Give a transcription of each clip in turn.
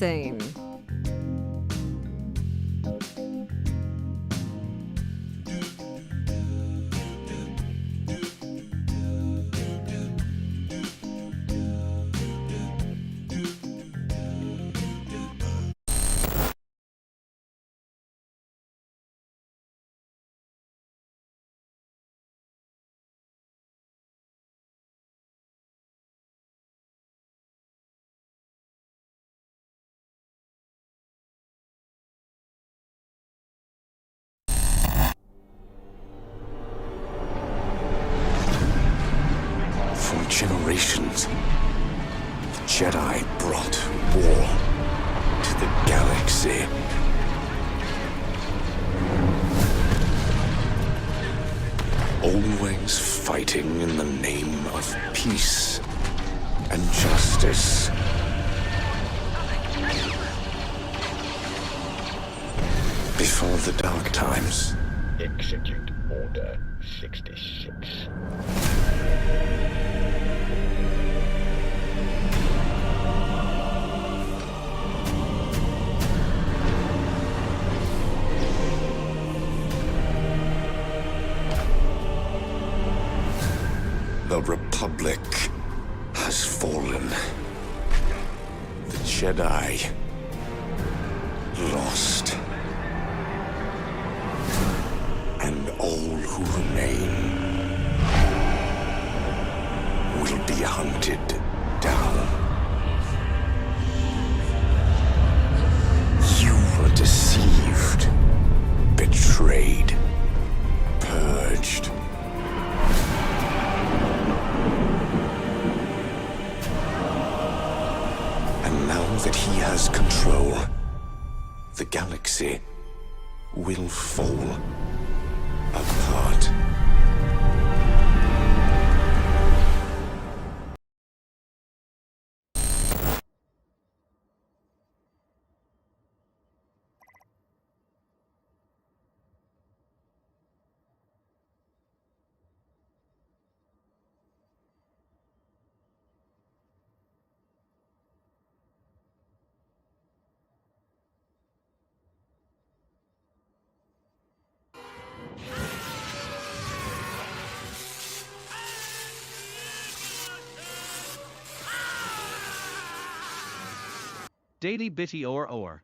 insane. For generations, the Jedi brought war to the galaxy. Always fighting in the name of peace and justice. Before the dark times. Execute Order 66. The Republic has fallen. The Jedi lost. And all who remain will be hunted down. You were deceived, betrayed, purged. And now that he has control, the galaxy will fall apart. Daily Bitty or.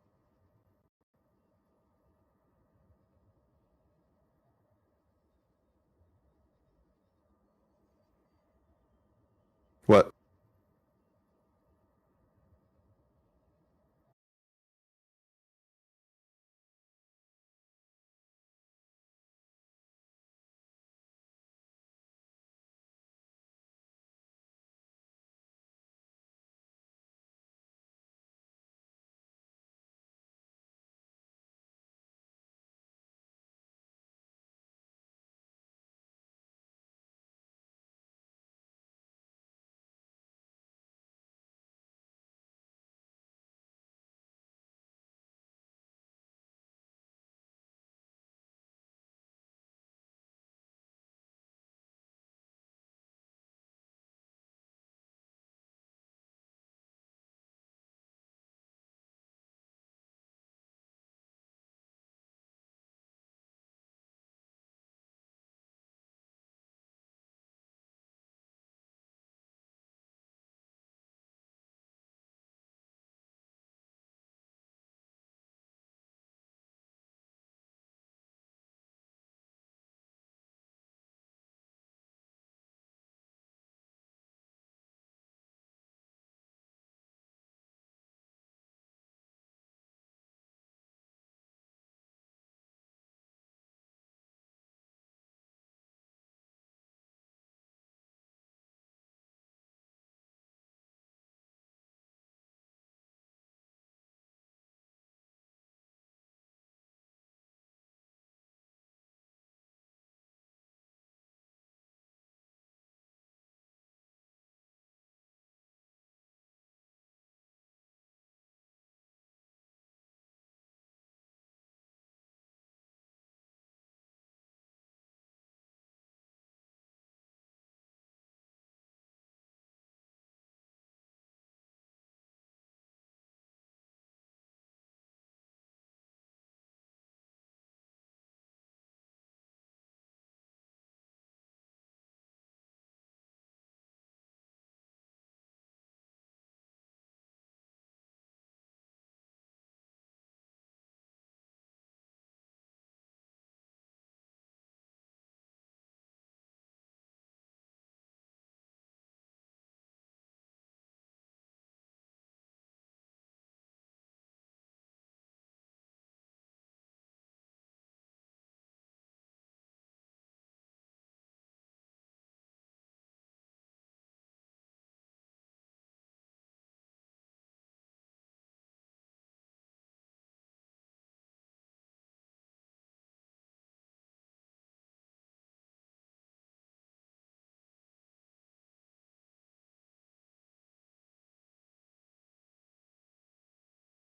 What?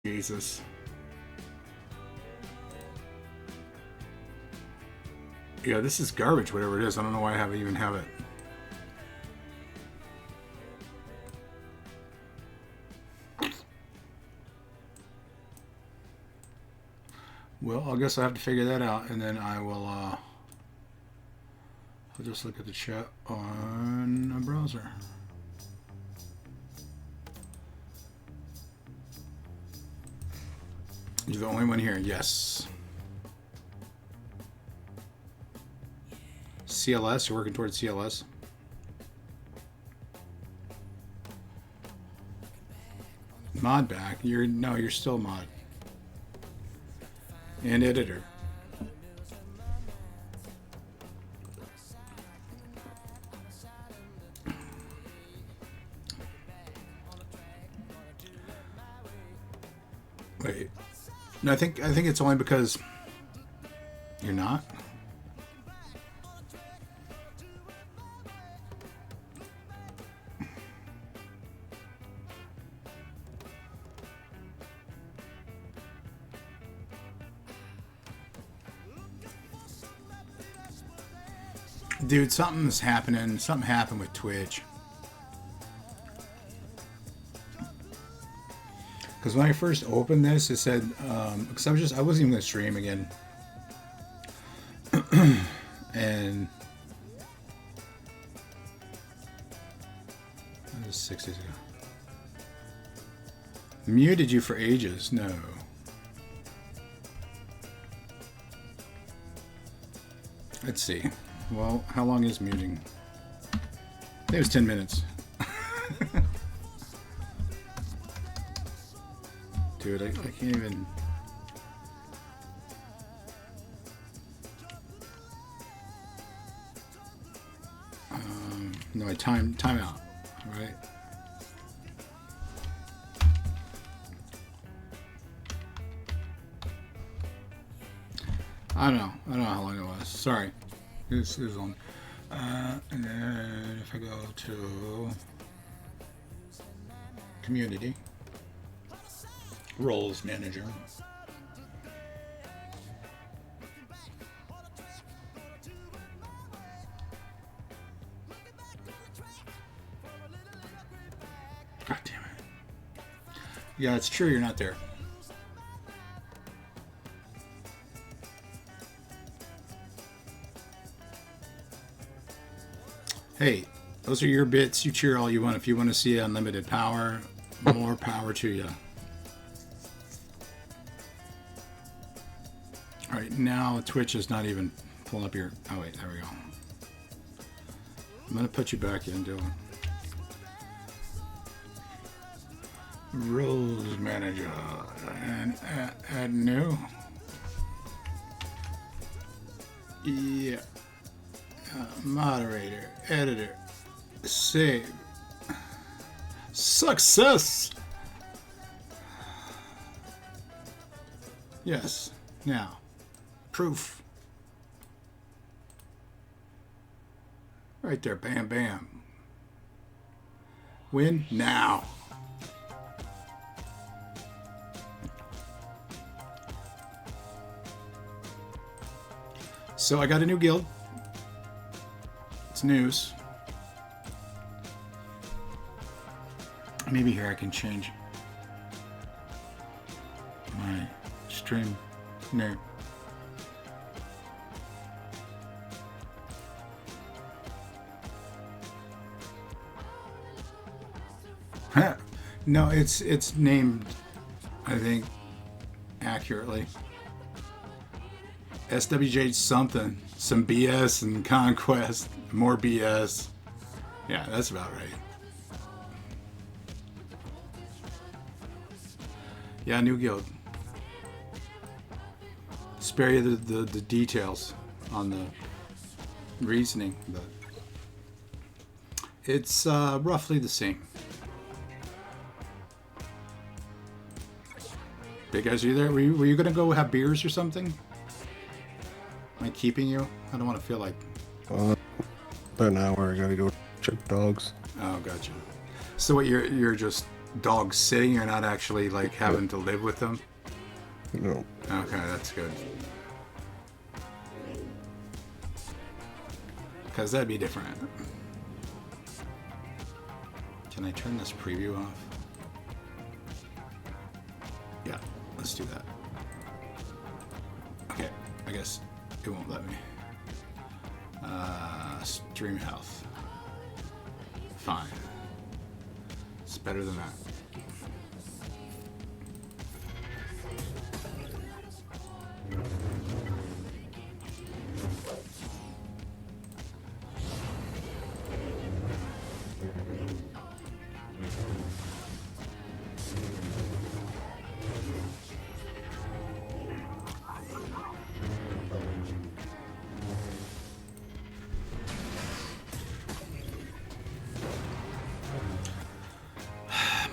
Jesus. Yeah, this is garbage, whatever it is. I don't know why I even have it. Well, I guess I have to figure that out, and then I will, I'll just look at the chat on a browser. You're the only one here, yes. CLS, you're working towards CLS. Mod back, you're still mod. And editor. Wait. No, I think it's only because you're not. Dude, something's happening. Something happened with Twitch. Because when I first opened this, it said, because I wasn't even going to stream again. And that was 6 days ago. Muted you for ages. No. Let's see. Well, how long is muting? I think it was 10 minutes. Dude, I can't even... No, I time out, right? I don't know how long it was. Sorry. This is on. And then if I go to community, roles manager. God damn it. Yeah, it's true you're not there. Hey, those are your bits. You cheer all you want. If you want to see unlimited power, more power to you. All right, now Twitch is not even pulling up your... Oh, wait, there we go. I'm going to put you back in, Dylan. Roles manager. And add new. Yeah. Moderator, editor, save, success. Yes, now, proof. Right there, bam, bam. Win now. So I got a new guild. News. Maybe here I can change my stream name. No, it's named, I think, accurately. SWGOH something. Some BS and Conquest. More BS. Yeah, that's about right. Yeah, new guild. Spare you the details on the reasoning, but it's roughly the same. Big guys, are you there? Were you gonna go have beers or something? Am I keeping you? I don't want to feel like... About an hour, I gotta go check dogs. Oh, gotcha. So what, you're just dogs sitting? You're not actually like having to live with them? No. Okay, that's good. Because that'd be different. Can I turn this preview off? Yeah, let's do that. Okay, I guess it won't let me. Stream health. Fine. It's better than that.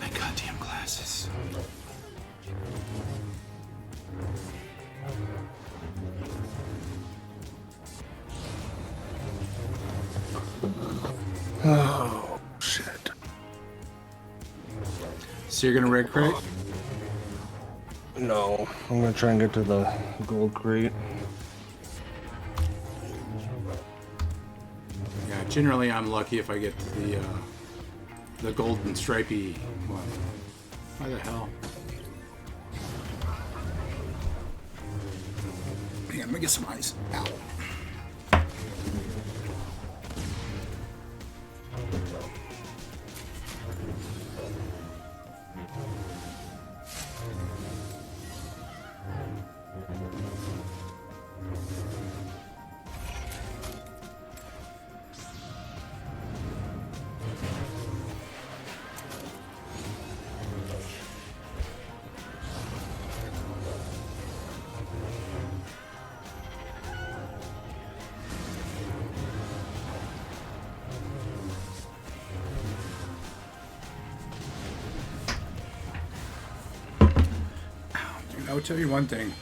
My goddamn glasses. Oh, shit. So you're gonna rig Krayt? No, I'm gonna try and get to the gold crate. Yeah, generally I'm lucky if I get to the golden stripey one. Why the hell? Hang on, let me get some ice. Ow. I will tell you one thing.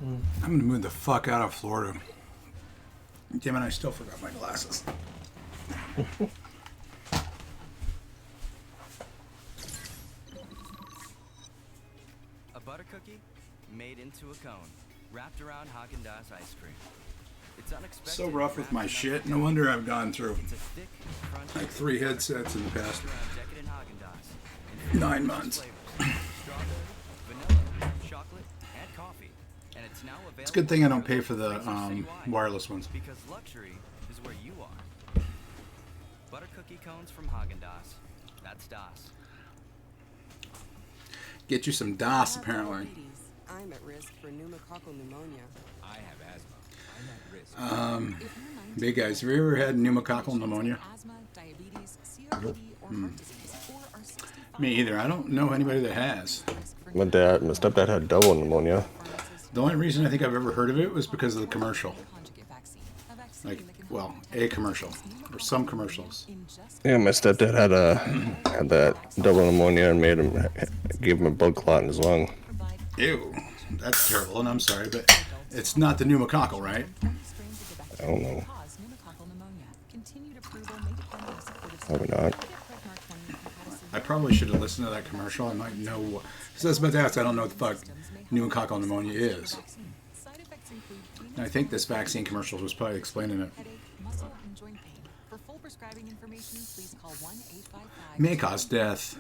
I'm gonna move the fuck out of Florida. Damn it, I still forgot my glasses. A butter cookie made into a cone, wrapped around Haagen-Dazs ice cream. It's unexpected. So rough with my shit. No wonder I've gone through It's a thick, crunchy, like 3 headsets in the past wrapped around decadent Haagen-Dazs. 9 months. Strawberry, vanilla, chocolate, and coffee. And it's now available. It's a good thing I don't pay for the wireless ones. Because luxury is where you are. Butter cookie cones from Haagen-Dazs. That's Das. Get you some DOS apparently. I'm at risk for pneumococcal pneumonia. I have asthma. I'm at risk. Big guys, have you ever had pneumococcal pneumonia? Asthma, diabetes, COPD, or heart disease, or are 65 Me either. I don't know anybody that has. My stepdad had double pneumonia. The only reason I think I've ever heard of it was because of the commercial. Like, well, a commercial or some commercials. Yeah, my stepdad had that double pneumonia and gave him a blood clot in his lung. Ew, that's terrible, and I'm sorry, but it's not the pneumococcal, right? I don't know. Probably not. I probably should have listened to that commercial. I might know what. Because I was about to ask, I don't know what the fuck pneumococcal pneumonia is. And I think this vaccine commercial was probably explaining it. May cause death.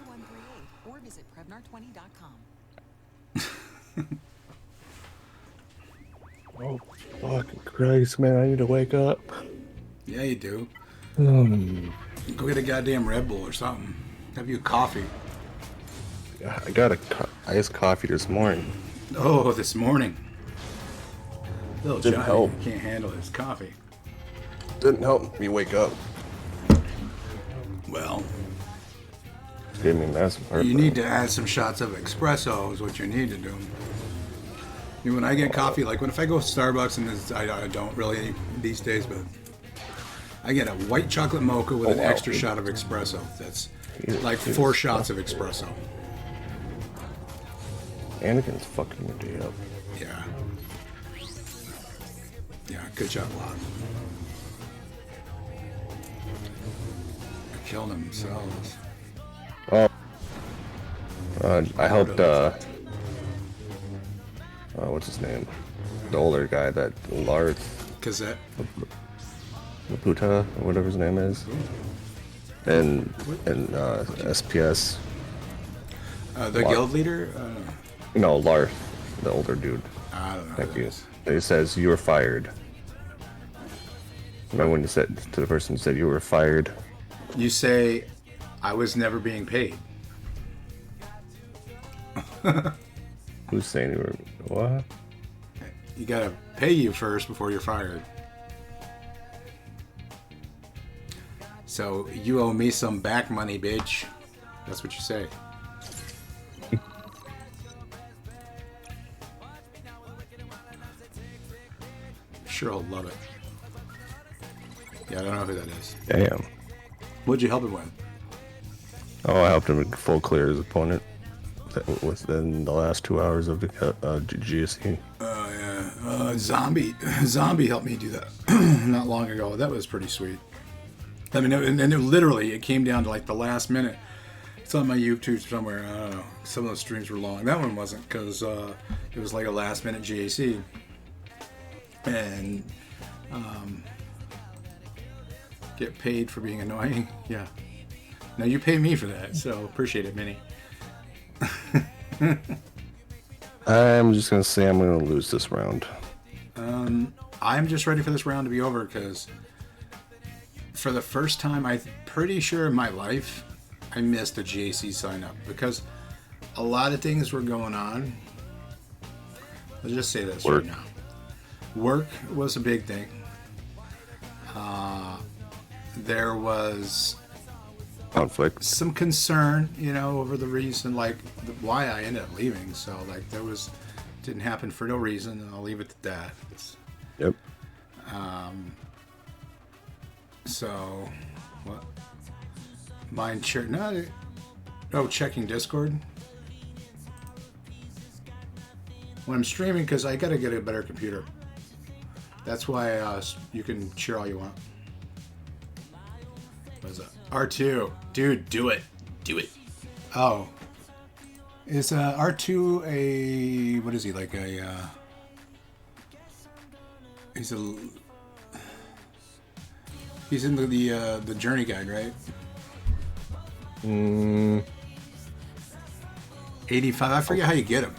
Or visit Prevnar20.com. Oh, fucking Christ, man, I need to wake up. Yeah, you do. Go get a goddamn Red Bull or something. Have you a coffee. I got iced coffee this morning. Oh, this morning. Little Didn't Johnny help. can't handle his coffee. Didn't help me wake up. Well, Gave me a massive heartburn. you need to add some shots of espresso is what you need to do. I mean, when I get coffee, like if I go to Starbucks, and I don't really these days, but I get a white chocolate mocha with an wow. extra shot of espresso. That's like 4 shots of espresso. Anakin's fucking your day up. Yeah. Yeah, good job, Locke. Killed themselves. Oh, I helped. What's his name? The older guy, that Larth Cassette. Laputa, or whatever his name is, and SPS. The guild leader? No, Larth, the older dude. I don't know. Thank who you. that is. It says you were fired. Remember when you said to the person who said you were fired? You say, I was never being paid. Who's saying you were what? You gotta pay you first before you're fired. So you owe me some back money, bitch. That's what you say. Sure, I'll love it. Yeah, I don't know who that is. Damn. What'd you help him with? Oh, I helped him full clear his opponent within the last 2 hours of the GSE. Oh, yeah. Zombie helped me do that not long ago. That was pretty sweet. I mean, and it literally, it came down to like the last minute. It's on my YouTube somewhere. I don't know. Some of those streams were long. That one wasn't because it was like a last minute GAC. And get paid for being annoying. Yeah. Now you pay me for that, so appreciate it, Minnie. I'm just gonna say I'm gonna lose this round. I'm just ready for this round to be over because for the first time, I'm pretty sure in my life, I missed a GAC sign up because a lot of things were going on. Let's just say this Work. right now. Work was a big thing. There was Conflict. some concern, over the reason, like why I ended up leaving. So, like, didn't happen for no reason, and I'll leave it to that. Yep. So, what? Mind share? No. Oh, checking Discord. When I'm streaming, because I gotta get a better computer. That's why you can cheer all you want. What is that? R2. Dude, do it. Do it. Oh. Is R2 a... What is he? Like a... He's in the Journey Guide, right? 85. I forget how you get him.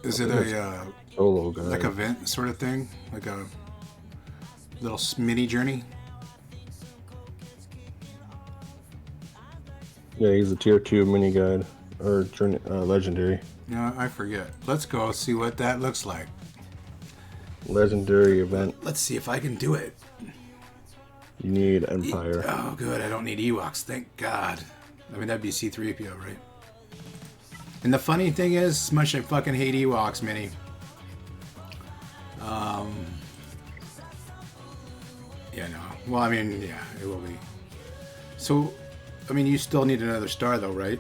Is it a... Solo guy. like a vent sort of thing, like a little mini journey. Yeah, he's a tier 2 mini guide or journey, legendary. No, I forget. Let's go see what that looks like. Legendary event. Let's see if I can do it. You need Empire. Oh, good. I don't need Ewoks. Thank God. I mean, that'd be C-3PO, right? And the funny thing is, as much as I fucking hate Ewoks, Minnie. Yeah, no. Well, I mean, yeah, it will be. So, I mean, you still need another star, though, right?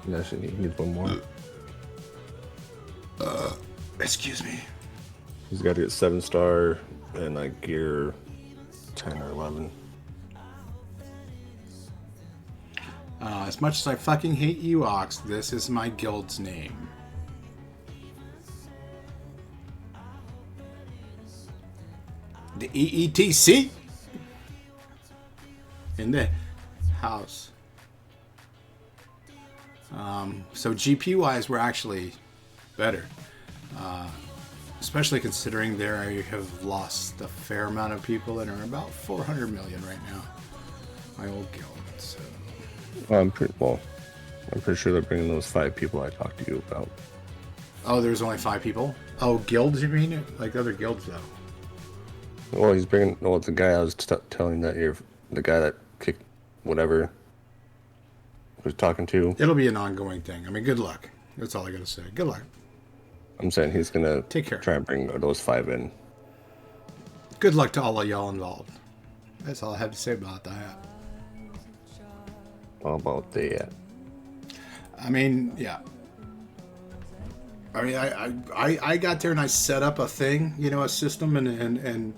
Yes, he needs one more. Excuse me. He's got to get 7-star and like gear 10 or 11. As much as I fucking hate Ewoks, this is my guild's name. The EETC in the house. So GP wise, we're actually better, especially considering there I have lost a fair amount of people that are about 400 million right now. My old guild. So. I'm pretty sure they're bringing those 5 people I talked to you about. Oh, there's only 5 people. Oh, guilds, you mean? Like other guilds, though. Well, he's bringing. Well, the guy I was telling that you're the guy that kicked whatever was talking to. It'll be an ongoing thing. I mean, good luck. That's all I gotta say. Good luck. I'm saying he's gonna Take care. try and bring those 5 in. Good luck to all of y'all involved. That's all I have to say about that. How about that? I mean, yeah. I mean, I got there and I set up a thing, a system and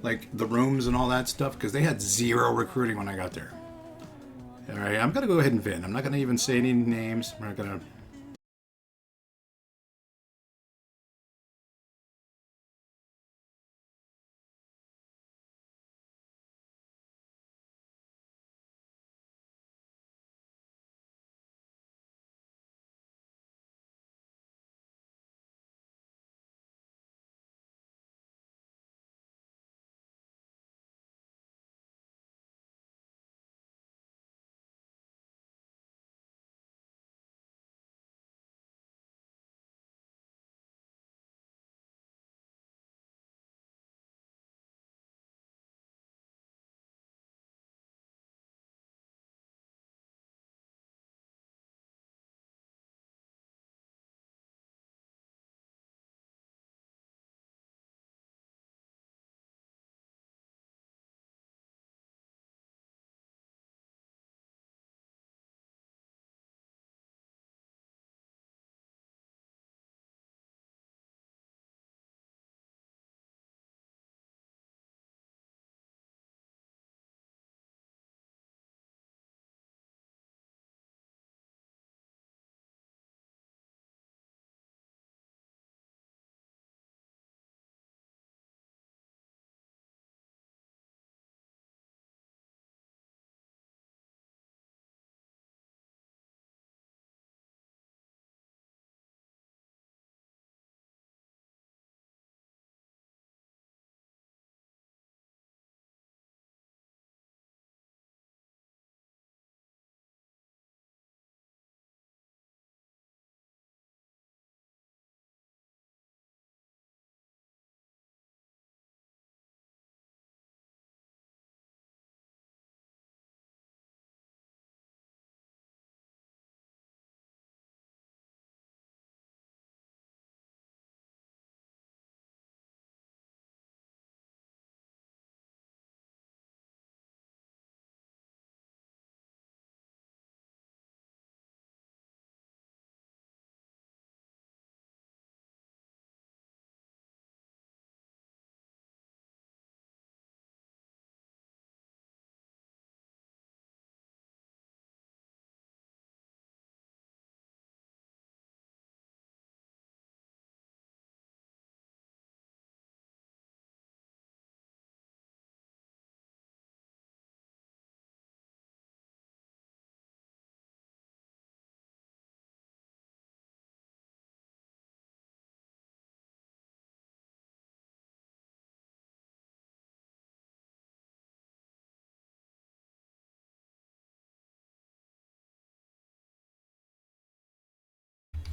like the rooms and all that stuff because they had 0 recruiting when I got there. All right, I'm gonna go ahead and vent. I'm not gonna even say any names. I'm not gonna.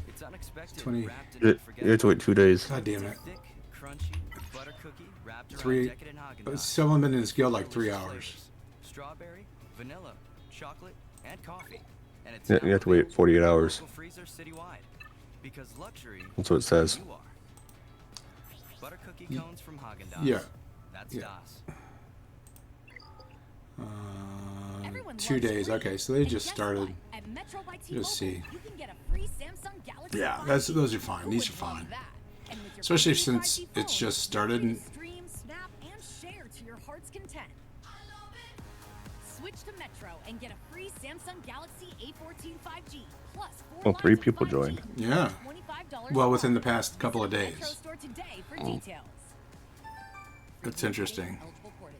It's unexpected, 20. wrapped in You have to wait 2 days. God damn it. thick, crunchy butter cookie wrapped around 3. decadent Haagen-Dazs. Someone been in this guild like Delicious 3 hours. flavors. Strawberry, vanilla, chocolate, and coffee. And it's You have to wait 48 hours. local freezer citywide. Because luxury That's what it says. you are. Butter cookie cones from Haagen-Dazs. Yeah. That's Yeah. Das. 2 days. Okay, so they just started. Just see. Yeah, those are fine. These are fine. Especially since it's just started. And Stream, snap, and share to your heart's content. Switch to Metro and get a free Samsung Galaxy A14 5G plus 4 Oh, 3 lines of people 5G joined. Yeah. for $25 Well, a within the month. past couple of Visit the Metro days. store today for details. It's interesting.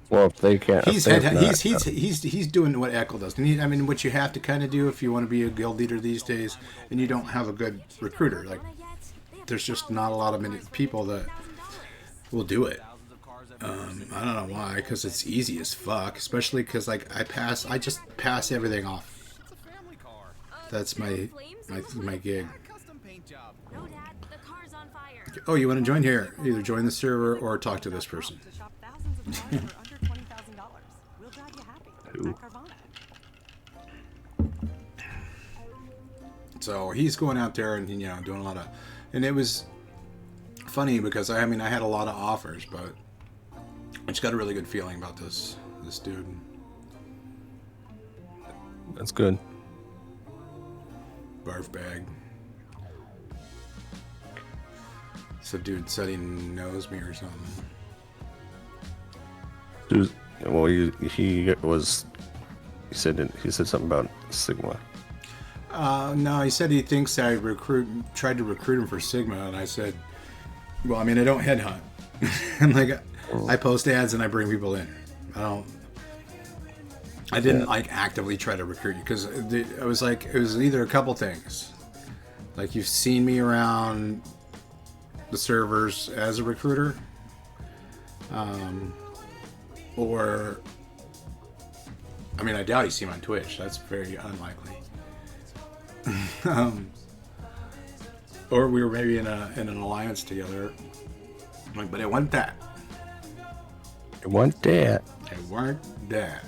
Well, if they can't, He's if head, not, he's doing what Echo does. And I mean, what you have to kind of do if you want to be a guild leader these days, and you don't have a good recruiter. Like, there's just not a lot of many people that will do it. I don't know why, because it's easy as fuck. Especially because like I just pass everything off. That's my gig. No, Dad, the car's on fire. Oh, you want to join here? Either join the server or talk to this person. To shop thousands of cars for under $20,000. We'll drive you happy. Who? At Carvana. So he's going out there and doing a lot of, and it was funny because I mean I had a lot of offers, but I just got a really good feeling about this dude. that's good. Barf bag. So dude said he knows me or something. Well, he was He said something about Sigma. No, he said he thinks I tried to recruit him for Sigma, and I said, well, I mean, I don't headhunt. I'm like, I post ads and I bring people in. I didn't like actively try to recruit you because it was either a couple things. Like, you've seen me around the servers as a recruiter, or, I mean, I doubt you see him on Twitch. That's very unlikely. Or we were maybe in an alliance together. Like, but it wasn't that. It wasn't that. It weren't that.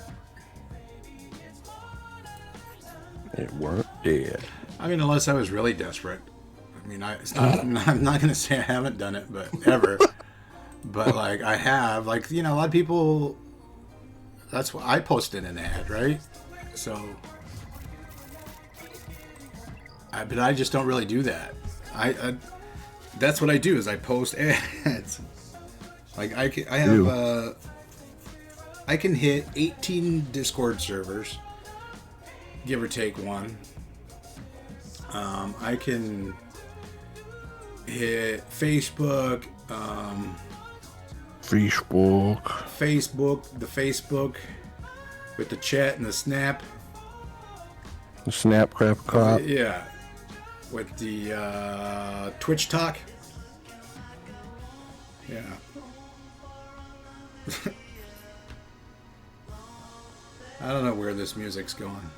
It weren't dead. I mean, unless I was really desperate. I mean, I'm not going to say I haven't done it, but ever. But, like, I have. Like, you know, a lot of people, that's what I posted an ad, right? So, but I just don't really do that. That's what I do, is I post ads. Like, I can hit 18 Discord servers, give or take one. I can hit Facebook, the Facebook with the chat and the snap. The snap crap crop. Yeah. With the Twitch talk. Yeah. I don't know where this music's going.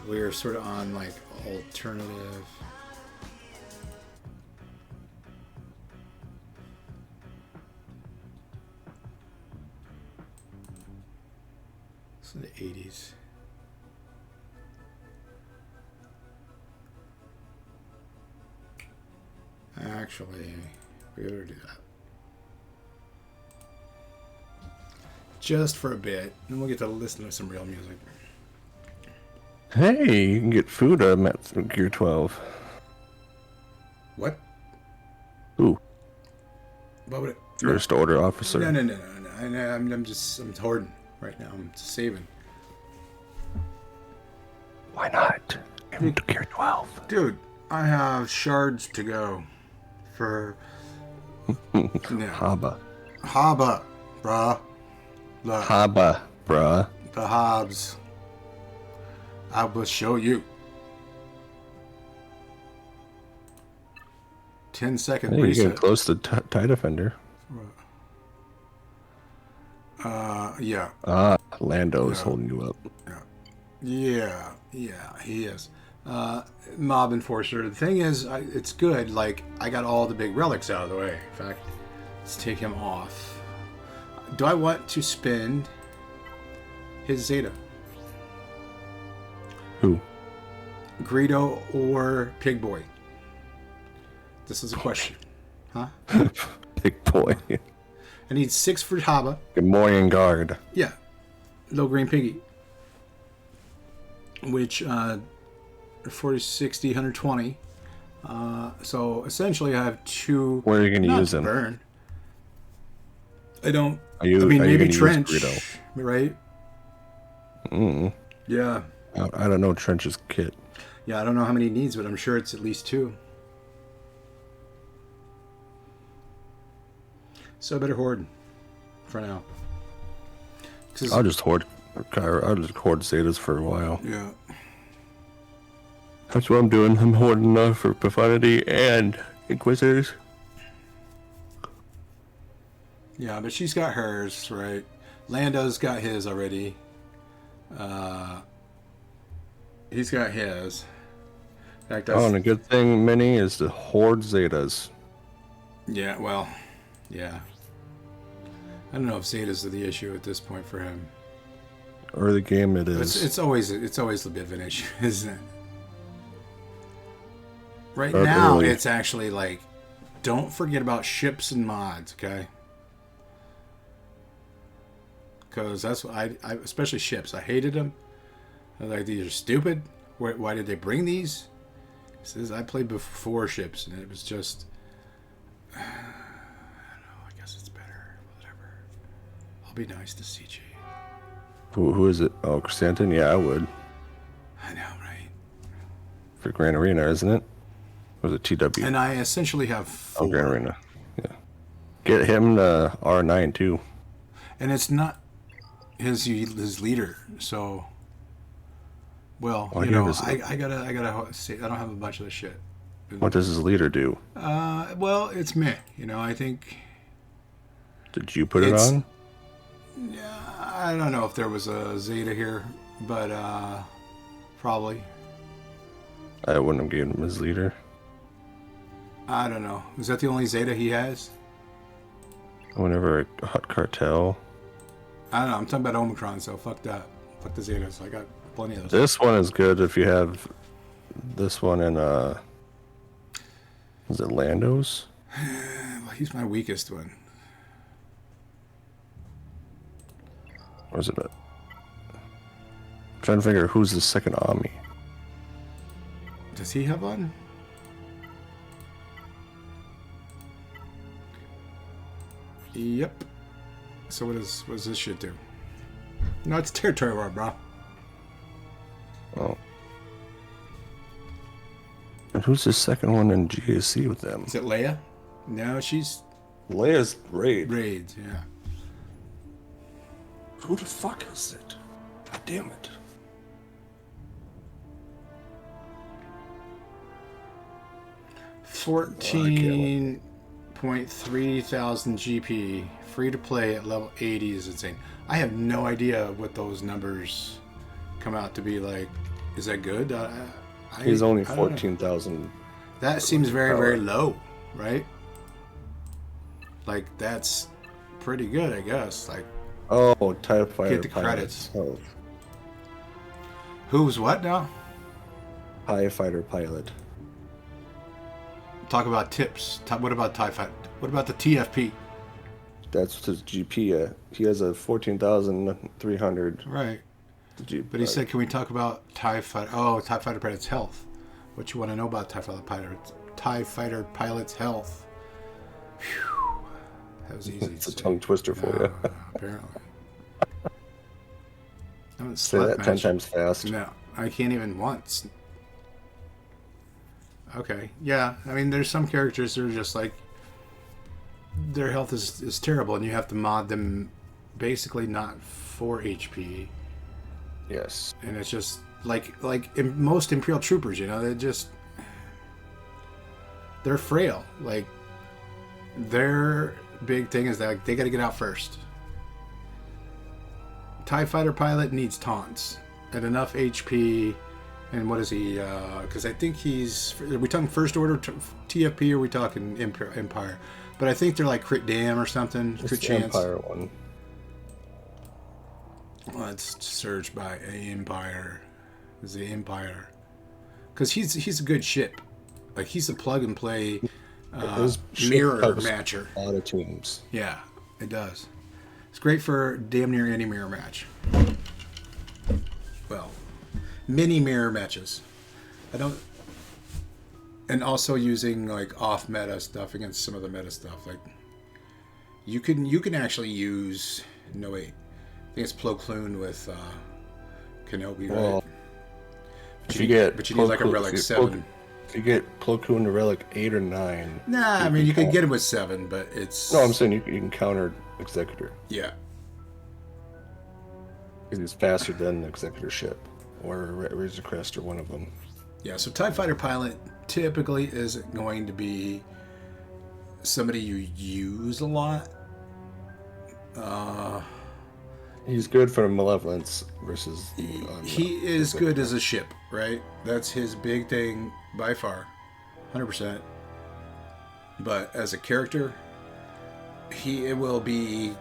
We're sort of on, like, alternative. It's in the 80s. Actually, we better do that. Just for a bit, and we'll get to listen to some real music. Hey, you can get food at Gear 12. What? Ooh. What would it? First order officer. No. I'm hoarding right now. I'm saving. Why not? Give him to Gear 12. Dude, I have shards to go for. Haba, bruh. Look, Haba, bruh. the Hobbs. I will show you. 10-second Hey, you're reset. getting close to TIE Defender. Yeah. Lando's holding you up. Yeah, he is. Mob Enforcer. The thing is, it's good. Like, I got all the big relics out of the way. In fact, let's take him off. Do I want to spend his Zeta? Who? Greedo or Pig Boy? This is a question. Huh? Big boy. I need 6 for Haba. Good morning, guard. Yeah. Low Green Piggy. Which, 40, 60, 120. So, essentially, I have 2... Where are you going to use them? Burn. I don't... Are you maybe gonna Trench. use Greedo? Right? Yeah. I don't know Trench's kit. Yeah, I don't know how many he needs, but I'm sure it's at least 2. So I better hoard for now. I'll just hoard Zetas for a while. Yeah. That's what I'm doing. I'm hoarding for Profundity and Inquisitors. Yeah, but she's got hers, right? Lando's got his already. He's got his. In fact, and a good thing, Minnie, is to hoard Zetas. Yeah, well, yeah. I don't know if Zetas are the issue at this point for him. Early game, it is. It's always a bit of an issue, isn't it? Right now, it's actually like, don't forget about ships and mods, okay? Because that's what I especially ships. I hated them. I was like, these are stupid. Why did they bring these? He says, I played before ships, and it was just... I don't know, I guess it's better. Whatever. I'll be nice to CG. Who is it? Oh, Chrysanthemum? Yeah, I would. I know, right? For Grand Arena, isn't it? Or was it TW? And I essentially have 4. Oh, Grand Arena. Yeah. Get him the R9 too. And it's not his leader, so well, Oh, you know, is I gotta say I don't have a bunch of this shit. What does his leader do? Well, it's me. You know, I think Did you put it on? I don't know if there was a Zeta here, but probably. I wouldn't have given him his leader. I don't know. Is that the only Zeta he has? Whenever a Hot Cartel. I don't know. I'm talking about Omicron, so fuck that. Fuck the Zetas. I got plenty of those. This one is good if you have this one in is it Lando's? Well, he's my weakest one. Or is it I'm trying to figure who's the second Omni. Does he have one? Yep. So what does this shit do? No, it's territory war, bro. Oh. And who's the second one in GAC with them? Is it Leia? No, she's Leia's Raid. Raids, yeah. Who the fuck is it? God damn it. $14.3 thousand GP, free to play at level 80 is insane. I have no idea what those numbers come out to be like. Is that good? He's only I don't know. 14,000. That seems very, very low, right? Like, that's pretty good, I guess. Like, Oh, TIE Fighter. Get the credits. Oh, who's what now? TIE Fighter pilot. Talk about tips. What about TIE Fighter? What about the TFP? That's his GP. He has a 14,300. Right. GP. But he said, can we talk about TIE Fighter? Oh, TIE Fighter pilot's health. What you want to know about TIE Fighter pilot's health? Whew. That was easy. It's a tongue twister for you. Apparently. I haven't Say slept that 10 much. times fast. No, I can't even once. Okay, yeah. I mean, there's some characters that are just like, their health is terrible, and you have to mod them basically not for HP. Yes. And it's just like in most Imperial troopers, you know, they're frail. Like, their big thing is that they got to get out first. TIE Fighter pilot needs taunts at enough HP. And what is he? Because I think are we talking First Order TFP or are we talking Empire? But I think they're like crit dam or something. It's Crit the chance. Empire one. Let's search by Empire. Is the Empire? Because he's a good ship. Like, he's a plug and play mirror matcher. A lot of teams. Yeah, it does. It's great for damn near any mirror match. Well, mini mirror matches. And also using like off meta stuff against some of the meta stuff. Like, you can actually use I think it's Plo Koon with Kenobi, right? Well, But you need like a relic 7. If you get Plo Koon to relic 8 or 9. Nah, I mean, you could get it with 7, but it's... No, I'm saying you can counter Executor. Yeah. Because he's faster than the Executor ship. Or Razor Crest or one of them. Yeah, so TIE Fighter pilot typically isn't going to be somebody you use a lot. He's good for Malevolence versus... he is good as a ship, right? That's his big thing by far. 100%. But as a character, it will be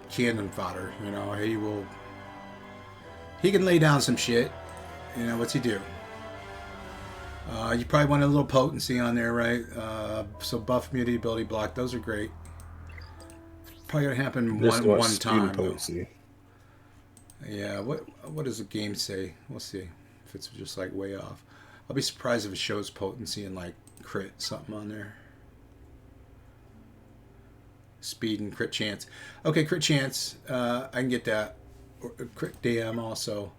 cannon fodder. You know, he can lay down some shit. You know, what's he do? You probably want a little potency on there, right? So buff, immunity, ability, block. Those are great. Probably gonna happen one time. Potency. Yeah. What does the game say? We'll see if it's just like way off. I'll be surprised if it shows potency and like crit something on there. Speed and crit chance. Okay, crit chance. I can get that. Krayt DM also.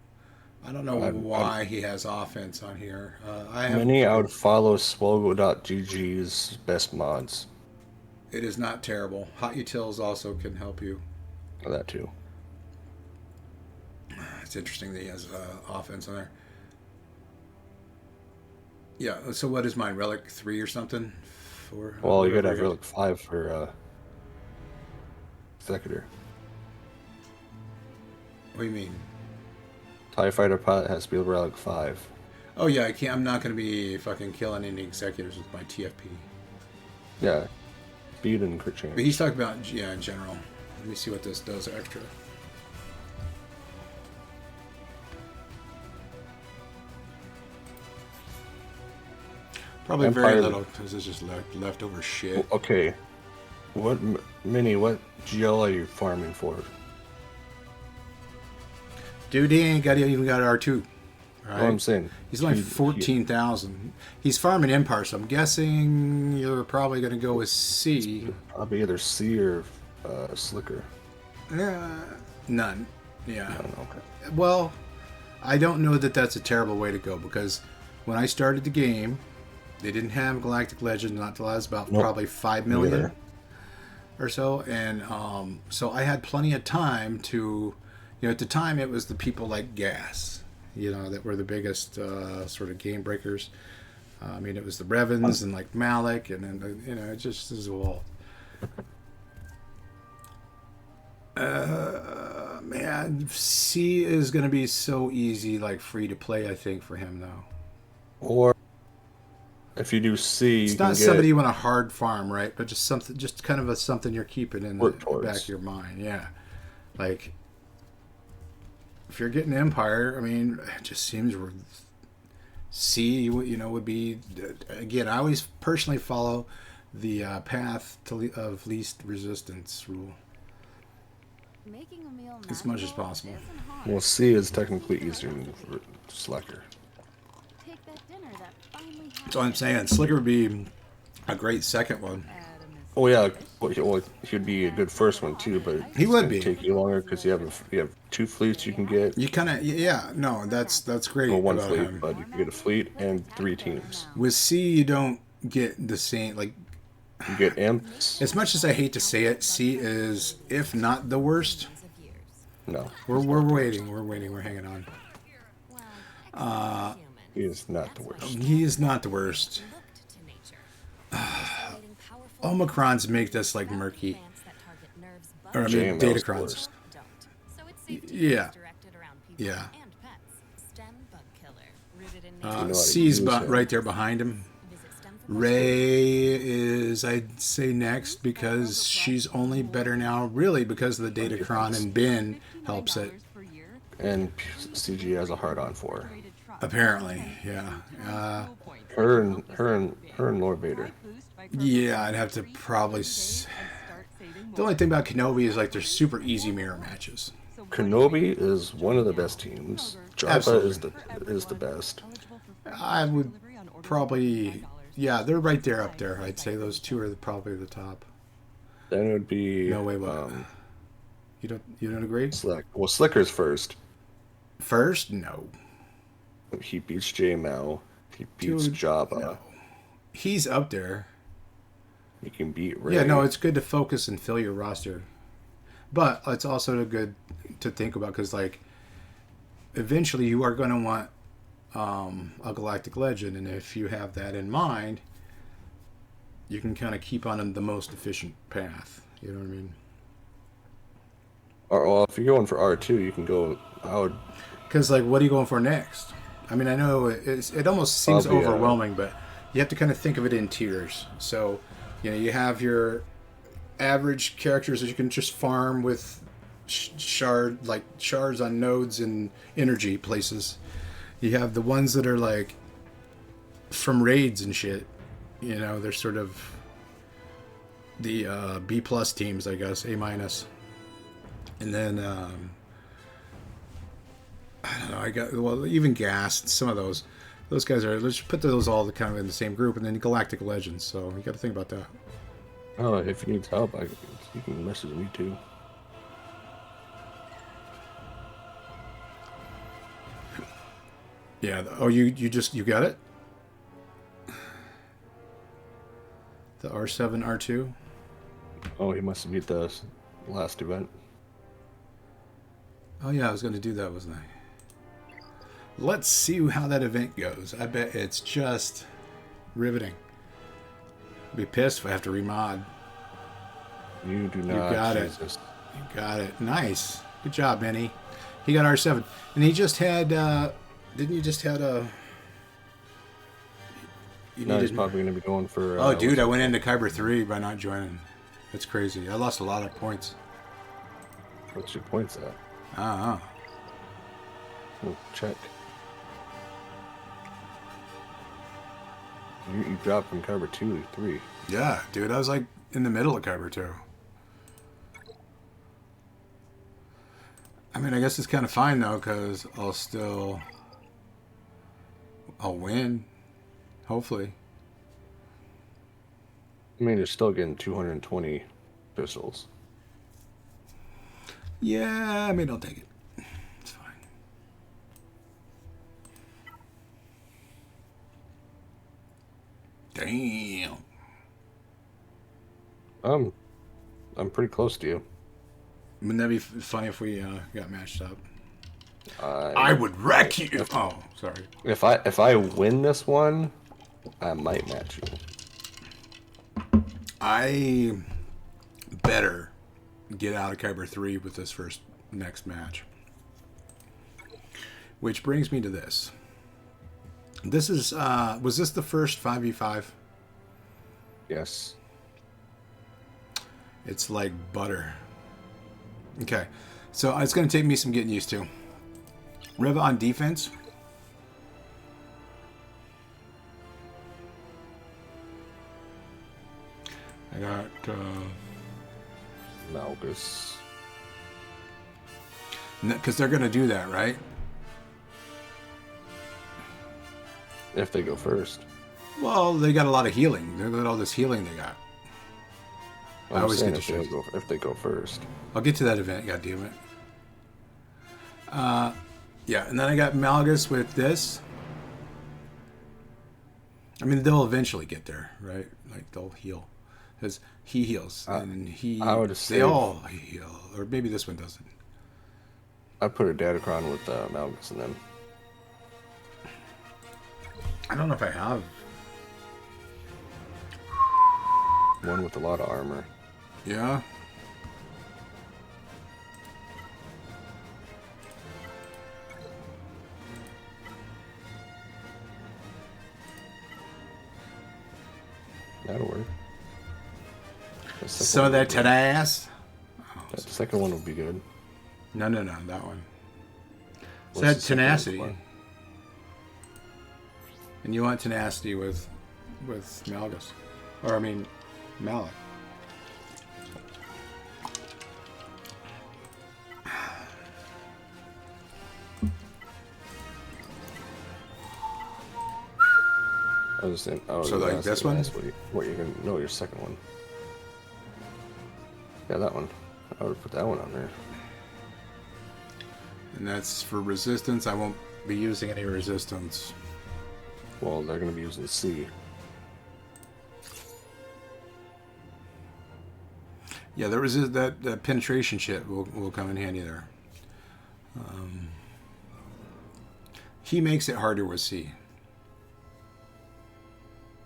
I don't know why he has offense on here. I would follow SWGOH.GG's best mods. It is not terrible. Hot Utils also can help you. That too. It's interesting that he has offense on there. Yeah, so what is mine? Relic 3 or something? 4? Well, you gotta have Relic 5 for Executor. What do you mean? TIE Fighter Pilot has to be Relic 5. Oh yeah, I can't. I'm not going to be fucking killing any executors with my TFP. Yeah, speed and crit change. But he's talking about in general. Let me see what this does extra. Probably very little because it's just leftover shit. Okay, what GL are you farming for? Dude, he ain't even got R2. Right? What I'm saying. He's only 14,000. He's farming Empire, so I'm guessing you're probably going to go with C. Probably either C or Slicker. None. Yeah. None, okay. Well, I don't know that that's a terrible way to go because when I started the game, they didn't have Galactic Legend not till I was about probably 5 million or so, and so I had plenty of time to, at the time it was the people like Gas, that were the biggest sort of game breakers. I mean, it was the Revens and like Malik, and then it just is all. Man, C is going to be so easy, like free to play, I think, for him though. Or if you do C, it's not somebody you want to hard farm, right? But just something, just kind of something you're keeping in the back of your mind. Yeah, like if you're getting Empire, I mean, it just seems C, would be again. I always personally follow the path of least resistance rule. Making a meal as much as possible. Well, C is technically easier than Slacker. That's what I'm saying. Slicker would be a great second one. Oh yeah, well, he'd be a good first one too, but he would be take you longer because you have 2 fleets you can get. You kind of no, that's great. Well, 1 fleet, but you can get a fleet and 3 teams. With C, you don't get the same like. You get imps. As much as I hate to say it, C is, if not the worst. No. We're waiting. We're hanging on. He is not the worst. He is not the worst. Omicrons make this like murky. Or I mean, Datacrons. Yeah. Yeah. C's right there behind him. Ray is, I'd say, next because she's only better now, really, because of the Datacron, and Ben helps it. And CG has a hard-on for her. Apparently, yeah. Her and Lord Vader. Yeah, I'd have to probably. The only thing about Kenobi is like they're super easy mirror matches. Kenobi is one of the best teams. Jabba is the best. I would probably. Yeah, they're right there up there. I'd say those two are probably the top. Then it would be no way. What? You don't agree? Well, Slicker's first. First, no. He beats J-Mal. He beats Jabba. No. He's up there. He can beat Ray. Yeah, no, it's good to focus and fill your roster, but it's also good to think about because, like, eventually you are going to want a Galactic Legend, and if you have that in mind, you can kind of keep on the most efficient path. You know what I mean? Or well, if you're going for R2, you can go. Because like, what are you going for next? I mean, I know it almost seems overwhelming, but you have to kind of think of it in tiers. So, you have your average characters that you can just farm with shards on nodes and energy places. You have the ones that are like from raids and shit. They're sort of the B+ teams, I guess, A-. And then I don't know. Even Gas. Some of those guys are. Let's put those all kind of in the same group, and then Galactic Legends. So you got to think about that. Oh, if you need help, you can message me too. Yeah. Oh, you got it. The R7 R2. Oh, he must have beat the last event. Oh yeah, I was going to do that, wasn't I? Let's see how that event goes. I bet it's just riveting. I'll be pissed if I have to remod. You do not. You got Jesus. it. You got it. Nice. Good job, Benny. He got R7. And he just had, didn't you just had a... No, he's probably going to be going for... oh, dude, I went into Kyber 3 by not joining. That's crazy. I lost a lot of points. What's your points at? Ah. We'll check. You dropped from Kyber 2 to 3. Yeah, dude, I was like in the middle of Kyber 2. I mean, I guess it's kind of fine, though, because I'll win. Hopefully. I mean, you're still getting 220 pistols. Yeah, I mean, I'll take it. It's fine. Damn. I'm pretty close to you. Wouldn't that be funny if we got matched up? I would wreck you. Oh, sorry. If I win this one, I might match you. I better get out of Kyber 3 with this next match. Which brings me to this. This is, was this the first 5v5? Yes. It's like butter. Okay. So it's going to take me some getting used to. Reva on defense. I got Malgus. because they're going to do that, right? If they go first. Well, they got a lot of healing. They got all this healing they got. I always get to if they go first. I'll get to that event, goddammit. Yeah, and then I got Malgus with this. I mean, they'll eventually get there, right? Like, they'll heal. Because he heals, and I would they all heal. Or maybe this one doesn't. I put a Datacron with Malgus in them. I don't know if I have. One with a lot of armor. Yeah? That'll work. Some of that ass. The second one would be good. No, that one. What's Said the second tenacity. one? And you want tenacity with Malgus. Or, I mean, Malik. I was saying, So, like, this one? What you're gonna know, your second one. Yeah, that one. I would put that one on there. And that's for resistance. I won't be using any resistance. Well, they're gonna be using C. Yeah, there was that penetration shit will come in handy there. He makes it harder with C.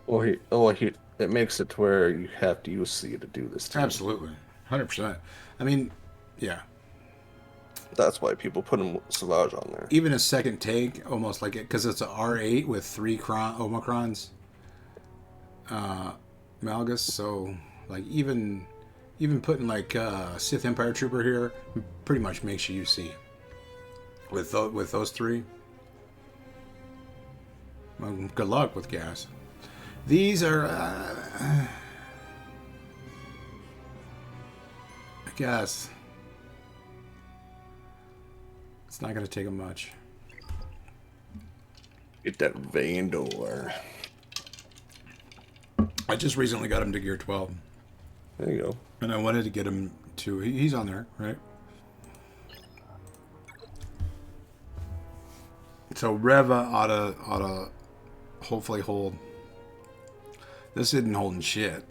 Well, it makes it to where you have to use C to do this too. Absolutely, 100%. I mean, yeah. That's why people put SWGOH on there. Even a second take, almost like it, because it's a R8 with 3 Omicrons. Malgus, so like even putting like Sith Empire Trooper here pretty much makes you use C. With those 3. Well, good luck with gas. These are, I guess, it's not going to take them much. Get that Vandor. I just recently got him to Gear 12. There you go. And I wanted to get him to, he's on there, right? So Reva oughta hopefully hold. This isn't holding shit.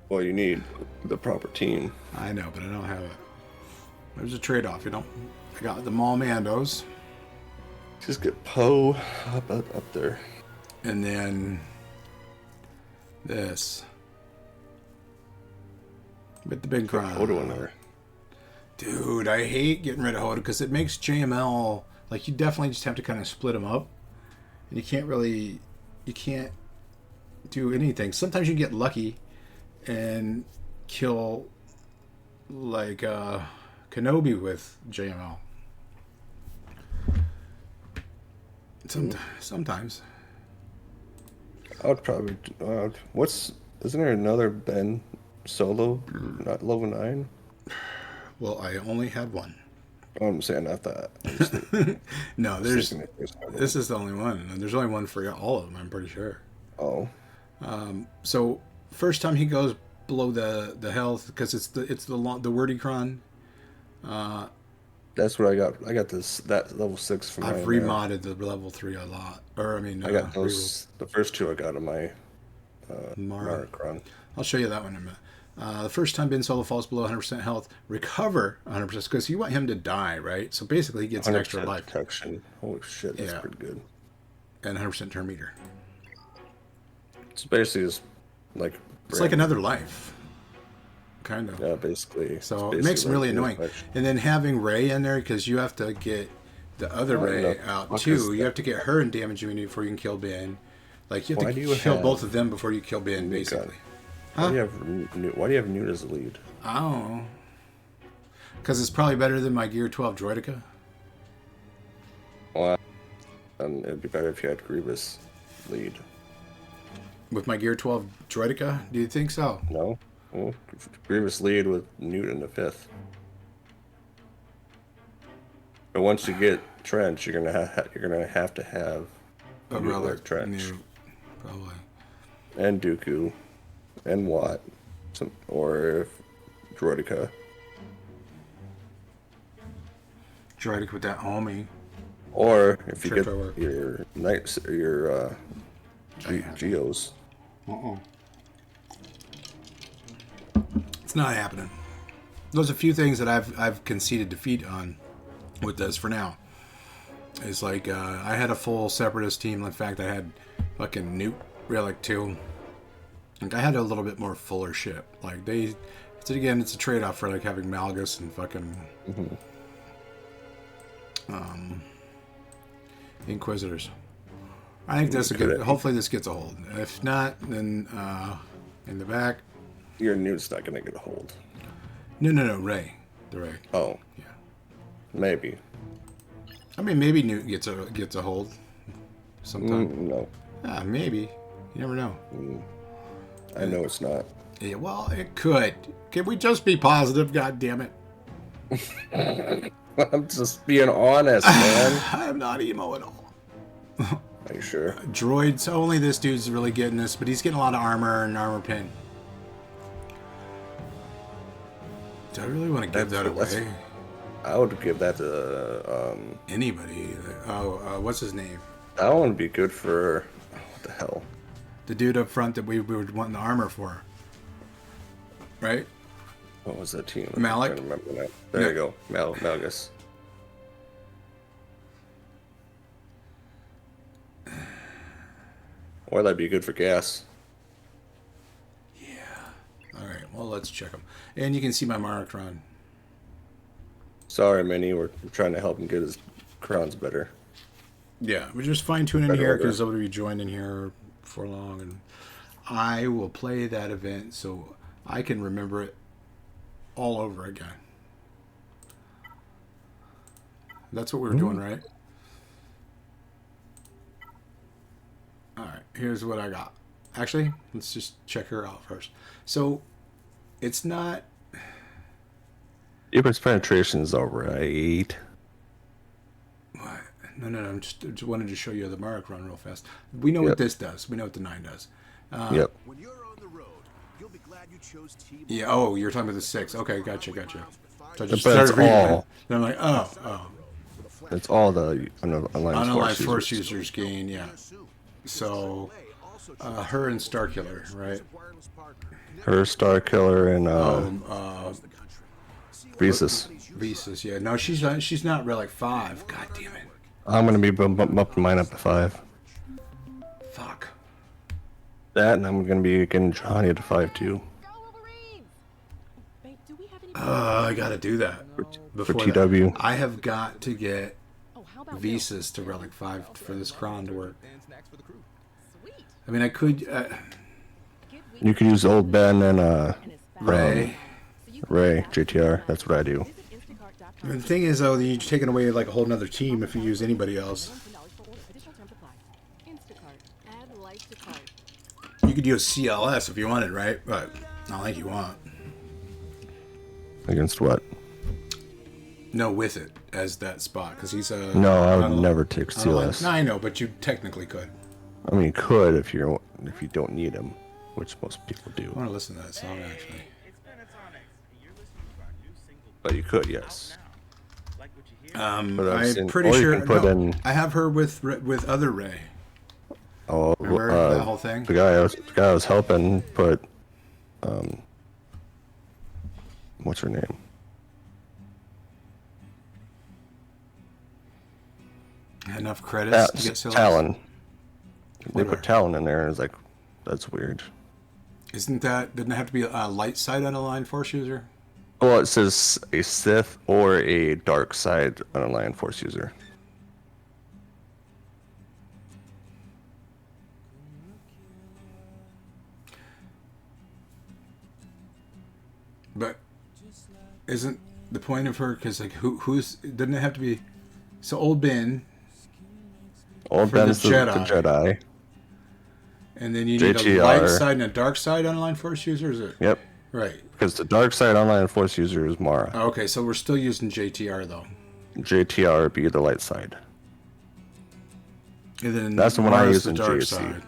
Well, you need the proper team. I know, but I don't have it. There's a trade-off, you know. I got the Mall Mandos. Just get Poe up there. And then this. With the big crown. Hodo in there. Dude, I hate getting rid of Hodo because it makes JML, like, you definitely just have to kind of split them up. And you can't do anything. Sometimes you get lucky and kill, like, Kenobi with JML. Sometimes. I would probably. Isn't there another Ben Solo, not level 9? Well, I only had one. Oh, I'm saying not that. No, this is the only one. And there's only one for all of them, I'm pretty sure. Oh. So first time he goes below the health, because it's the wordy cron. That's what I got. I got that level 6 from. I've remodded the level 3 a lot. Or I got those. The first 2 I got on my Mara Cron. I'll show you that one in a minute. The first time Ben Solo falls below 100% health, recover 100% because you want him to die, right? So basically, he gets an extra life. Protection. Holy shit, that's pretty good. And 100% turn meter. It's basically just like. It's like another life. Kind of. Yeah, basically. So it makes it really annoying. And then having Rey in there, because you have to get the other Rey out too. You have to get her in damage immunity before you can kill Ben. Like, you have to kill both of them before you kill Ben, basically. Huh? Why do you have Newt as the lead? I don't know. Because it's probably better than my Gear 12 Droideka. Well, it'd be better if you had Grievous lead. With my Gear 12 Droideka? Do you think so? No. Well, Grievous lead with Newt in the 5th. But once you get Trench, you're gonna have to have a relic Trench, Newt, probably, and Dooku, and Watt, or if Droideka. Droideka with that homie. Or if you get your knights, your Geos. It's not happening. There's a few things that I've conceded defeat on with this for now. It's like I had a full separatist team. In fact, I had fucking Newt Relic 2. Like, I had a little bit more fuller shit. Like, it's a trade-off for like having Malgus and fucking Inquisitors. I think that's a good. Hopefully, this gets a hold. If not, then in the back, your Newt's not gonna get a hold. No, Rey. The Rey. Oh, yeah. Maybe. I mean, maybe Newt gets a hold sometime. No. Maybe. You never know. I know it's not. Yeah, well, it could. Can we just be positive? God damn it. I'm just being honest, man. I'm not emo at all. Are you sure? Droids, only this dude's really getting this, but he's getting a lot of armor and armor pin. Do I really want to give that away? I would give that to anybody. What's his name? That one would be good for what the hell? The dude up front that we were wanting the armor for, right? What was that team? Malik. I can't remember that. There you go, Malgus. Or that'd be good for gas. Yeah. All right. Well, let's check them. And you can see my Maracron. Sorry, Minnie. We're trying to help him get his crowns better. Yeah, we're just fine tuning here because somebody will be joining here for long, and I will play that event so I can remember it all over again. That's what we were doing, right? All right, here's what I got. Actually, let's just check her out first. So, it's not... Its penetration's alright. What? No. I just wanted to show you the Maracron real fast. We know what this does. We know what the 9 does. Yep. When you're on the road, you'll be glad you chose T-Mobile. Yeah. Oh, you're talking about the 6. Okay, gotcha. So I just started reading it. And I'm like, oh. It's all the unaligned Force users gain, yeah. So, her and Starkiller, right? Her, Starkiller, and Visas. Visas, yeah. No, she's not Relic 5. God damn it. I'm gonna be bumping mine up to 5. Fuck. That, and I'm gonna be getting Johnny to 5 too. I gotta do that. For TW. That, I have got to get Visas to Relic 5 for this Kron to work. I mean, I could... you could use Old Ben and Ray. Ray, JTR. That's what I do. I mean, the thing is, though, you're taking away like a whole nother team if you use anybody else. You could use CLS if you wanted, right? But I don't think you want. Against what? No, with it as that spot, because he's a... No, I would never take CLS. No, I know, but you technically could. I mean, you could if you don't need him, which most people do. I want to listen to that song, actually. But you could, yes. I'm pretty sure... No, I have her with other Ray. Oh, remember that whole thing? The guy I was helping put... what's her name? Enough credits to get Silas? Talon. They put Talon in there, and it's like, that's weird. Didn't it have to be a light side unaligned Force user? Well, it says a Sith or a dark side unaligned Force user. But isn't the point of her, because like who's doesn't it have to be? So Old Ben. Old Ben's the Jedi. And then you need JTR. a light side and a dark side unaligned Force user, is it? Yep. Right. Because the dark side unaligned Force user is Mara. Okay, so we're still using JTR though. JTR would be the light side. And then that's the one I use in dark JC. Side.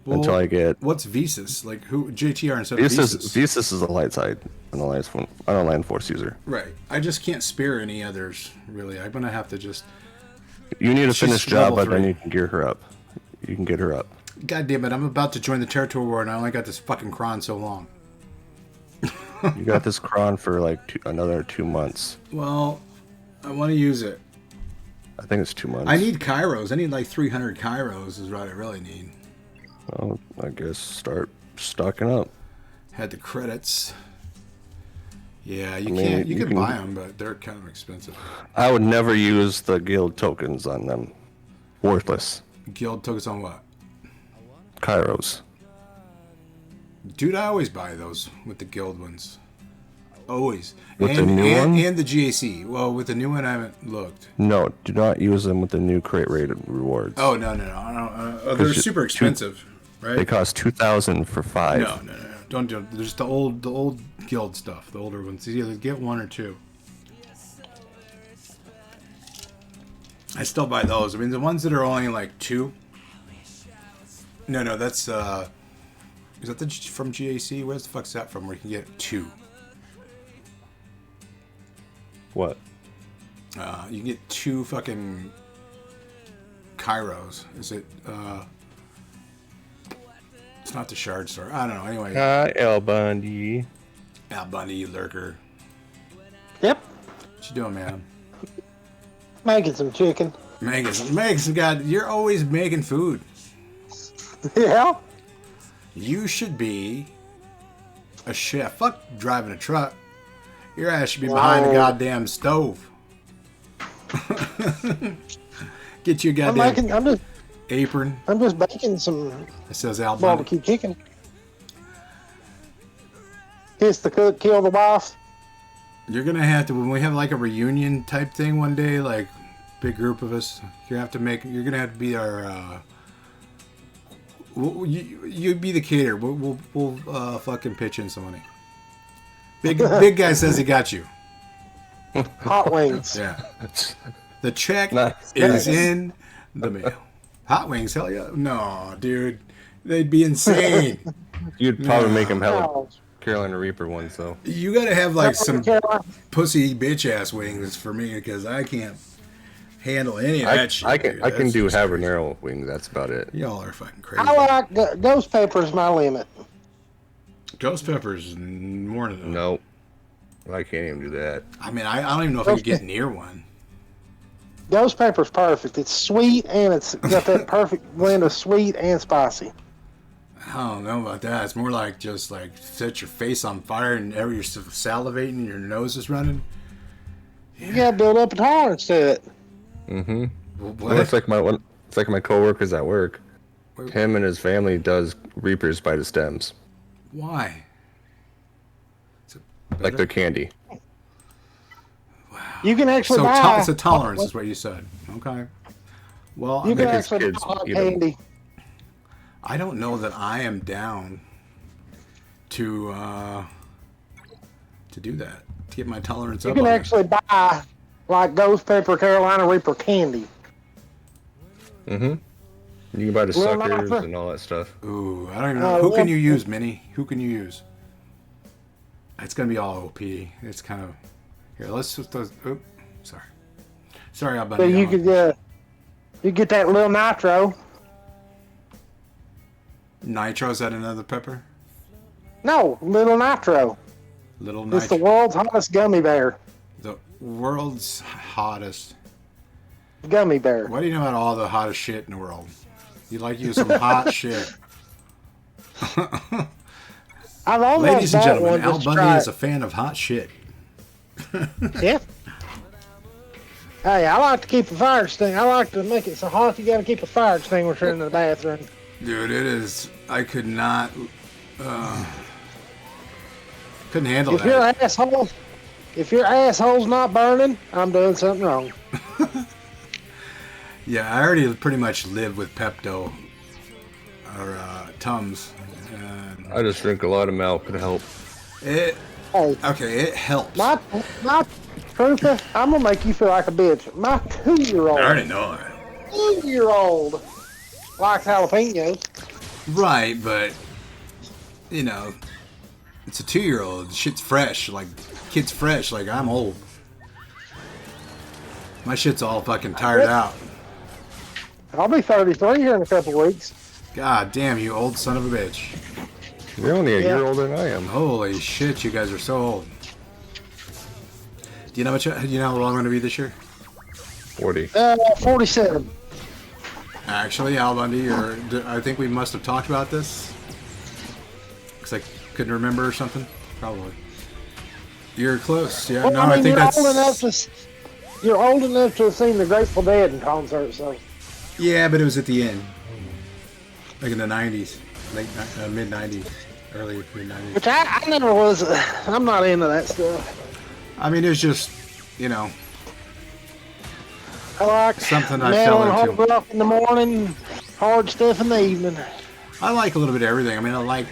Well, until I get... What's Visas? Like who? JTR instead of Visas? Visas is a light side unaligned Force user. Right. I just can't spare any others, really. I'm going to have to just... You need a finished job, but then you can gear her up. You can get her up. God damn it, I'm about to join the territory war and I only got this fucking Kron so long. You got this Kron for like another 2 months. Well, I want to use it. I think it's 2 months. I need Kairos. I need like 300 Kairos is what I really need. Well, I guess start stocking up. Had the credits. Yeah, you can buy them, but they're kind of expensive. I would never use the guild tokens on them. Worthless. Guild tokens on what? Kairos. Dude, I always buy those with the guild ones. Always. With the new one? And the GAC. Well, with the new one, I haven't looked. No, do not use them with the new Krayt rated rewards. Oh, no. They're super expensive, right? They cost 2,000 for 5. No. Don't do it. There's the old guild stuff, the older ones. You either get 1 or 2. I still buy those. I mean, the ones that are only like 2. No, that's is that from GAC? Where the fuck's that from? Where you can get 2? What? You can get 2 fucking Kairos. Is it? It's not the Shard Store. I don't know. Anyway. Hi, Al Bundy. Al Bundy, you lurker. Yep. What you doing, man? Making some chicken. You're always making food. Yeah. You should be a chef. Fuck driving a truck. Your ass should be behind a goddamn stove. Get you a goddamn apron. I'm just baking some It says Al Bundy. barbecue chicken. Kiss the cook, kill the wife. You're gonna have to, when we have like a reunion type thing one day, like big group of us, you're gonna have to be our you be the caterer. We'll fucking pitch in some money. Big guy says he got you. Hot wings. Yeah. The check is in the mail. Hot wings, hell yeah. No, dude. They'd be insane. You'd probably make him hella Carolina Reaper ones, though. You gotta have like some pussy bitch ass wings for me, because I can't. handle any of I, that shit. I can dude. I can That's do just habanero wings. That's about it. crazy. Y'all are fucking crazy. I like ghost pepper's my limit. Ghost peppers more than Nope. I can't even do that. I mean, I don't even know if I could get near one. Ghost pepper's perfect. It's sweet and it's got that perfect blend of sweet and spicy. I don't know about that. It's more like just like set your face on fire and you're salivating and your nose is running. You gotta build up a tolerance to it. Mm-hmm. What? Well, it's like my coworkers at work. Him and his family does reapers by the stems, Why? like they're candy. You can actually So buy. it's a tolerance, is what you said. Okay. Well, You I, can mean, actually kids buy hot eat 'em. candy. I don't know that I am down to do that. To get my tolerance You up. can on it. actually buy like ghost pepper Carolina Reaper candy. Mm-hmm. You can buy the Little suckers Napa. and all that stuff. Ooh, I don't even know. Who can you use, Minnie? Who can you use? It's gonna be all OP. It's kind of here. Let's just. Oop, sorry, I'll So you could you get that little nitro. Nitro, is that another pepper? No, little nitro. Little It's the nitro. world's hottest gummy bear. The world's hottest. Gummy bear. What do you know about all the hottest shit in the world? You like you some hot shit. I've almost Ladies and bought gentlemen, one Al just to Bundy try is it. a fan of hot shit. Yeah. Hey, I like to keep a fire extinguisher. I like to make it so hot you gotta keep a fire extinguisher in the bathroom. Dude, it is. I could not. Couldn't handle that. If your asshole's not burning, I'm doing something wrong. Yeah, I already pretty much live with Pepto or Tums. And I just drink a lot of milk to help. it Hey, okay, it helps. my Truther, I'm gonna make you feel like a bitch. My 2-year-old. I already know it. 2-year-old likes jalapenos. Right, but you know, it's a 2-year-old. Shit's fresh. Like kid's fresh. Like I'm old. My shit's all fucking tired out. I'll be 33 here in a couple weeks. God damn, you old son of a bitch. You're only a Yeah. year older than I am. Holy shit, you guys are so old. Do you know how long I'm gonna be this year? 40. 47. Actually, Al Bundy, I think we must have talked about this. Because I couldn't remember or something. Probably. You're close. Yeah, Well, no, I mean, I think you're that's. you're old enough to have seen the Grateful Dead in concert, so. Yeah, but it was at the end. Like in the 90s. Mid 90s. Early mid 90s. Which I never was. I'm not into that stuff. I mean, it was just, you know, I like something I metal fell and into. hard rock in the morning, hard stuff in the evening. I like a little bit of everything. I mean, I like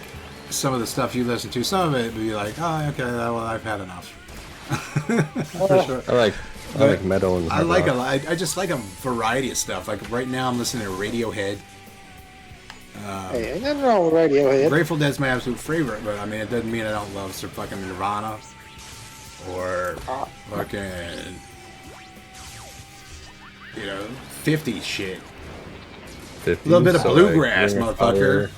some of the stuff you listen to. Some of it would be like, oh, okay, well, I've had enough. For sure. I like metal and I hard like rock. I just like a variety of stuff. Like right now, I'm listening to Radiohead. Hey, ain't nothing wrong with Radiohead. Grateful Dead's my absolute favorite, but I mean, it doesn't mean I don't love some fucking Nirvana or fucking, you know, 50s shit. 50s, A little bit of so bluegrass, Ring of motherfucker. Fire.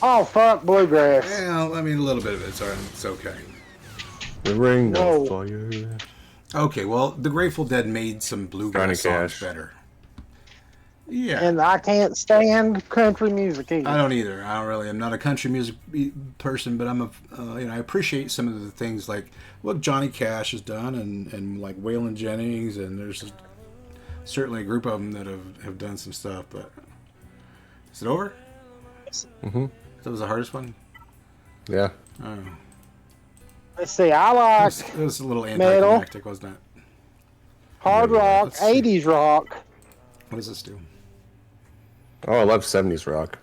Oh, fuck bluegrass. Yeah, I mean, a little bit of it's alright. It's okay. The Ring No. of Fire. Okay, well, the Grateful Dead made some bluegrass Johnny songs Cash. better. Yeah. And I can't stand country music either. I don't either. I don't really. I'm not a country music person, but I'm a. I appreciate some of the things like what Johnny Cash has done, and like Waylon Jennings, and there's certainly a group of them that have done some stuff. But is it over? Mm-hmm. That was the hardest one. Yeah. Oh, Let's see, I like it was a little metal, anticlimactic, wasn't it? hard rock, Let's see. 80s rock. What does this do? Oh, I love 70s rock.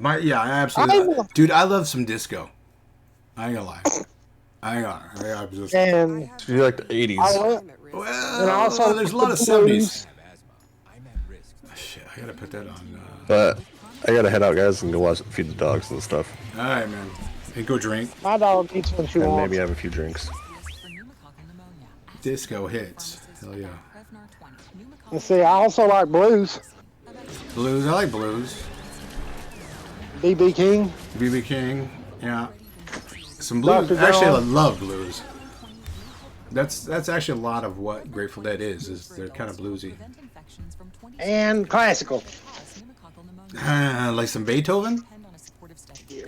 I absolutely, I- dude. I love some disco. I ain't gonna lie. I ain't gonna. I just, And So you like the 80s? I love, well, and also there's a lot of the 70s. blues. I'm at risk. Shit, I gotta put that on. But I gotta head out, guys, and go watch, feed the dogs and stuff. All right, man. And go drink. My dog eats when she And wants. maybe have a few drinks. Disco hits. Hell yeah. And see, I also like blues. Blues, I like blues. B.B. King. B.B. King, yeah. Some blues. Dr. Actually, I John. love blues. That's actually a lot of what Grateful Dead is they're kind of bluesy. And classical. Like some Beethoven?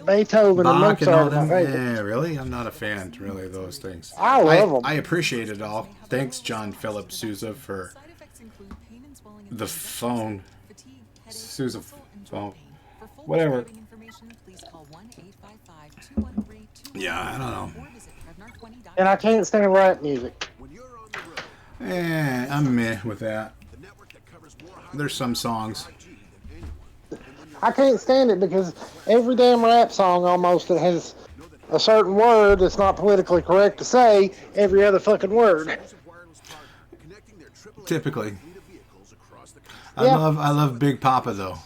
Beethoven and Bach and all Mozart. them? are my favorite. Yeah, really? I'm not a fan, really, of those things. I love them. I appreciate it all. Thanks, John Philip Sousa, for the phone. Sousa phone. Whatever. Yeah, I don't know. And I can't stand rap music. I'm meh with that. There's some songs. I can't stand it because every damn rap song almost that has a certain word that's not politically correct to say every other fucking word. Typically. Yeah. I love Big Papa though.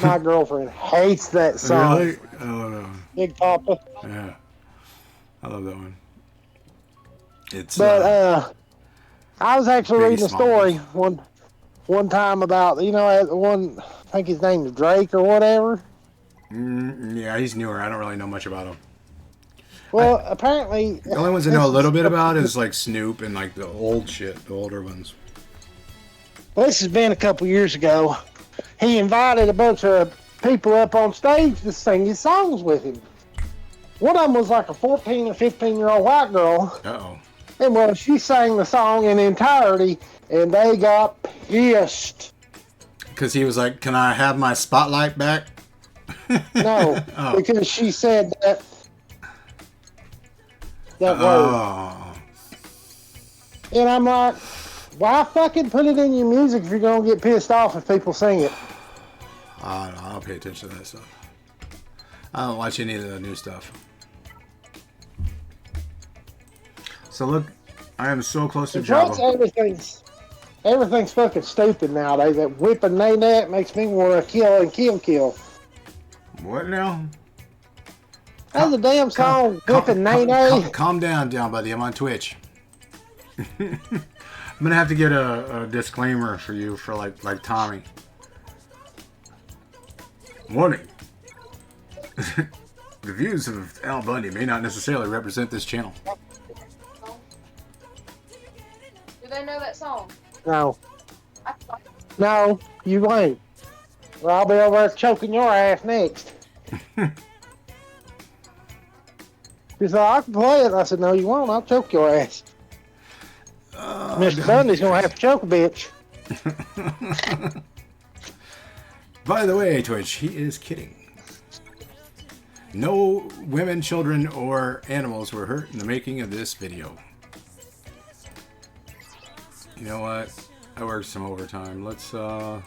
My girlfriend hates that song. Really? Oh no. Big Papa. Yeah. I love that one. It's I was actually Biggie reading a story Smalls. one time about, one, I think his name is Drake or whatever. Yeah, he's newer. I don't really know much about him. Well, apparently... The only ones I know a little bit about is like Snoop and like the old shit, the older ones. Well, this has been a couple years ago. He invited a bunch of people up on stage to sing his songs with him. One of them was like a 14 or 15-year-old white girl. Uh-oh. And well, she sang the song in entirety, and they got pissed. Because he was like, can I have my spotlight back? No, Oh. because she said that word. Oh. And I'm like, why fucking put it in your music if you're going to get pissed off if people sing it? I don't know. I don't pay attention to that stuff. I don't watch any of the new stuff. So look, I am so close to Plus, Java. everything's fucking stupid nowadays. That whipping nay makes me want to kill and kill. What now? That's a damn song, whipping nay. Calm down, buddy. I'm on Twitch. I'm gonna have to get a disclaimer for you for like Tommy. Warning. The views of Al Bundy may not necessarily represent this channel. Do they know that song? No. No, you ain't. Well, I'll be over there choking your ass next. He said, I can play it. I said, no, you won't. I'll choke your ass. Mr. Bundy's going to have to choke a bitch. By the way, Twitch, he is kidding. No women, children, or animals were hurt in the making of this video. You know what? I worked some overtime. Let's do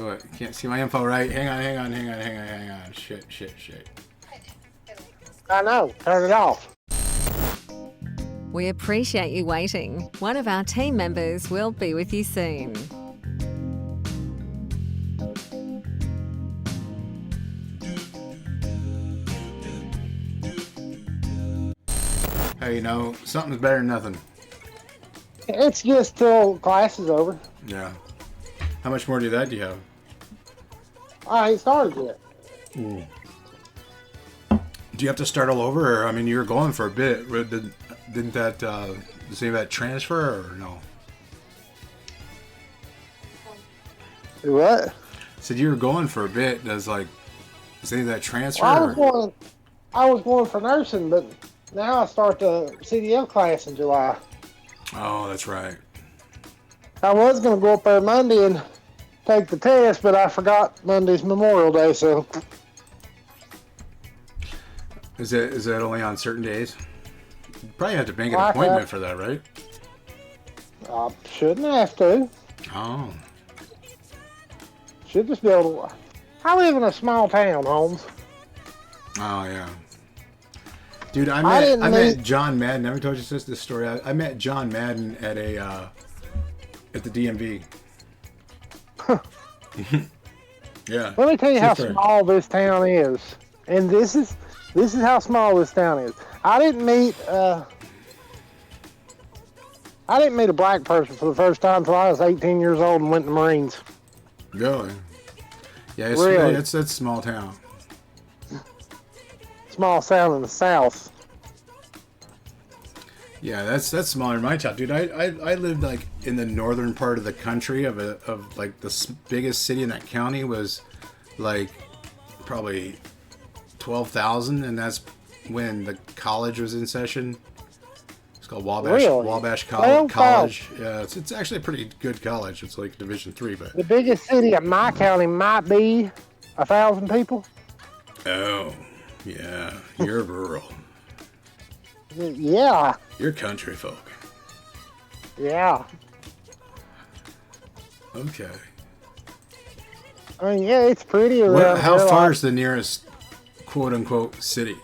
it. Can't see my info right. Hang on. Shit. I know. Turn it off. We appreciate you waiting. One of our team members will be with you soon. Hey, you know, something's better than nothing. It's just till class is over. Yeah. How much more do you have? I ain't started yet. Do you have to start all over? Or, I mean, you were going for a bit. Didn't that, does any of that transfer or no? What? Said you were going for a bit. Does any of that transfer? Well, I was going for nursing, but now I start the CDL class in July. Oh, that's right. I was going to go up there Monday and take the test, but I forgot Monday's Memorial Day, so... Is that only on certain days? You probably have to make an Like appointment that. for that, right? I shouldn't have to. Oh. Should just be able to... I live in a small town, Holmes. Oh, yeah. Dude, I didn't met John Madden. Have I told you this story? I met John Madden at at the DMV. Yeah. Let me tell you how True story. small this town is. And this is how small this town is. I didn't meet I didn't meet a black person for the first time until I was 18 years old and went to the Marines. Really? Yeah, Really? it's a small town. Small town in the South. Yeah, that's smaller than my town, dude. I lived like in the northern part of the country of like the biggest city in that county was like probably 12,000, and that's when the college was in session. It's called Wabash College. Yeah, it's actually a pretty good college. It's like Division III, but the biggest city in my county might be 1,000 people. Oh, yeah, you're rural. Yeah. You're country folk. Yeah. Okay. I mean, yeah, it's pretty around. How far is the nearest quote unquote city?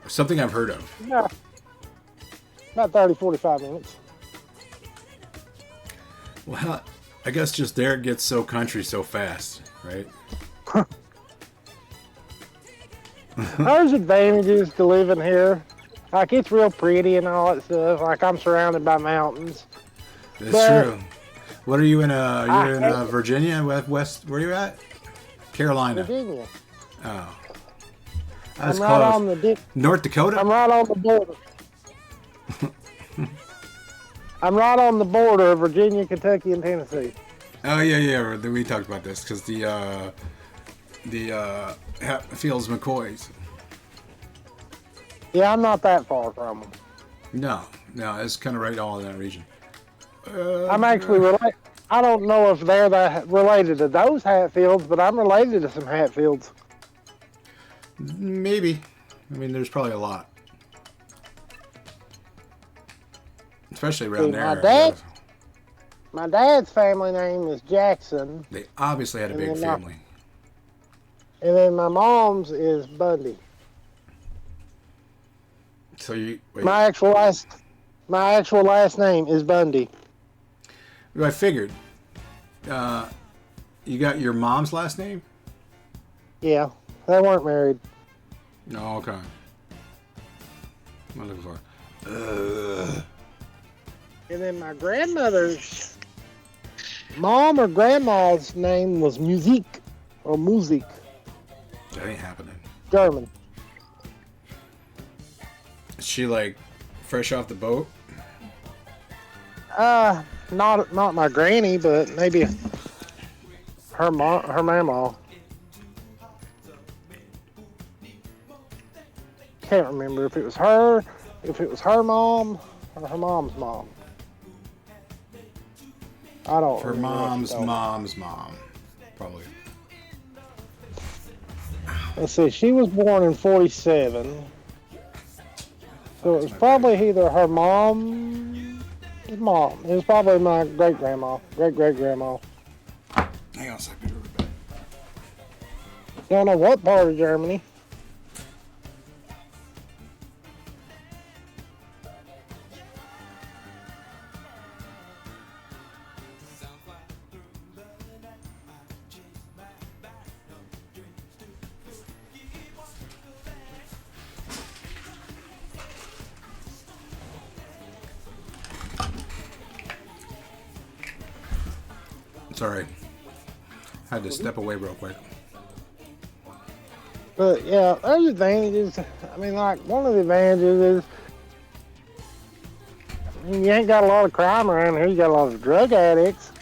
Something I've heard of. Yeah. About 30, 45 minutes. Well, I guess just there it gets so country so fast, right? There's advantages to living here. Like, it's real pretty and all that stuff. Like, I'm surrounded by mountains. That's true. What are you in? You're in Virginia, West. Where are you at? Carolina. Virginia. Oh. That's I'm close. right on the North Dakota? I'm right on the border. I'm right on the border of Virginia, Kentucky, and Tennessee. Oh yeah. We talked about this because the Fields McCoys. Yeah, I'm not that far from them. No, it's kind of right all in that region. I'm actually related. I don't know if they're related to those Hatfields, but I'm related to some Hatfields. Maybe. I mean, there's probably a lot. Especially around there. My dad's family name is Jackson. They obviously had a big family. And then my mom's is Bundy. So you wait. My actual last name is Bundy. I figured. You got your mom's last name? Yeah, they weren't married. No, okay. What am I looking for? And then my grandmother's mom or grandma's name was Musik or Musik. That ain't happening. German. Is she like fresh off the boat? Not my granny, but maybe her mama. Can't remember if it was her mom or her mom's mom. I don't. Her mom's mom, probably. Let's see. She was born in 47, so it was probably either her mom's mom. It was probably my great grandma. Hang on a second. Don't know what part of Germany. It's alright. Had to step away real quick. But yeah, there's advantages. I mean, like, one of the advantages is you ain't got a lot of crime around here. You got a lot of drug addicts.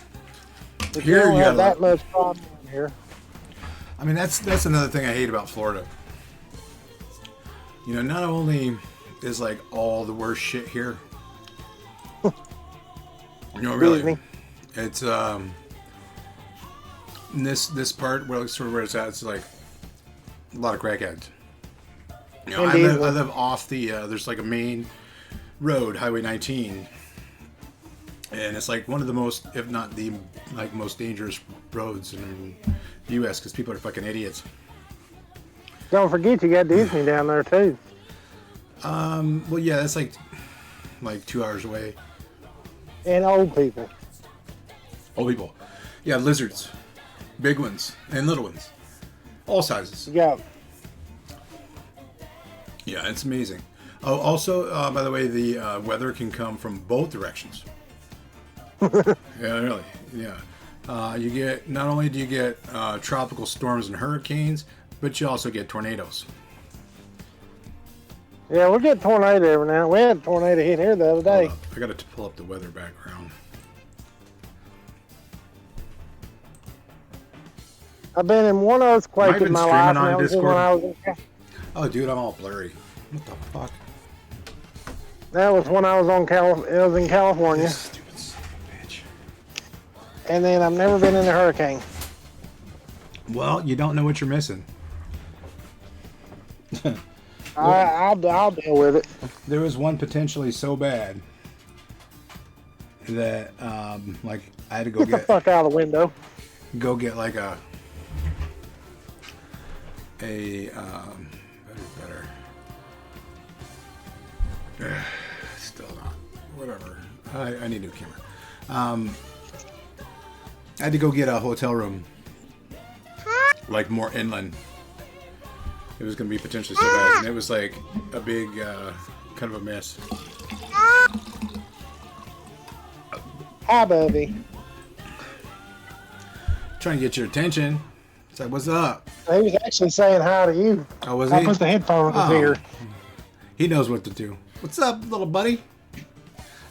But Here you don't you have got that much problem here. I mean, that's another thing I hate about Florida. You know, not only is like all the worst shit here. No, really. It's in this part where sort of where it's at, it's like a lot of crackheads. You know, I live off the there's like a main road, Highway 19, and it's like one of the most, if not the like most dangerous roads in the U.S. because people are fucking idiots. Don't forget you got Disney down there too. Well, yeah, that's like 2 hours away. And old people. Old people, yeah, lizards, big ones and little ones, all sizes. Yeah. Yeah, it's amazing. Oh, also, by the way, the weather can come from both directions. Yeah, really. Yeah. You get, not only do you get tropical storms and hurricanes, but you also get tornadoes. Yeah, we get tornado every now. We had a tornado hit here the other day. Hold up. I got to pull up the weather background. I've been in one earthquake Have I in been my streaming life. on and that was Discord? when I was in, Oh, dude, I'm all blurry. What the fuck? that was when I was on it was in California. This stupid son of a bitch. And then I've never been in a hurricane. Well, you don't know what you're missing. I'll deal with it. There was one potentially so bad that, like, I had to go Get the fuck out of the window. go get like a better. Still not. Whatever. I need a new camera. I had to go get a hotel room, like more inland. It was going to be potentially so bad, and it was like a big, kind of a mess. Hi, Bubby. Trying to get your attention. It's like, what's up? He was actually saying hi to you. Oh, was I he? put the headphones Oh. here. He knows what to do. What's up, little buddy?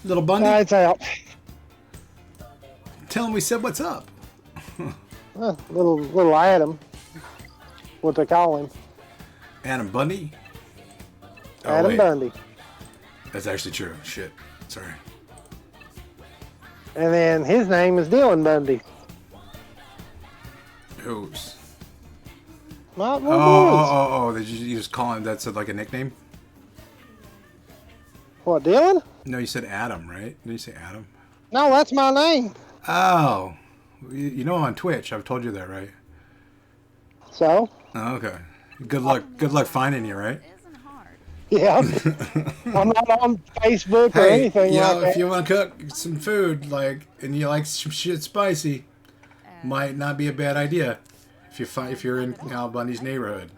Little Bundy? It's out. Tell him we said what's up. Little Adam. What they call him. Adam Bundy? Oh, Adam wait. Bundy. That's actually true. Shit. Sorry. And then his name is Dylan Bundy. Who's? Not Oh, did you just call him, that's like a nickname? What, Dylan? No, you said Adam, right? Did you say Adam? No, that's my name. Oh. You know I'm on Twitch. I've told you that, right? So? Oh, okay. Good luck finding you, right? Yeah. I'm not on Facebook or Hey, anything you like know, that. if you want to cook some food, like, and you like some shit spicy, might not be a bad idea if you're in Al Bundy's neighborhood.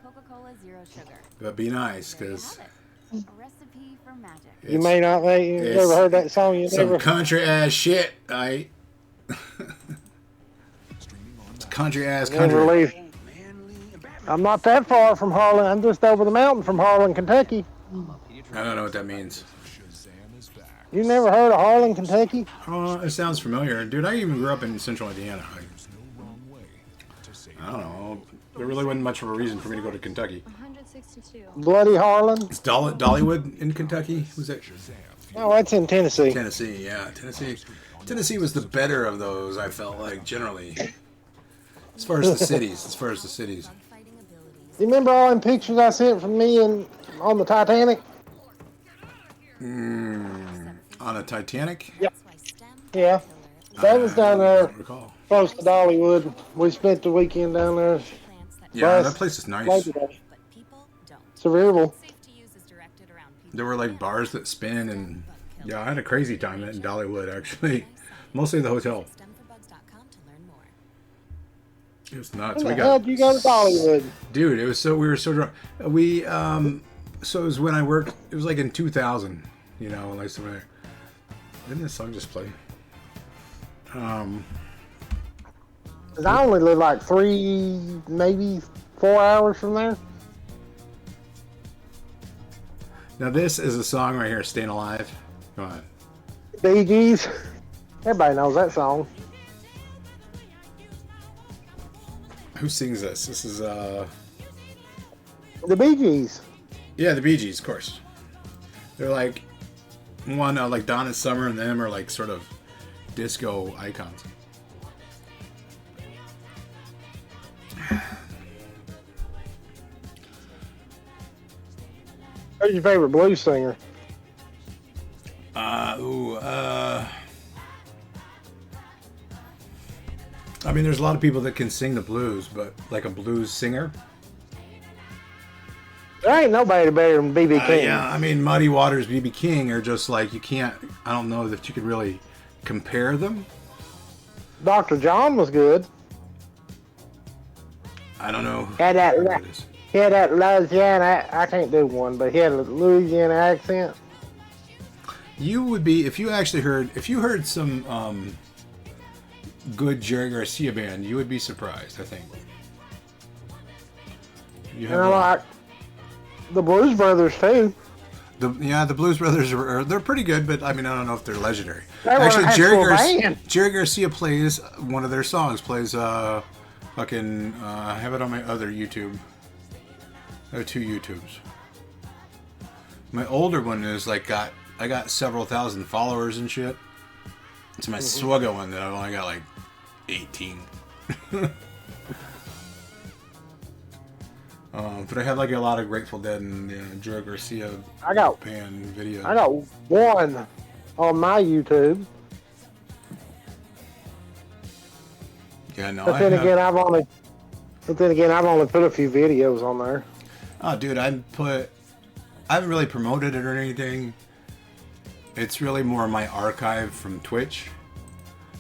But be nice, because You may not have ever heard that song. You some never. country ass shit, aight? It's country ass country. Never leave. I'm not that far from Harlan. I'm just over the mountain from Harlan, Kentucky. I don't know what that means. You never heard of Harlan, Kentucky? It sounds familiar. Dude, I even grew up in central Indiana. I don't know. There really wasn't much of a reason for me to go to Kentucky. Bloody Harlan? Is Dollywood in Kentucky? Was it? No, that's in Tennessee. Tennessee, yeah. Tennessee was the better of those, I felt like, generally. As far as the cities. You remember all them pictures I sent from me and on the Titanic? On a Titanic? Yep. Yeah. That was down there close to Dollywood. We spent the weekend down there. Yeah, that place is nice. It's a river. There were like bars that spin, and yeah, I had a crazy time in Dollywood, actually. Mostly the hotel. It was nuts. When the hell did you go to Dollywood? Dude, we were so drunk. So it was when I worked, it was like in 2000, you know, like somewhere. Didn't this song just play? 'Cause I only live like 3, maybe 4 hours from there. Now this is a song right here, Staying Alive. Go on. Bee Gees. Everybody knows that song. Who sings this? This is The Bee Gees. yeah, the Bee Gees, of course. They're like one like Donna Summer and them are like sort of disco icons. Who's your favorite blues singer? I mean, there's a lot of people that can sing the blues, but like a blues singer. There ain't nobody better than B.B. King. Yeah, I mean, Muddy Waters, B.B. King are just like, you can't, I don't know that you could really compare them. Dr. John was good. I don't know. Had that who it is. He had that Louisiana. I can't do one, but he had a Louisiana accent. You would be if you heard some good Jerry Garcia band. You would be surprised. I think. You And I like the Blues Brothers too. The Blues Brothers they're pretty good, but I mean I don't know if they're legendary. They were Actually, an actual Jerry Garcia plays one of their songs. Plays fucking I have it on my other YouTube. I have 2 YouTubes. My older one is like I got several thousand followers and shit. It's my SWGOH one that I've only got like 18. But I have like a lot of Grateful Dead and Joe Garcia band videos. I got one on my YouTube. Yeah, no. But then again, I've only put a few videos on there. Oh, dude, I haven't really promoted it or anything. It's really more my archive from Twitch.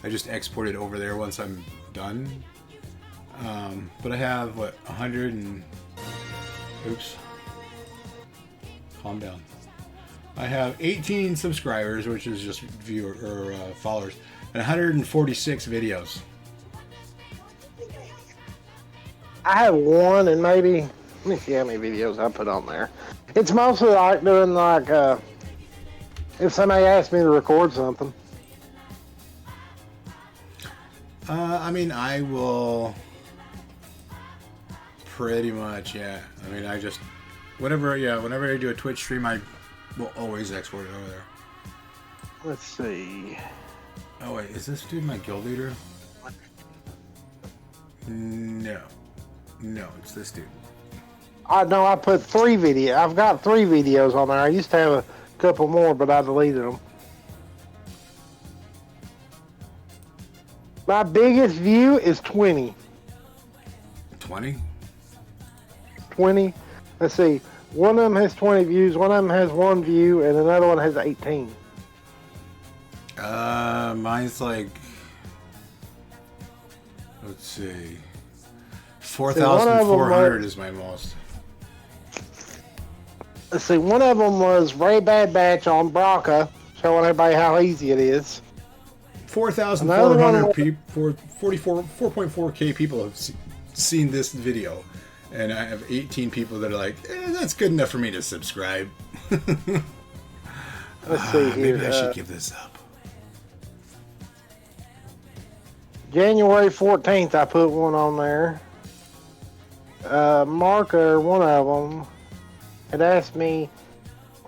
I just export it over there once I'm done. But I have 100 and oops, calm down. I have 18 subscribers, which is just followers, and 146 videos. I have one, and maybe let me see how many videos I put on there. It's mostly like doing like if somebody asks me to record something. I mean, I will pretty much, yeah. I mean, I just whenever I do a Twitch stream, I will always export it over there. Let's see. Oh wait, is this dude my guild leader? No, it's this dude. I put 3 videos. I've got 3 videos on there. I used to have a couple more, but I deleted them. My biggest view is 20. 20? 20. Let's see. One of them has 20 views. One of them has 1 view, and another one has 18. Mine's like, let's see, 4,400 is my most. Let's see. One of them was Ray Bad Batch on Braca, showing everybody how easy it is. 4,400 people, 4.4K people have seen this video, and I have 18 people that are like, that's good enough for me to subscribe. Let's see here. Maybe I should give this up. January 14th, I put one on there. Marker, one of them, had asked me,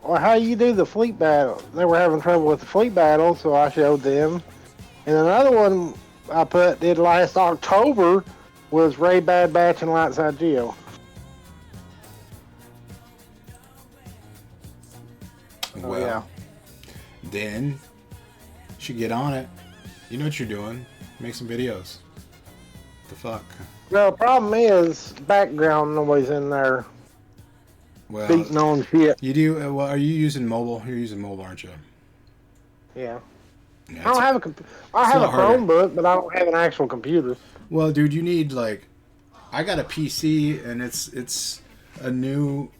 well, how you do the fleet battle? They were having trouble with the fleet battle, so I showed them. And another one I did last October was Ray Bad Batch and Lightside Geo. Well, yeah. Then you should get on it. You know what you're doing. Make some videos. What the fuck? Well, the problem is background noise in there. Well, beating on shit. You do. Well, are you using mobile? You're using mobile, aren't you? Yeah. Yeah, I don't have I have a Chromebook, but I don't have an actual computer. Well, dude, you need like, I got a PC and it's a new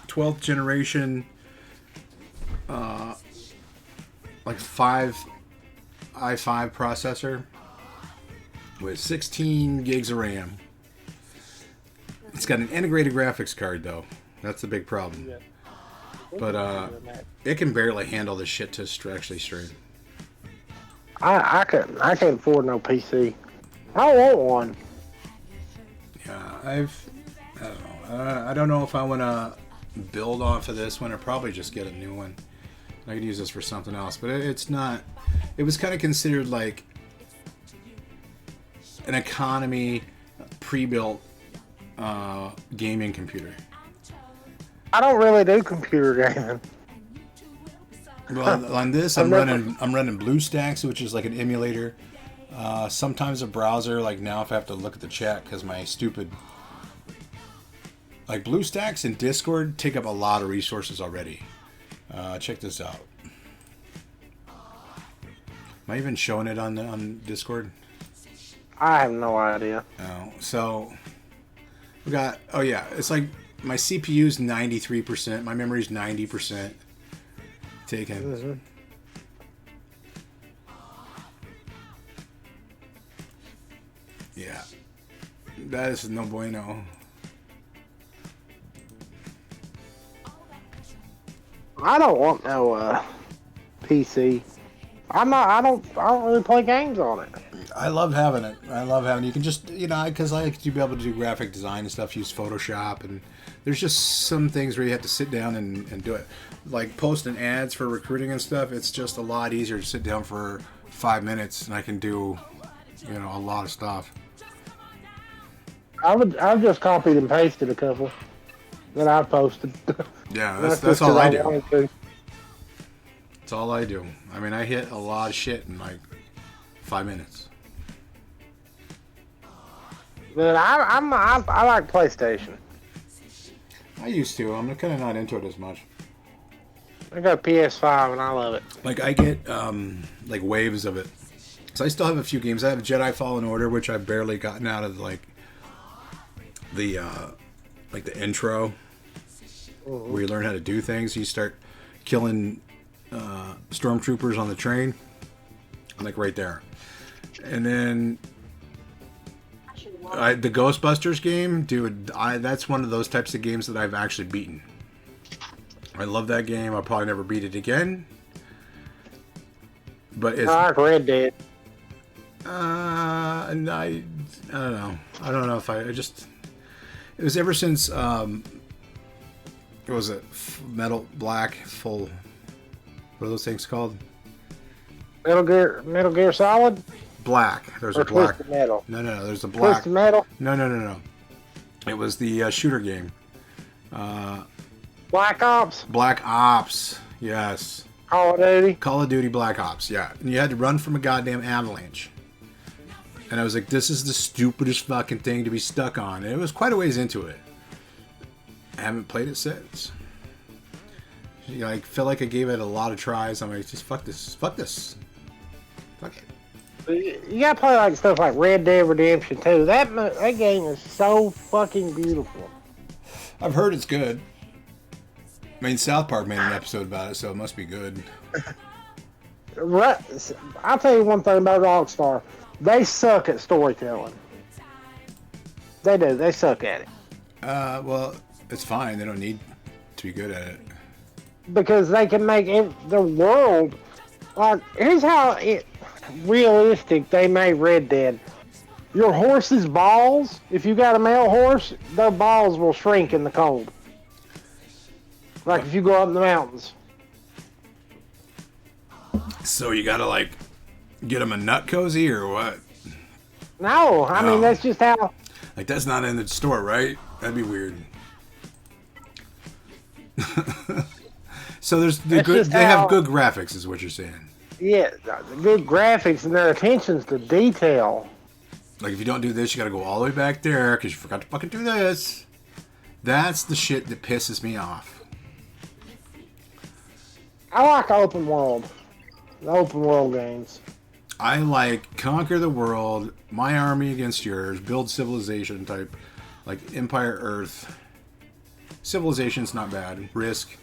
12th generation like 5 i5 processor with 16 gigs of RAM. It's got an integrated graphics card though. That's the big problem. Yeah. But it can barely handle this shit to actually stream. I can't afford no PC. I want one. Yeah, I don't know. I don't know if I want to build off of this one or probably just get a new one. I could use this for something else, but it's not. It was kind of considered like an economy pre-built gaming computer. I don't really do computer gaming. Well, on this, I'm running BlueStacks, which is like an emulator. Sometimes a browser. Like now, if I have to look at the chat because my stupid like BlueStacks and Discord take up a lot of resources already. Check this out. Am I even showing it on Discord? I have no idea. Oh, so we got. Oh yeah, it's like my CPU's 93%. My memory's 90% taken. Mm-hmm. Yeah, that is no bueno. I don't want no PC. I don't really play games on it. I love having it. I love having it. You can just, because I like to be able to do graphic design and stuff, use Photoshop, and there's just some things where you have to sit down and do it. Like posting ads for recruiting and stuff, it's just a lot easier to sit down for 5 minutes and I can do, a lot of stuff. I've just copied and pasted a couple that I've posted. Yeah, that's all I do. That's all I do. I mean, I hit a lot of shit in like 5 minutes. But I like PlayStation. I used to. I'm kind of not into it as much. I got PS5 and I love it. Like I get like waves of it. So I still have a few games. I have Jedi Fallen Order, which I've barely gotten out of the intro, where you learn how to do things. You start killing stormtroopers on the train, like right there, and then the Ghostbusters game, dude. That's one of those types of games that I've actually beaten. I love that game. I'll probably never beat it again. But it's I like Red Dead. And I don't know. I don't know if it was ever since it was a Metal Black full. What are those things called? Metal Gear Solid. Black. There's or a black. Twisted Metal. No. There's a black. Twisted Metal. No. It was the shooter game. Black Ops. Black Ops. Yes. Call of Duty. Call of Duty Black Ops. Yeah, and you had to run from a goddamn avalanche. And I was like, this is the stupidest fucking thing to be stuck on. And it was quite a ways into it. I haven't played it since. I feel like I gave it a lot of tries. I'm like, just fuck this. Fuck this. Fuck it. You gotta play like stuff like Red Dead Redemption 2. That game is so fucking beautiful. I've heard it's good. I mean, South Park made an episode about it, so it must be good. I'll tell you one thing about Rockstar. They suck at storytelling. They do. They suck at it. Well, it's fine. They don't need to be good at it. Because they can make the world... Like, here's how realistic they made Red Dead. Your horse's balls, if you got a male horse, their balls will shrink in the cold. Like if you go up in the mountains. So you gotta like get them a nut cozy or what? No, I mean that's just how. Like that's not in the store, right? That'd be weird. So they have good graphics, is what you're saying. Yeah, good graphics and their attentions to detail. Like if you don't do this, you gotta go all the way back there because you forgot to fucking do this. That's the shit that pisses me off. I like open world games. I like conquer the world, my army against yours, build civilization type, like Empire Earth. Civilization's not bad. Risk.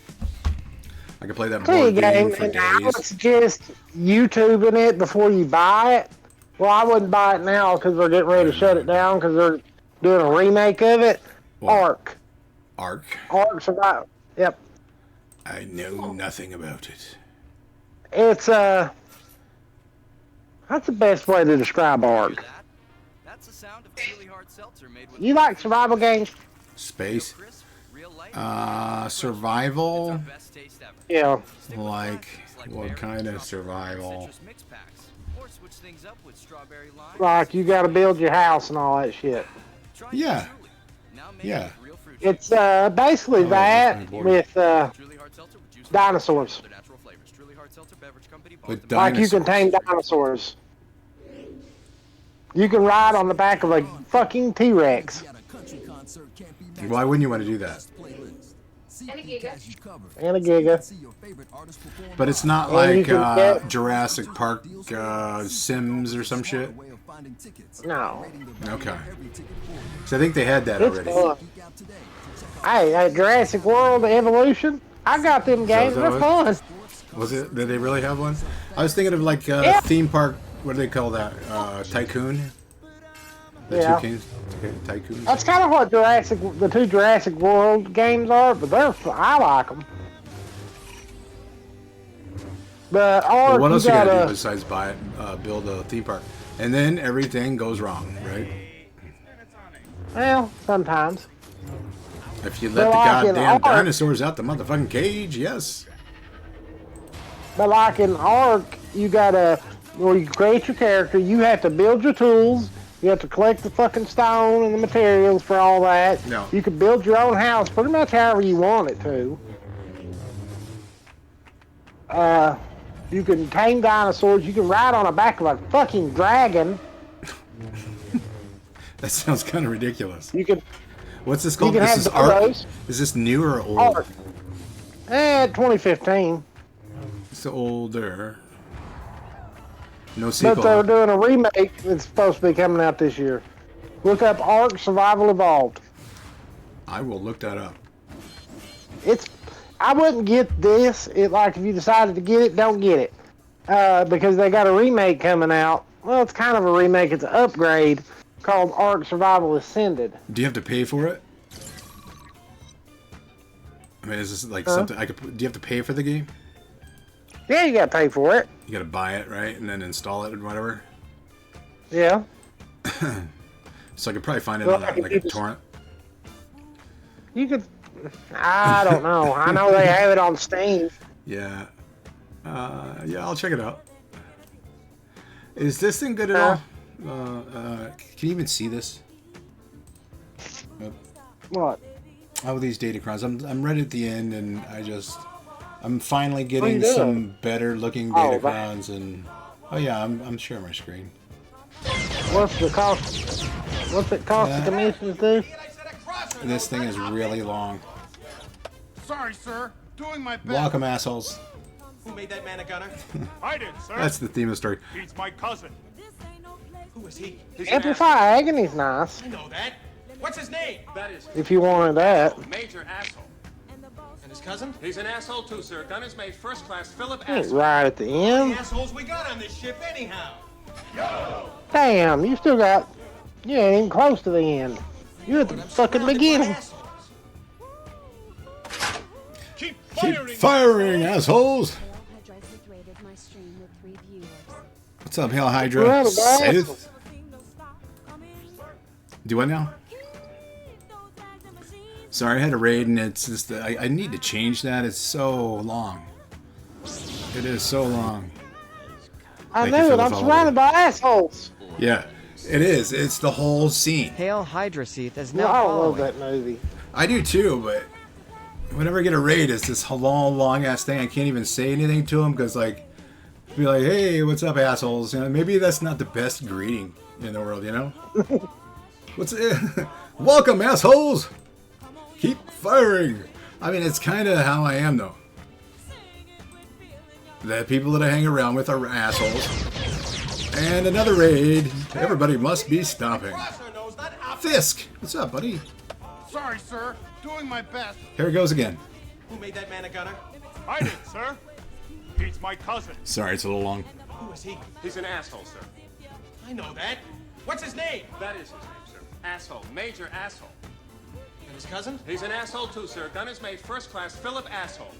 I can play that board game for and days. now it's just YouTubing it before you buy it. Well, I wouldn't buy it now because they're getting ready to shut it down because they're doing a remake of it. What? Ark Survival. Yep. I know nothing about it. It's that's the best way to describe Ark. That's the sound of truly hard seltzer made with You like survival games? Space. Survival. Yeah. Like what kind of survival? Like you got to build your house and all that shit. Yeah. Yeah. It's basically that with dinosaurs. With dinosaurs. Like you can tame dinosaurs. You can ride on the back of a fucking T-Rex. Why wouldn't you want to do that? And a Giga. But it's not like Jurassic Park Sims or some shit. No. Okay. So I think they had that It's already. fun. Hey, Jurassic World Evolution. I got them games. that They're was- fun. Was it? Did they really have one? I was thinking of like Yeah. theme park. What do they call that? Tycoon. The Yeah. two games. Tycoon. That's kind of what the two Jurassic World games are, but I like them. But Well, what else you gotta do gotta besides buy it, build a theme park, and then everything goes wrong, right? well, sometimes. If you let the like in goddamn Ark- dinosaurs out the motherfucking cage, yes. But like in Ark, you create your character, you have to build your tools, you have to collect the fucking stone and the materials for all that. No. You can build your own house pretty much however you want it to. You can tame dinosaurs, you can ride on the back of a fucking dragon. That sounds kind of ridiculous. You can What's this called? can This have is Ark. those. Is this new or old? Ark. 2015. It's older. No But sequel. they're doing a remake that's supposed to be coming out this year. Look up Ark Survival Evolved. I will look that up. I wouldn't get this. If you decided to get it, don't get it. Because they got a remake coming out. Well, it's kind of a remake. It's an upgrade called Ark Survival Ascended. Do you have to pay for it? I mean, is this like something I could? Do you have to pay for the game? Yeah, you got to pay for it. You got to buy it, right, and then install it and whatever. Yeah. So I could probably find it Well, on I can like do a this- torrent. You could. I don't know. I know they have it on Steam. Yeah. Yeah, I'll check it out. Is this thing good at all? Can you even see this? What? Oh, these datacrons. I'm right at the end, and I'm finally getting you doing? some better looking Oh, datacrons, and oh yeah, I'm sharing my screen. What's the cost? What's it cost the commissions do? This thing is really long. Sorry, sir. Doing my best. Welcome, assholes. Who made that man a gunner? I did, sir. That's the theme of the story. He's my cousin. Who is he? Amplify Agony's nice. I know that. What's his name? That is If you wanted that. Major Asshole. And his cousin? He's an asshole too, sir. Gun is made first class. Philip It's Asshole. right at the The end. assholes we got on this ship anyhow. Damn, you still got. You ain't even close to the end. You're at the fucking beginning. Keep Keep firing, assholes! What's up, Hail We're Hydra? out of gas. South? Do what now? Sorry, I had a raid, and it's just I need to change that. It's so long. It is so long. I Thank you knew for it. the I'm follow. surrounded by assholes. Yeah, it is. It's the whole scene. Hail Hydraseath is No, now I love following. that movie. I do too, but whenever I get a raid, it's this long ass thing. I can't even say anything to them because, like, be like, "Hey, what's up, assholes?" You know, maybe that's not the best greeting in the world. You know, what's it? Welcome, assholes. Keep firing. I mean, it's kind of how I am, though. The people that I hang around with are assholes. And another raid. Everybody must be stopping. Fisk, what's up, buddy? Sorry, sir. Doing my best. Here it goes again. Who made that man a gunner? I did, sir. He's my cousin. Sorry, it's a little long. Who is he? He's an asshole, sir. I know that. What's his name? That is his name, sir. Asshole. Major Asshole. And his cousin? He's an asshole too, sir. Gun is made first class. Philip Asshole.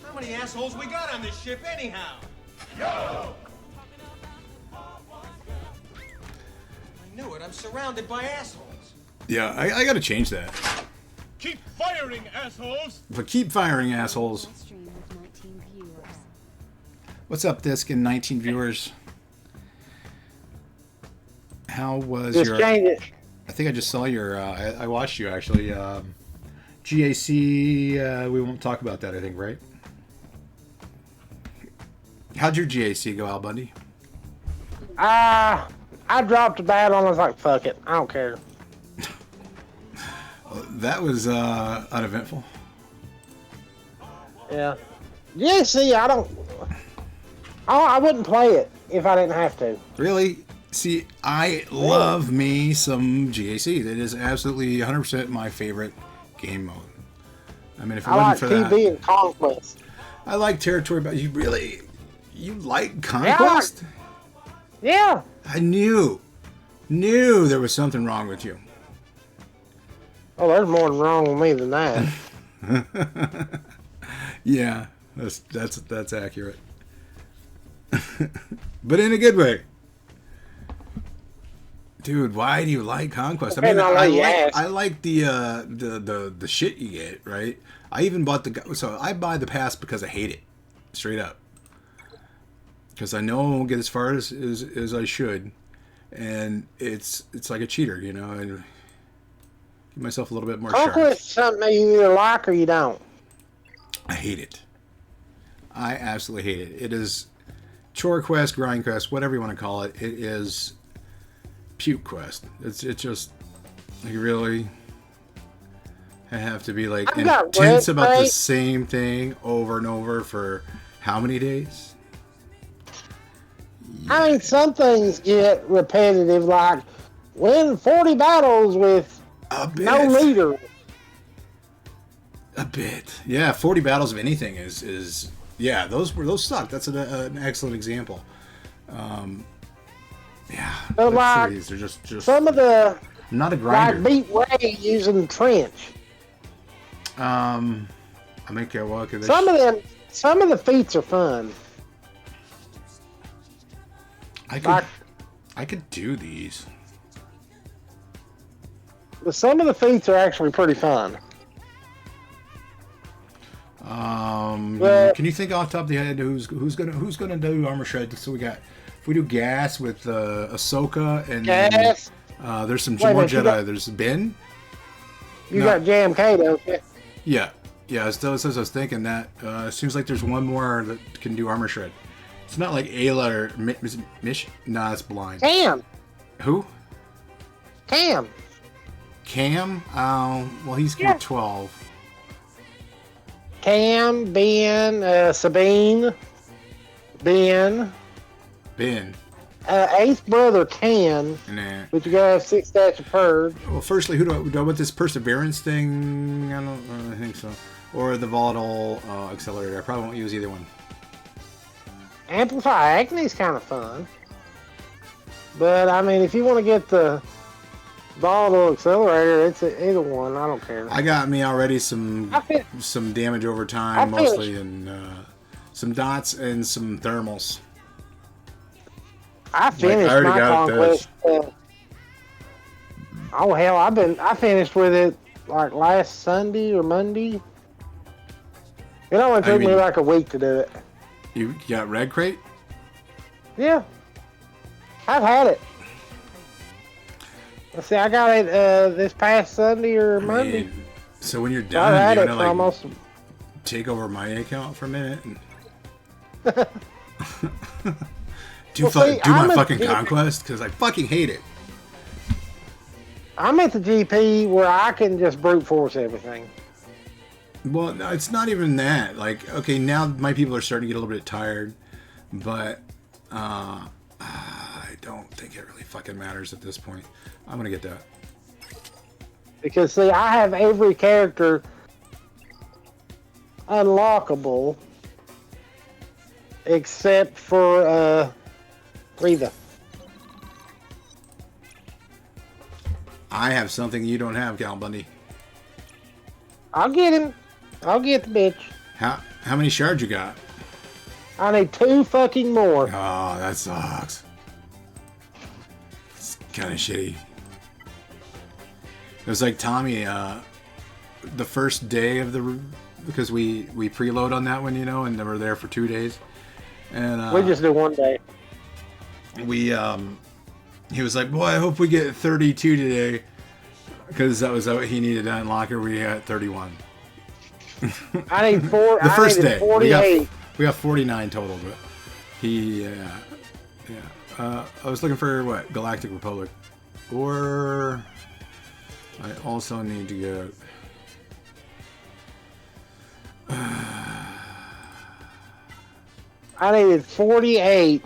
How many assholes we got on this ship anyhow? Yo! I knew it. I'm surrounded by assholes. Yeah, I gotta change that. Keep firing, assholes! But keep firing, assholes. What's up, Disc and 19 viewers? How was Just your... change it. I think I just saw your... I watched you, actually. GAC, we won't talk about that, I think, right? How'd your GAC go, Al Bundy? I dropped a battle and I was like, fuck it. I don't care. That was uneventful. Yeah. Yeah, see, I wouldn't play it if I didn't have to. Really? See, I love me some GAC. It is absolutely 100% my favorite game mode. I mean, if it I like wasn't for that, TB and Conquest. I like territory, but you like Conquest? Yeah. I knew there was something wrong with you. Oh, there's more wrong with me than that. Yeah, that's accurate. But in a good way. Dude, why do you like Conquest? I mean, I like the shit you get, right? I even bought I buy the pass because I hate it, straight up. Because I know I won't get as far as I should, and it's like a cheater, you know. And give myself a little bit more sharp. Conquest is something you either like or you don't. I hate it. I absolutely hate it. It is chore quest, grind quest, whatever you want to call it. It is puke quest. It's just like really. I have to be like intense about the same thing over and over for how many days? I mean, some things get repetitive, like win 40 battles with no leader. A bit, yeah. 40 battles of anything is yeah. Those suck. That's an excellent example. Yeah, but like they're just some of the not a grinder. Like beat Ray using trench. I make it walk. Some of the feats are fun. I could do these. But some of the feats are actually pretty fun. Can you think off the top of the head who's gonna do armor shred? So if we do gas with Ahsoka and gas. There's some more Jedi. There's Ben. You got Jam Kato. Yeah. As I was thinking that seems like there's one more that can do armor shred. It's not like Ayla or Mish. Nah, it's blind. Cam. Who? Cam. Cam? Well, he's 12. Cam, Ben, Sabine, Ben. Eighth brother Can. Nah. But you gotta have 6 stats of purge. Well, firstly, who do I want this perseverance thing? I think so. Or the volatile accelerator. I probably won't use either one. Amplify Acne is kind of fun. But, I mean, if you want to get the volatile accelerator, it's either one. I don't care. I got me already some damage over time, mostly, and some dots and some thermals. I finished my Conquest. Oh, hell, I finished with it like last Sunday or Monday. It only took me like a week to do it. You got Red Krayt? Yeah. I've had it. Let's see, I got it this past Sunday or Monday. So when you're done, you're gonna like almost take over my account for a minute and do my fucking Conquest? Because I fucking hate it. I'm at the GP where I can just brute force everything. Well, no, it's not even that. Like, okay, now my people are starting to get a little bit tired, but I don't think it really fucking matters at this point. I'm gonna get that. Because, see, I have every character unlockable except for Reva. I have something you don't have, Cal Bundy. I'll get him. I'll get the bitch. How many shards you got? I need 2 fucking more. Oh, that sucks. It's kind of shitty. It was like Tommy, the first day of because we preload on that one, you know, and they were there for 2 days. And we just did 1 day. He was like, boy, I hope we get 32 today. Because that was what he needed to unlock it. We got 31. I need 4. The first day. 48. We got 49 total. But I was looking for what? Galactic Republic. Or I also need to go. I needed 48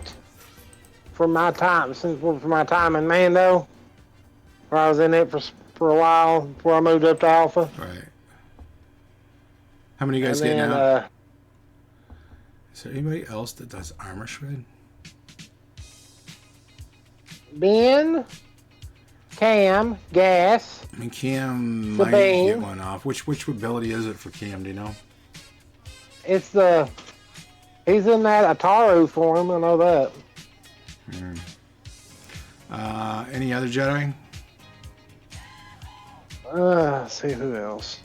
from my time in Mando, where I was in it for a while before I moved up to Alpha. Right. How many you guys And get then, now? Is there anybody else that does armor shred? Ben, Cam, Gas. I mean, Cam The might Bane. get one off. Which ability is it for Cam? Do you know? It's the. He's in that Ataru form. I know that. Any other Jedi? Let's see who else.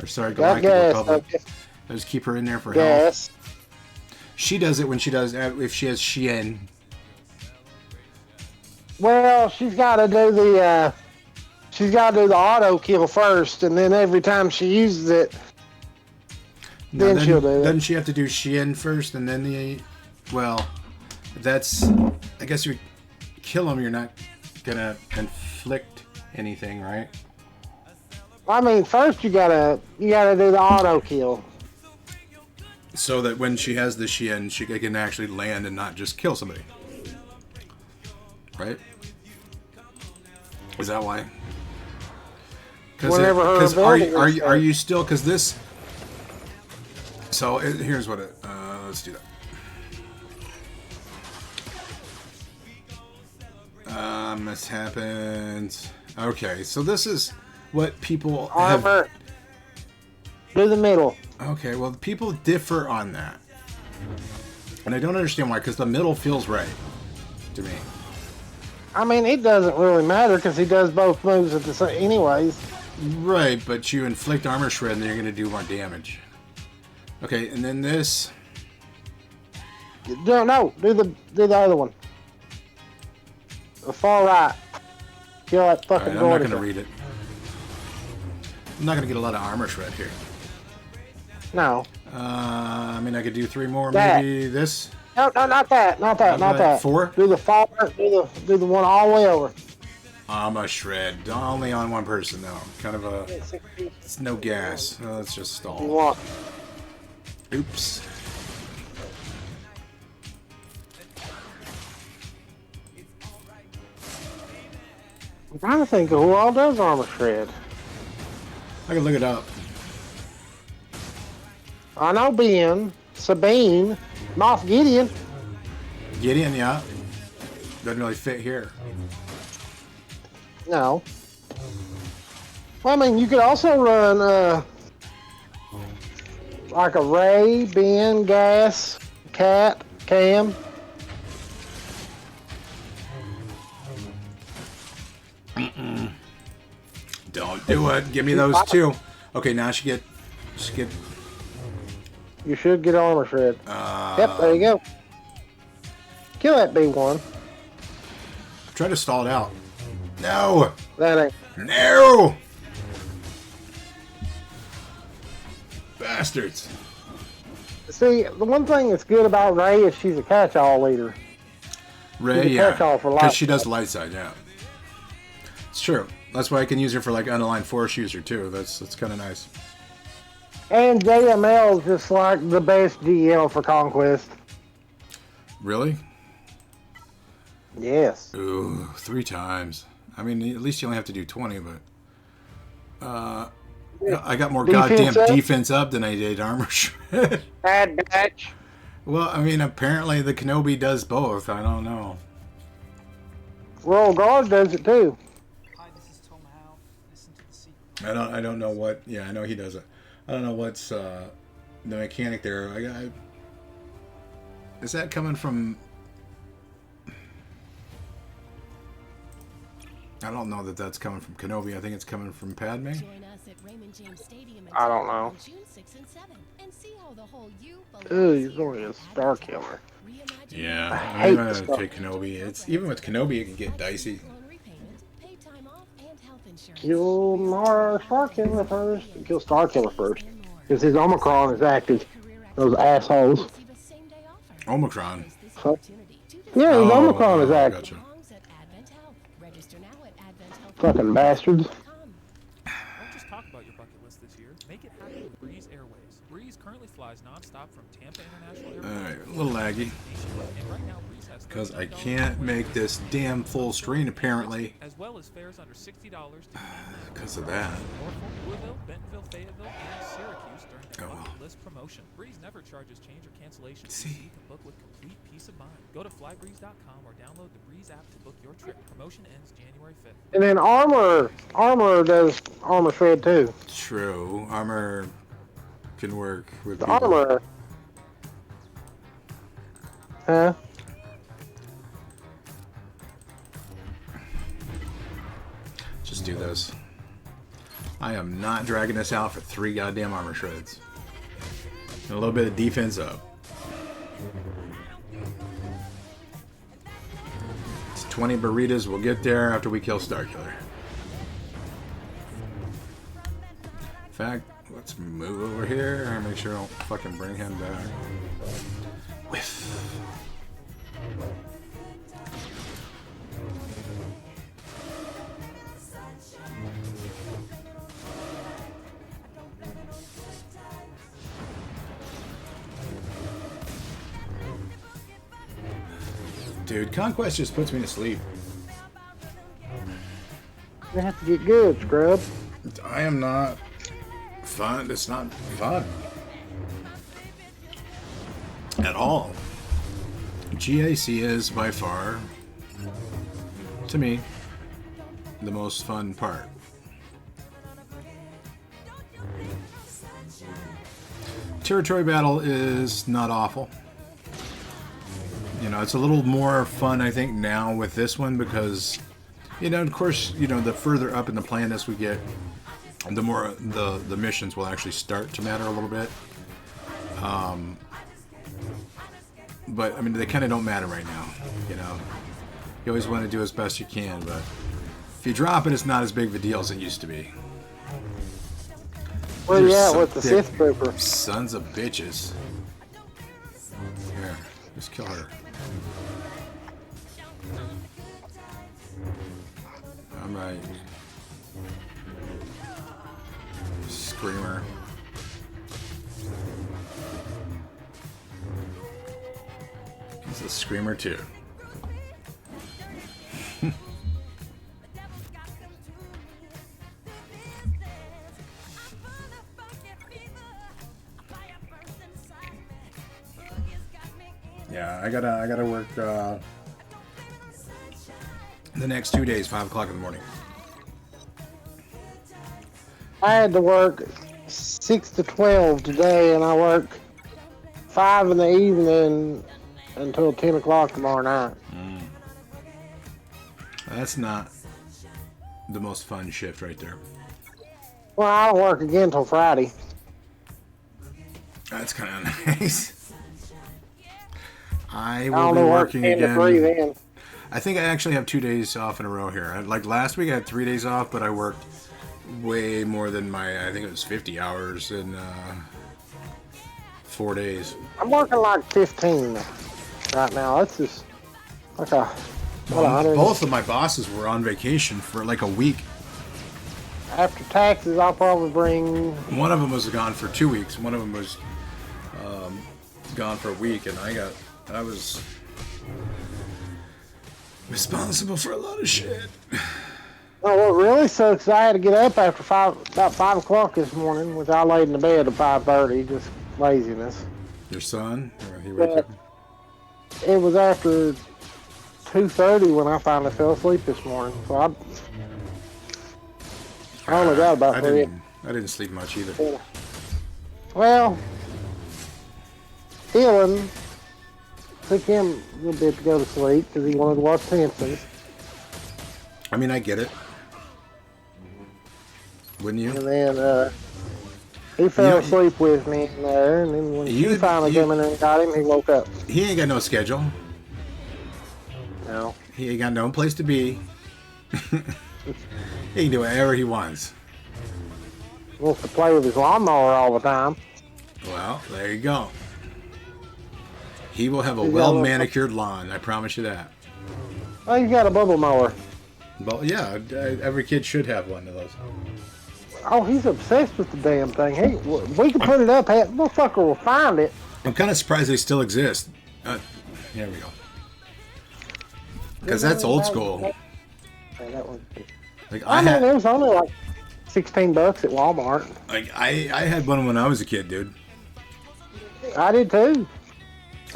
Or sorry, Got Galactic Gas. Republic. Just keep her in there for Gas. health. She does it when she does if she has Shien. Well, she's got to do the. She's got to do the auto kill first, and then every time she uses it, then she'll do it. Doesn't she have to do Shien first and then the? Well, that's. I guess you kill him. You're not gonna inflict anything, right? I mean, first you gotta do the auto kill. So that when she has the Shien, she can actually land and not just kill somebody. Right? Is that why? Because are you still? Because this. So here's what it. Let's do that. This happens. Okay, so this is what people Armor. Do the middle. Okay, well, people differ on that, and I don't understand why. Because the middle feels right to me. I mean, it doesn't really matter because he does both moves at the same. Anyways. Right, but you inflict armor shred, and then you're going to do more damage. Okay, and then this. No, do the other one. The far right. Kill that fucking. All right, I'm not going to read it. I'm not going to get a lot of armor shred here. No. I mean, I could do 3 more. That. Maybe this. No, not that. Not that. 4. Do the far. Do the one all the way over. Armor shred. Only on one person though. Kind of a. It's no gas. Let's just stall. Oops. I'm trying to think of who all does armor shred. I can look it up. I know Ben, Sabine, Moff Gideon. Gideon, yeah. Doesn't really fit here. No. Well, I mean, you could also run like a Ray, Ben, Gas, Cat, Cam. Don't do it. Give me those 2. Okay, now she get. You should get armor shred. Yep, there you go. Kill that B1. Try to stall it out. No. That ain't. No. Bastards. See, the one thing that's good about Ray is she's a catch-all leader. Ray, she's a yeah. catch-all for Because she life. does light side, yeah. It's true. That's why I can use her for like unaligned force user too. That's kind of nice. And JML is just like the best GL for Conquest. Really? Yes. Ooh, 3 times. I mean, at least you only have to do 20, but I got more goddamn defense up than I did armor shred. Bad batch. Well, I mean, apparently the Kenobi does both. I don't know. Royal Guard does it too. I don't know what. Yeah, I know he does it. I don't know what's the mechanic there. Is that coming from? I don't know that that's coming from Kenobi. I think it's coming from Padme. I don't know. Ooh, he's only a Star Killer. Yeah, I I'm hate gonna Star take Kenobi. It's even with Kenobi, it can get dicey. Kill Star Killer first. Kill Star Killer first. Because his Omicron is active. Those assholes. Omicron. Huh? Yeah, his Omicron is active. Gotcha. Fucking bastards. Don't just talk about your bucket list this year. Make it happen with Breeze Airways. Breeze currently flies nonstop from Tampa International Airport. All right, a little laggy. And right now, Breeze has Because I can't make this damn full screen, apparently. As well as fares under $60 to Because of that. Norfolk, Louisville, Bentonville, Fayetteville, and Syracuse during the bucket list promotion. Breeze never charges change or cancellation. See? You can book with complete peace of mind. Go to flybreeze.com or download the Breeze app to book your trip. Promotion ends January 5th. And then Armor does Armor Shred too. True. Armor can work with The people. Armor. Huh? Just do this. I am not dragging this out for 3 goddamn armor shreds. And a little bit of defense up. It's 20 burritos. We'll get there after we kill Starkiller. In fact, let's move over here and make sure I don't fucking bring him back. Whiff. Dude, Conquest just puts me to sleep. You have to get good, scrub. I am not fun. It's not fun at all. GAC is by far, to me, the most fun part. Territory battle is not awful. You know, it's a little more fun, I think, now with this one because, you know, of course, you know, the further up in the planets we get, the more the missions will actually start to matter a little bit. But I mean, they kind of don't matter right now. You know, you always want to do as best you can, but if you drop it, it's not as big of a deal as it used to be. Where you at with the Sith Trooper? Sons of bitches. Here, just kill her. I'm right. Screamer. He's a screamer too. Yeah, I gotta work the next 2 days, 5 o'clock in the morning. I had to work 6 to 12 today, and I work 5 in the evening until 10 o'clock tomorrow night. That's not the most fun shift right there. Well, I don't work again until Friday. That's kind of nice. I I will only be work working 10 to again. 3 then. I think I actually have 2 days off in a row here. Like last week I had 3 days off, but I worked way more than my, I think it was 50 hours in 4 days. I'm working like 15 right now. That's just like a... What, 100? Both of my bosses were on vacation for like a week. After taxes, I'll probably bring... One of them was gone for 2 weeks. One of them was gone for a week, and I was responsible for a lot of shit. Oh, what really sucks is I had to get up after about 5 o'clock this morning, which I laid in the bed at 5:30, just laziness. Your son? Or he wakes up? It was after 2:30 when I finally fell asleep this morning, so I only got about 3. I didn't sleep much either. Yeah. Well, Dylan took him a little bit to go to sleep because he wanted to watch Simpsons. I mean, I get it. Wouldn't you? And then he fell asleep with me in there, and then when he finally came in and got him, he woke up. He ain't got no schedule. No. He ain't got no place to be. He can do whatever he wants. He wants to play with his lawnmower all the time. Well, there you go. He will have a He's got well-manicured lawn, I promise you that. Oh, he's got a bubble mower. Well, yeah, every kid should have one of those. Oh, he's obsessed with the damn thing. Hey, we can put it up. That motherfucker will find it. I'm kind of surprised they still exist. Here we go. Because that's old school. Yeah, that one. Like I mean, it was only like $16 at Walmart. Like I had one when I was a kid, dude. I did too.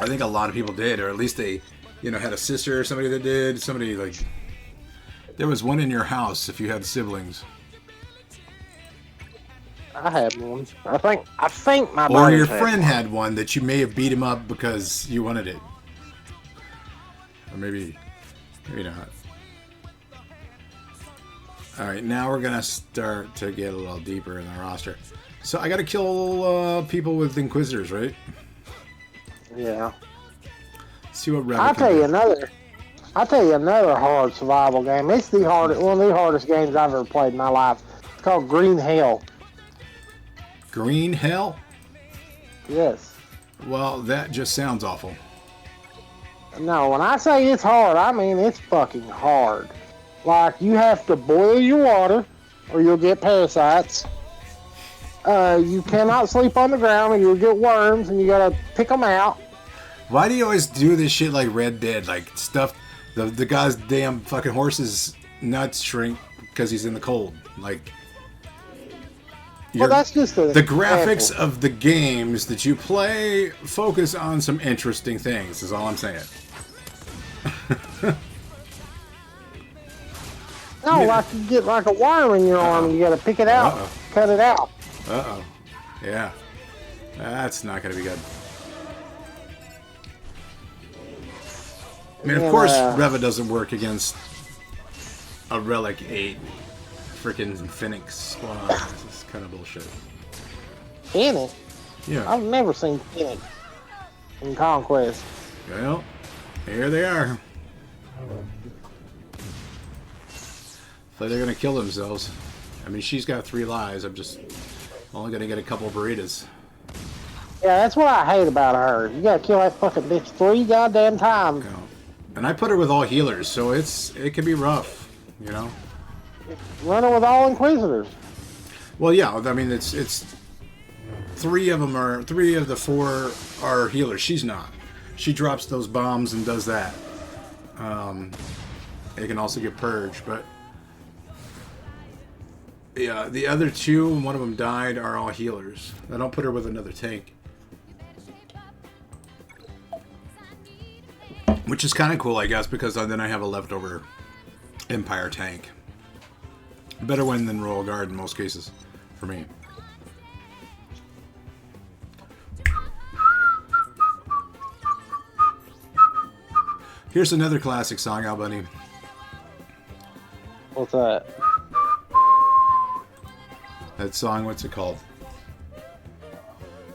I think a lot of people did, or at least they, had a sister or somebody that did. Somebody like, there was one in your house if you had siblings. I had one. I think my Or your brothers friend one. had one that you may have beat him up because you wanted it. Or maybe not. Alright, now we're going to start to get a little deeper in the roster. So I got to kill people with Inquisitors, right? Yeah. See what Rev I'll tell you another hard survival game. It's one of the hardest games I've ever played in my life. It's called Green Hell. Green Hell? Yes. Well, that just sounds awful. No, when I say it's hard, I mean it's fucking hard. Like, you have to boil your water or you'll get parasites. You cannot sleep on the ground or you'll get worms and you gotta pick them out. Why do you always do this shit like Red Dead? Like, stuff, the guy's damn fucking horse's nuts shrink because he's in the cold. Like, Well, that's just the graphics of the games that you play focus on some interesting things, is all I'm saying. No, like you get like a worm in your arm and you gotta pick it out, cut it out. Uh-oh. Yeah. That's not going to be good. I mean, of course, Reva doesn't work against a Relic 8 freaking Phoenix squad. This is kind of bullshit. Phoenix? Yeah. I've never seen Phoenix in Conquest. Well, here they are. So they're going to kill themselves. I mean, she's got 3 lives. I'm just only going to get a couple burritos. Yeah, that's what I hate about her. You gotta kill that fucking bitch 3 goddamn times. Yeah. And I put her with all healers, so it can be rough, Run her with all Inquisitors. Well, yeah, I mean, it's 3 of the 4 are healers. She's not. She drops those bombs and does that. It can also get purged, but yeah, the other 2, and one of them died, are all healers. I don't put her with another tank. Which is kind of cool, I guess, because then I have a leftover Empire tank. Better win than Royal Guard in most cases, for me. Here's another classic song, Al Bunny. What's that? That song, what's it called?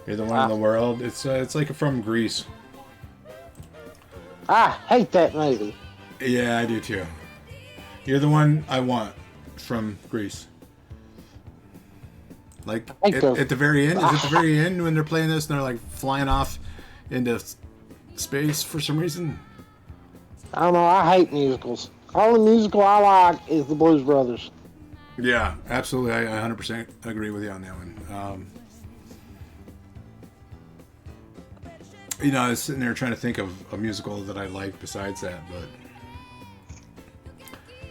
You're the one in the world. It's like from Greece. I hate that movie. Yeah, I do too. You're the one I want from Greece. Like at the very end, is it the very end when they're playing this and they're like flying off into space for some reason? I don't know. I hate musicals. Only musical I like is the Blues Brothers. Yeah, absolutely. I 100% agree with you on that one. I was sitting there trying to think of a musical that I like besides that, but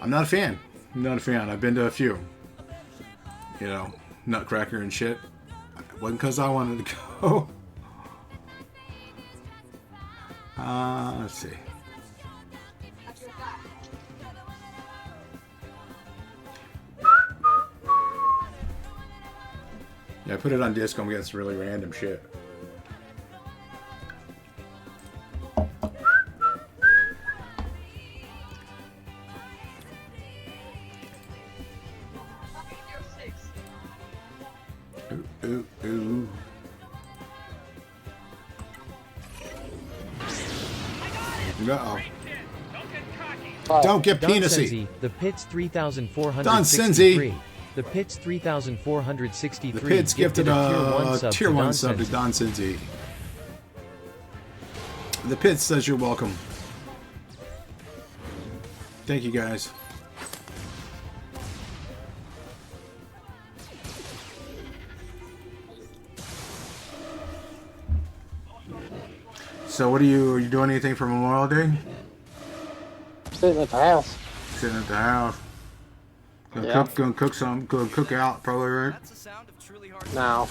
I'm not a fan. I've been to a few. Nutcracker and shit. It wasn't because I wanted to go. Let's see. Yeah, I put it on disco and we got some really random shit. Ooh, ooh, ooh. Uh-oh. Don't get penisy. The Pit's 3,463. Don Senzi. The Pit's 3,463. The Pit's gifted a tier 1 sub to Don Don Senzi. The Pit says you're welcome. Thank you, guys. So, are you doing anything for Memorial Day? Sitting at the house. Sitting at the house. Yeah. Gonna cook some. Gonna cook out, probably, right? No.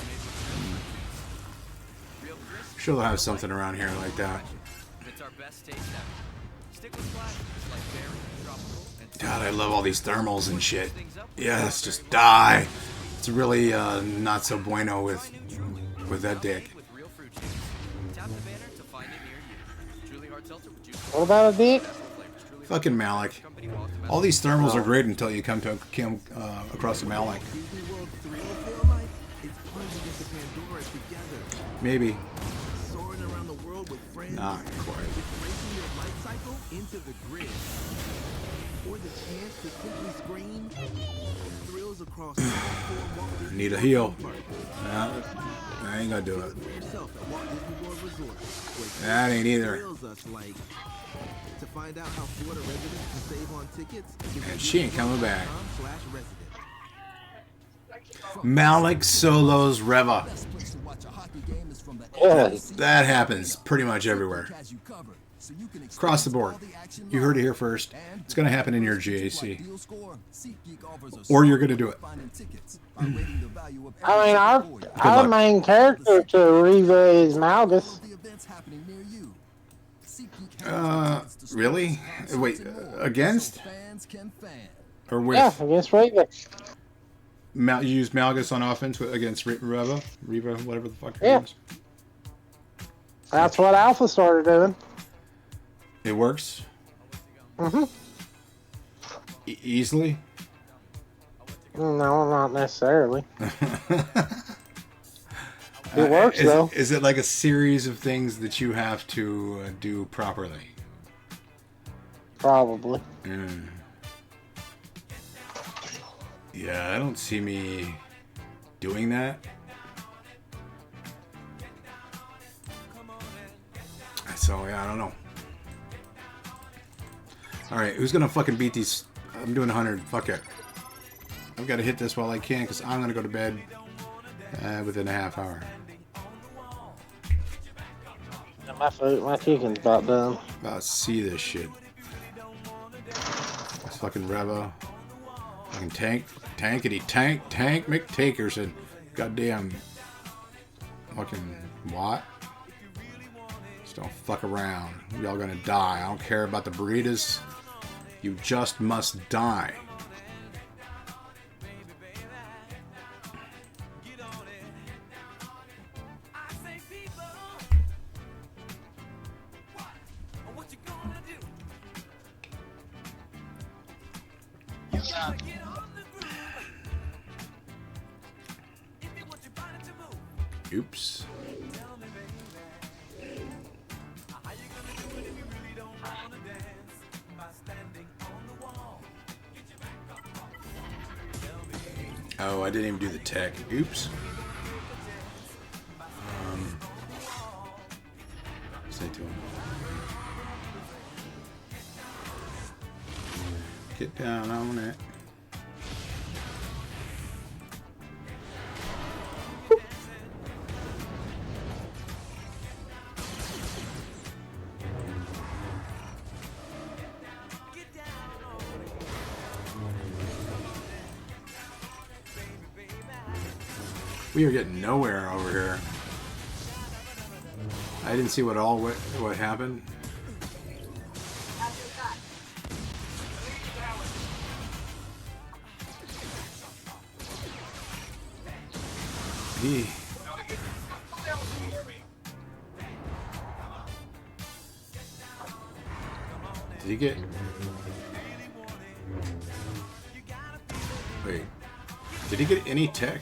Sure they'll have something around here like that. It's our best taste ever. Stick with flavors like berry, tropical, and God, I love all these thermals and shit. Yes, just die. It's really not so bueno with that dick. tap the banner to find it near you. Truly hard seltzer with juice. What about a dick? Fucking Malik. All these thermals are great until you come across a Malik. Maybe. Not quite. Need a heal. Yeah, I ain't gonna do it. That ain't either. And she ain't coming back. Malik solos Reva. That happens pretty much everywhere. Across the board. You heard it here first. It's going to happen in your GAC. Or you're going to do it. I mean, our main character to Reva is Malgus. Really? Wait, against? Or with? Yeah, against Reva. You use Malgus on offense against Reva, whatever the fuck her name is. That's what Alpha started doing. It works? Mm-hmm. Easily? No, not necessarily. It works, though. Is it like a series of things that you have to do properly? Probably. Yeah, I don't see me doing that. So, yeah, I don't know. Alright, who's gonna fucking beat these? I'm doing 100. Fuck it. I've got to hit this while I can, because I'm gonna go to bed within a half hour. My chicken's about done. About to see this shit. This fucking Reva. Fucking tankety tank McTakerson. Goddamn. Fucking what? Just don't fuck around. Y'all gonna die. I don't care about the burritos. You just must die. Oops. Oh, I didn't even do the tech. Oops. Say to him. Get down on it. We are getting nowhere over here. I didn't see what happened. Did he get... Wait. Did he get any tech?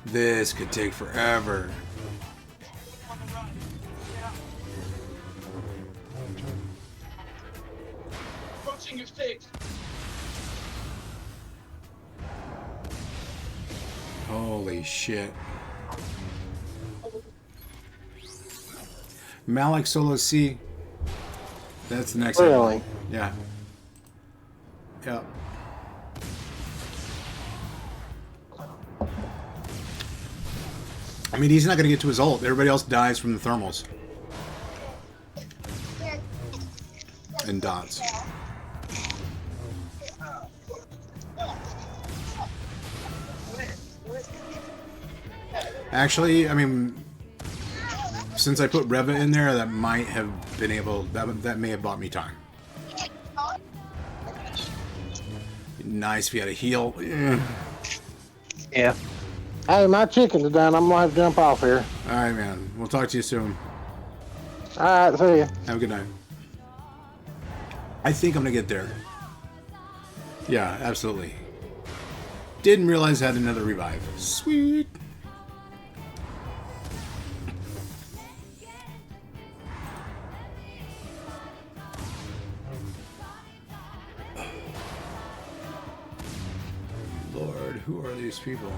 This could take forever. Approaching your stage. Holy shit. Malik Solo C. That's the next Really? one. Yeah. Yeah. I mean, he's not going to get to his ult. Everybody else dies from the thermals. And dots. Actually, I mean, since I put Reva in there, that might have been able... That may have bought me time. Nice if you had a heal. Yeah. Hey, my chickens are done. I'm gonna have to jump off here. Alright, man. We'll talk to you soon. Alright, see ya. Have a good night. I think I'm gonna get there. Yeah, absolutely. Didn't realize I had another revive. Sweet. Lord, who are these people?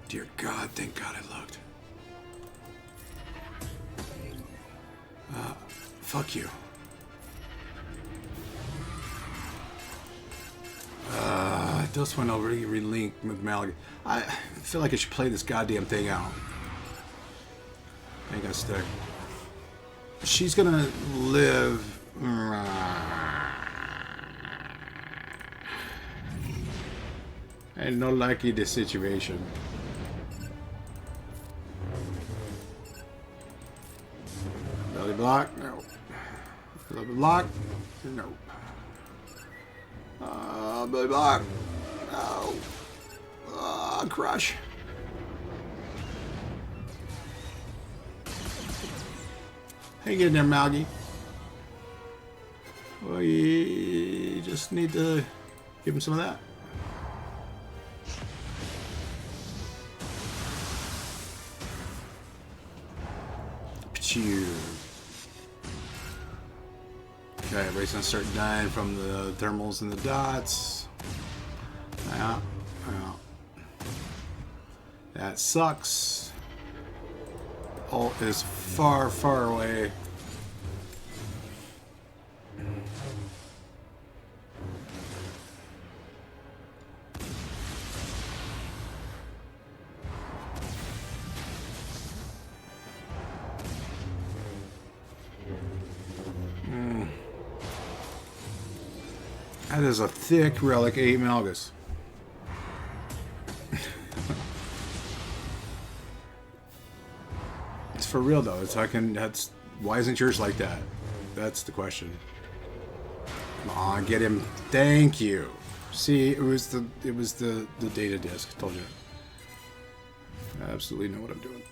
Dear God, thank God I looked. Fuck you. This went over relink with Malik. I feel like I should play this goddamn thing out. Ain't gonna stick. She's gonna live. I no likey the situation. Belly block, no. Belly block, no. Belly block, no. Crush. Hang in there, Malgy. We just need to give him some of that. Phew. Okay, everybody's gonna start dying from the thermals and the dots. Yeah, yeah. That sucks. Ult is far, far away. That is a thick relic 8 Malgus. It's for real though. It's that's why isn't yours like that? That's the question. Come on, get him. Thank you. See, it was the data disk. I told you. I absolutely know what I'm doing.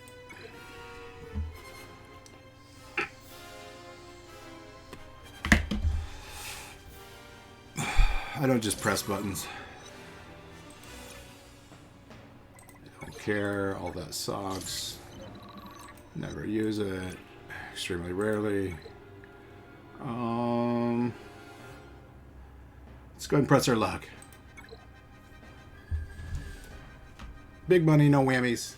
I don't just press buttons. Don't care. All that sucks. Never use it. Extremely rarely. Let's go ahead and press our luck. Big money, no whammies.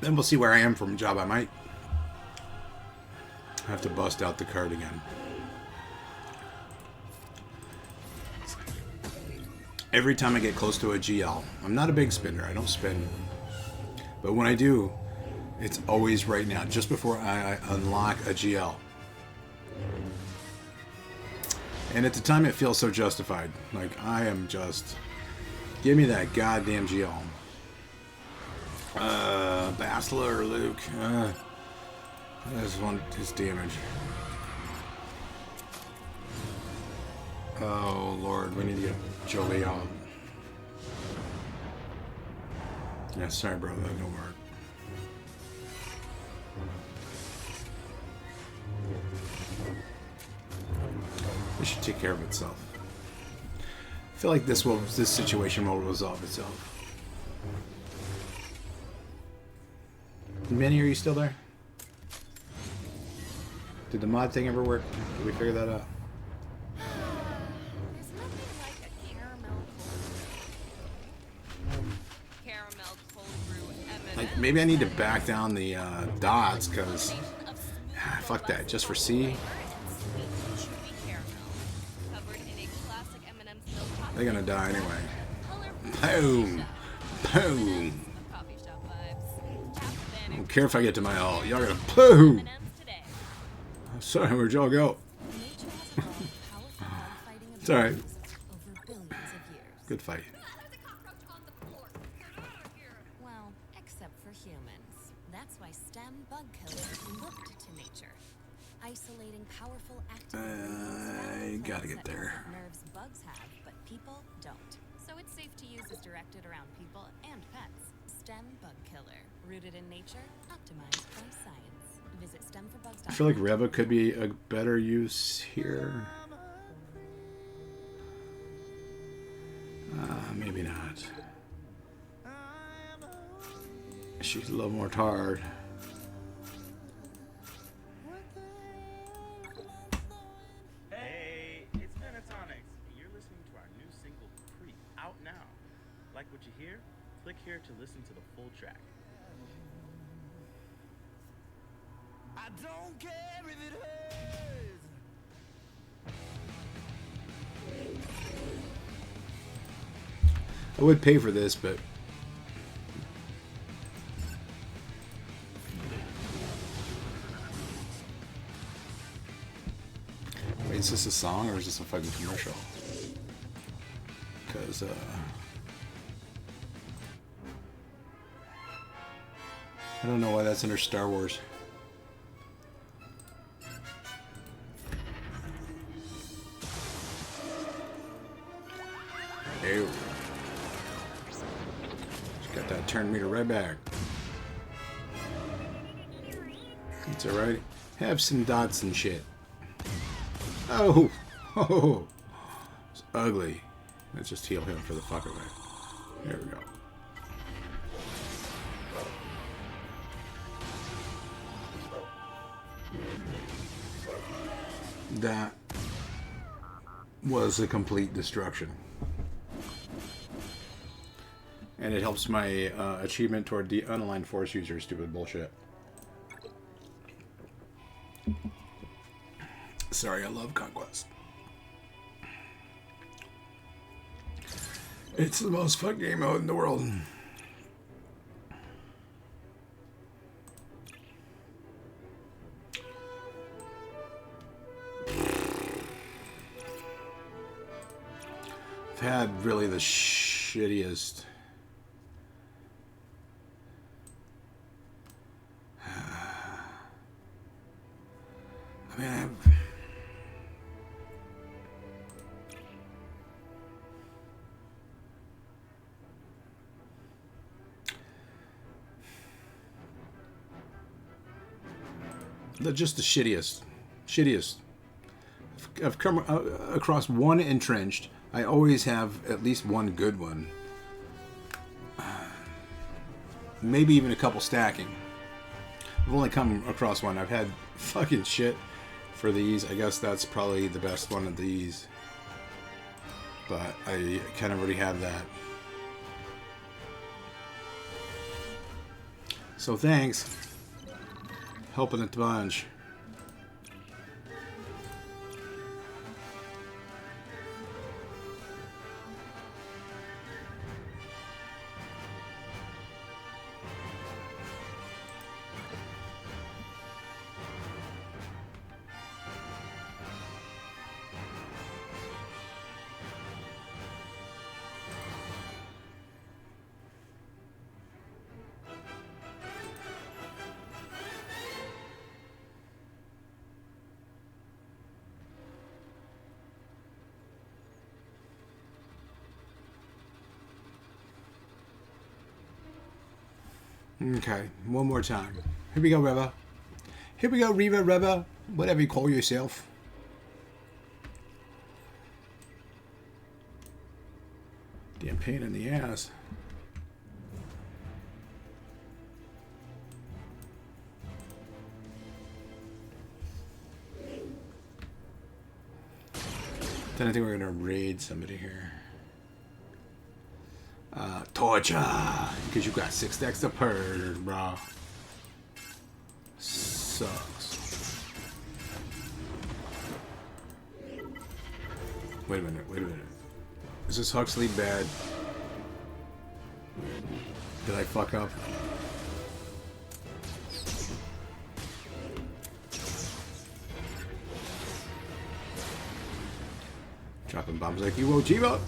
Then we'll see where I am from a job. I might have to bust out the card again. Every time I get close to a GL, I'm not a big spender. I don't spend. But when I do, it's always right now, just before I unlock a GL. And at the time, it feels so justified. Like, I am just... Give me that goddamn GL. Bastila or Luke. I just want his damage. Oh, Lord. We need to get Jolie out. Yeah, sorry, bro. That don't work. It should take care of itself. I feel like this situation will resolve itself. Minnie, are you still there? Did the mod thing ever work? Did we figure that out? There's nothing like a caramel cold brew M&M. Like, maybe I need to back down the dots, because fuck that, just for C. They're gonna die anyway. Boom! Boom! I don't care if I get to my ult. Y'all gotta boom! Sorry, where'd y'all go? It's alright. Good fight. Well, except for humans. That's why STEM bug killers looked to nature. Isolating powerful I gotta get there. Nerves bugs have, but people don't. So it's safe to use as directed around people and pets. STEM bug killer. Rooted in nature, optimized by science. Visit stemforbugs.com. I feel like Reva could be a better use here. Maybe not. She's a little more tired. Hey, it's Pentatonics. You're listening to our new single, Krayt, out now. Like what you hear? Click here to listen to the full track. I don't care if it hurts. I would pay for this, but wait, is this a song or is this a fucking commercial? Because I don't know why that's under Star Wars. turn meter right back. It's alright. Have some dots and shit. Oh! Oh! It's ugly. Let's just heal him for the fuck of it. There we go. That was a complete destruction. And it helps my achievement toward the unaligned force user. Stupid bullshit. Sorry, I love Conquest. It's the most fun game mode in the world. I've had really the shittiest. I mean, just the shittiest. I've come across one entrenched. I always have at least one good one. Maybe even a couple stacking. I've only come across one. I've had fucking shit for these. I guess that's probably the best one of these. But I kind of already have that. So thanks. Helping it a bunch. Okay, one more time. Here we go, Reva. Here we go, Reva, whatever you call yourself. Damn pain in the ass. Then I think we're gonna raid somebody here. Torture, because you got 6 stacks to purge, bro. Sucks. Wait a minute. Is this Huxley bad? Did I fuck up? Dropping bombs like you, Ojiba.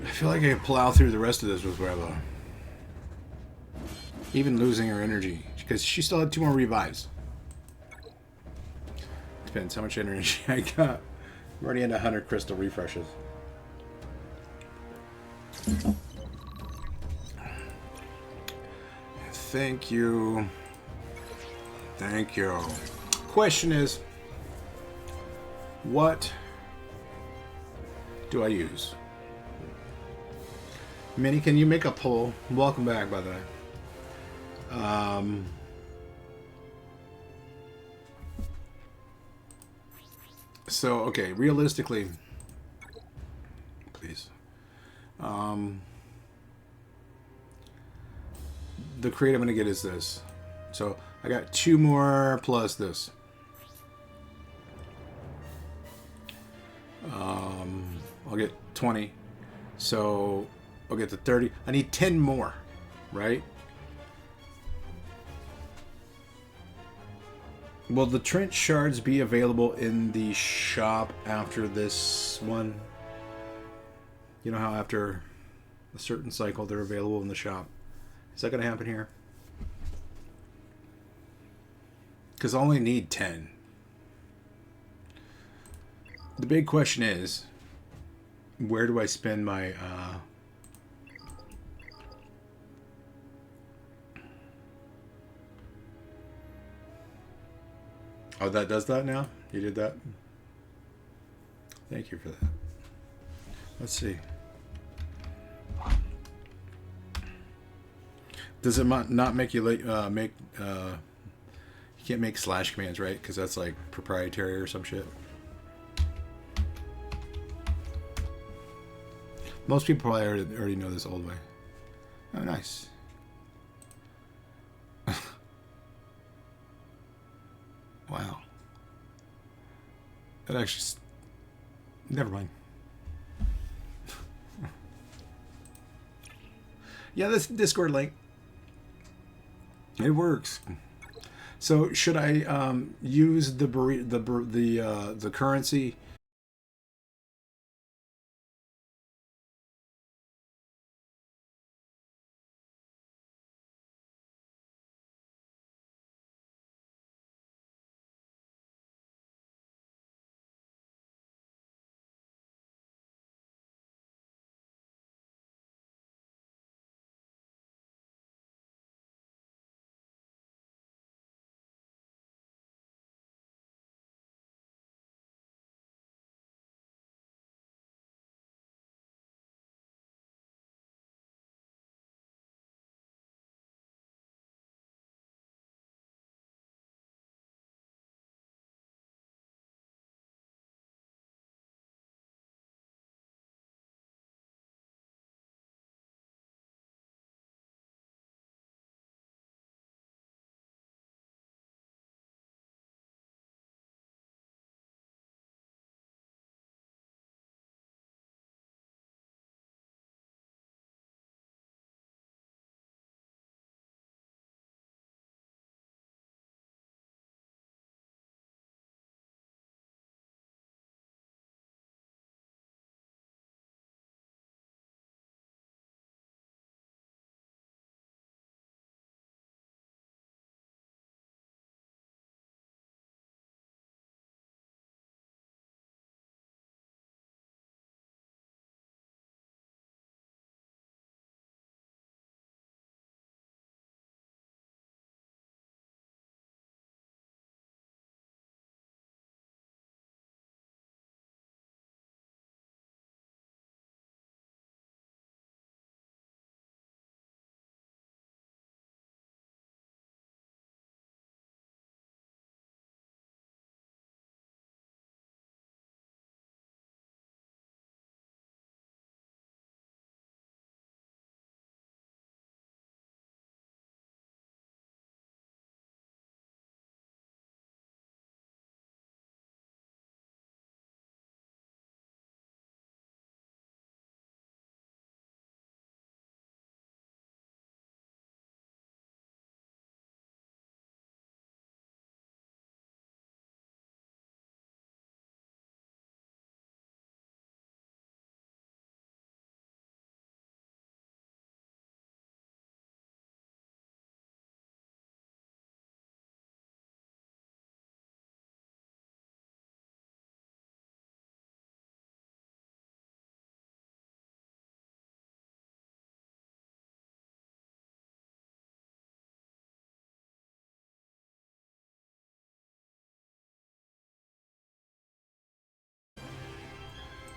I feel like I could plow through the rest of this with Reva. Even losing her energy. Because she still had 2 more revives. Depends how much energy I got. I'm already into 100 crystal refreshes. Thank you. Thank you. Question is, what do I use? Minnie, can you make a poll? Welcome back, by the way. So, okay, realistically, please. The Krayt I'm going to get is this. So, I got 2 more plus this. I'll get 20. So, I'll get to 30. I need 10 more, right? Will the trench shards be available in the shop after this one? You know how after a certain cycle they're available in the shop. Is that going to happen here? Because I only need 10. The big question is, where do I spend my oh, that does that now? You did that? Thank you for that. Let's see. Does it not make you make you can't make slash commands, right? Because that's like proprietary or some shit. Most people probably already know this old way. Oh, nice. Wow. That actually... Never mind. Yeah, this Discord link. It works. So should I use the currency?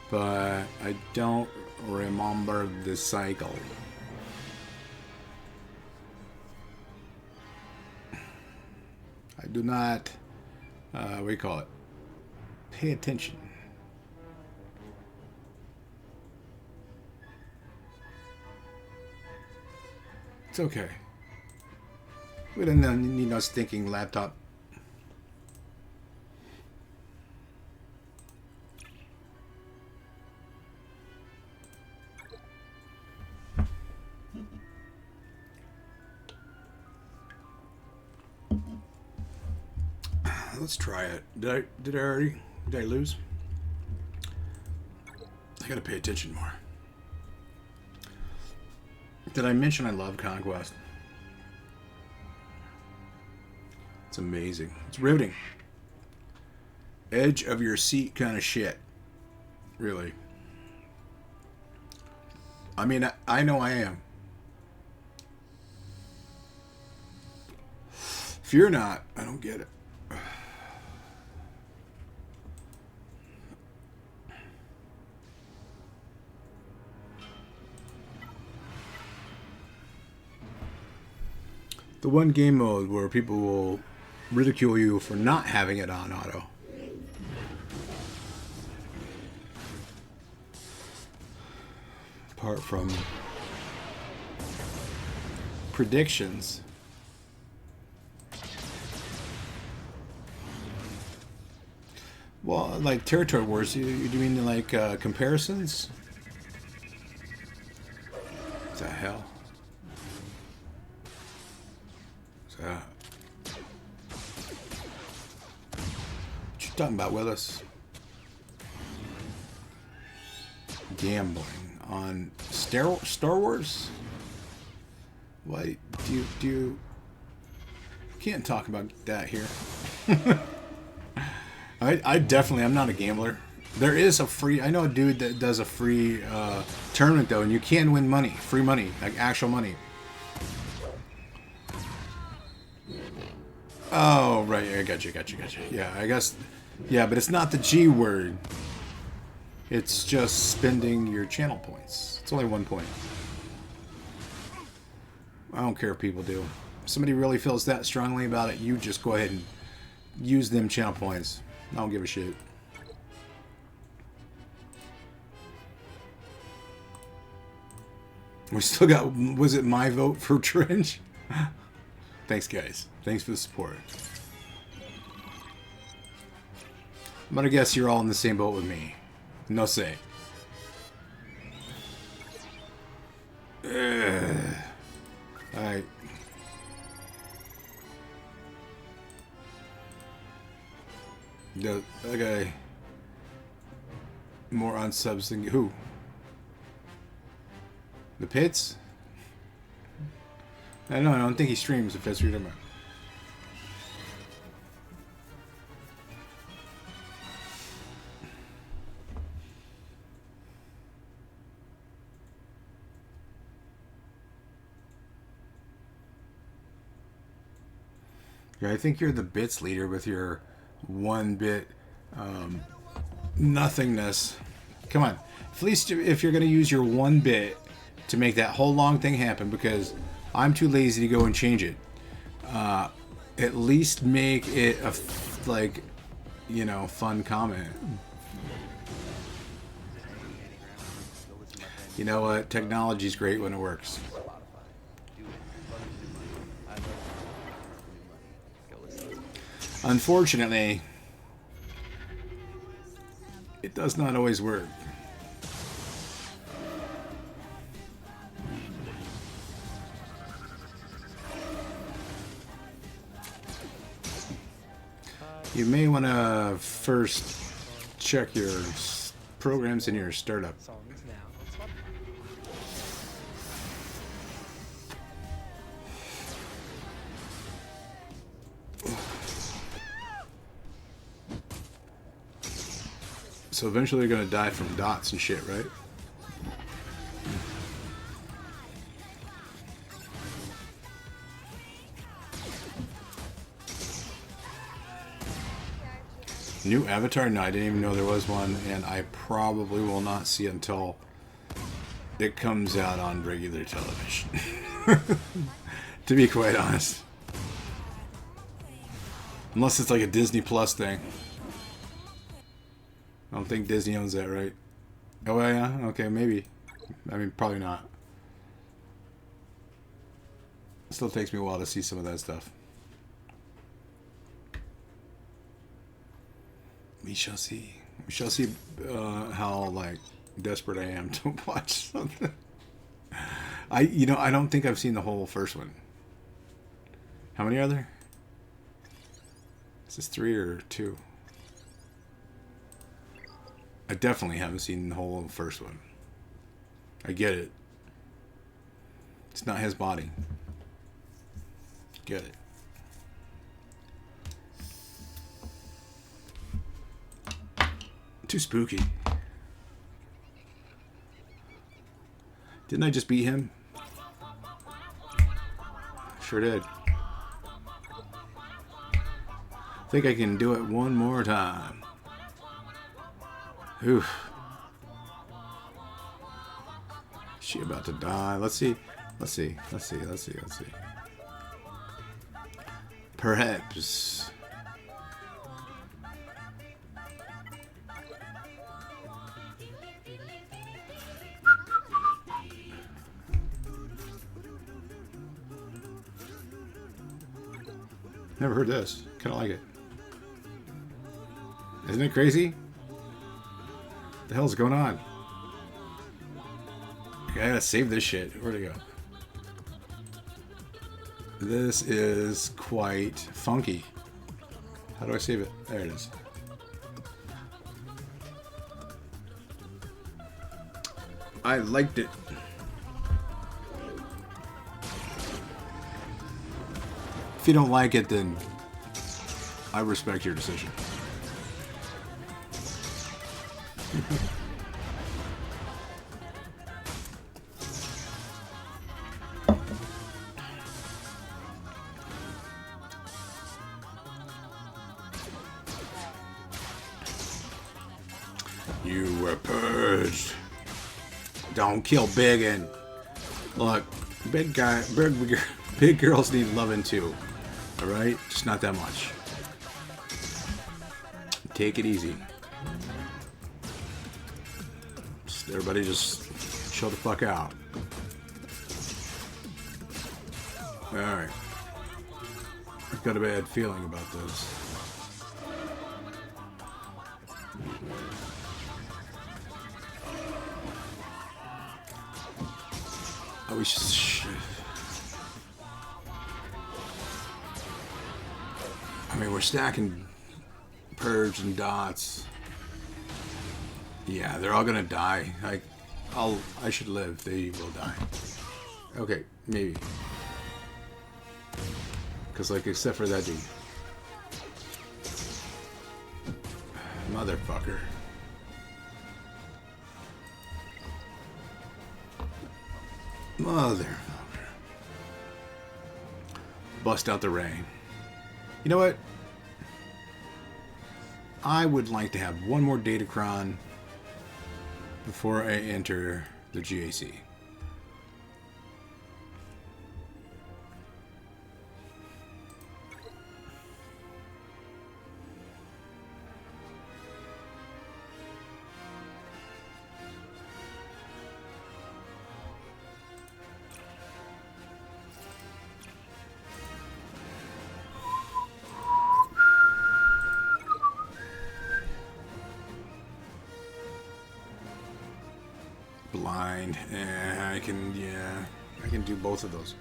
But I don't remember the cycle. I do not, what do you call it? Pay attention. It's okay. We don't need no stinking laptop. Let's try it. Did I lose? I gotta pay attention more. Did I mention I love Conquest? It's amazing. It's riveting. Edge of your seat kind of shit. Really. I mean, I know I am. If you're not, I don't get it. The one game mode where people will ridicule you for not having it on auto. Apart from predictions. Well, like Territory Wars, you mean like comparisons? What the hell? What's that? What you talking about, Willis? Gambling on Star Wars? Why do you can't talk about that here. I definitely, I'm not a gambler. There is a free, I know a dude that does a free tournament though, and you can win money, free money, like actual money. Oh, right, I got you. Yeah, I guess, yeah, but it's not the G word. It's just spending your channel points. It's only 1 point. I don't care if people do. If somebody really feels that strongly about it, you just go ahead and use them channel points. I don't give a shit. We still got, was it my vote for Trench? Thanks, guys. Thanks for the support. I'm gonna guess you're all in the same boat with me. No say. Alright. That guy more on subs than who? The Pits? I don't think he streams, if that's what you're talking about. Yeah, I think you're the bits leader with your 1-bit nothingness. Come on. At least if you're going to use your 1-bit to make that whole long thing happen, because I'm too lazy to go and change it. At least make it a, like, you know, fun comment. You know what? Technology's great when it works. Unfortunately, it does not always work. You may want to first check your programs in your startup. So eventually you're going to die from dots and shit, right? New Avatar? No, I didn't even know there was one, and I probably will not see it until it comes out on regular television. To be quite honest. Unless it's like a Disney Plus thing. I don't think Disney owns that, right? Oh, yeah? Okay, maybe. I mean, probably not. It still takes me a while to see some of that stuff. We shall see. We shall see how, like, desperate I am to watch something. I don't think I've seen the whole first one. How many are there? Is this 3 or 2? I definitely haven't seen the whole first one. I get it. It's not his body. Get it. Too spooky. Didn't I just beat him? Sure did. I think I can do it one more time. Oof. She about to die. Let's see. Let's see. Let's see. Let's see. Let's see. Perhaps. Never heard this. Kind of like it. Isn't it crazy? What the hell's going on? Okay, I gotta save this shit. Where'd it go? This is quite funky. How do I save it? There it is. I liked it. If you don't like it, then I respect your decision. You were purged. Don't kill big and look, big girls need loving too. All right, just not that much. Take it easy. Everybody just chill the fuck out. All right. I've got a bad feeling about this. Oh, we should. I mean, we're stacking purge and dots. Yeah, they're all gonna die. I should live. They will die. Okay, maybe. Cause like, except for that dude. Motherfucker. Motherfucker. Bust out the rain. You know what? I would like to have one more Datacron before I enter the GAC. Blind. I can do both of those.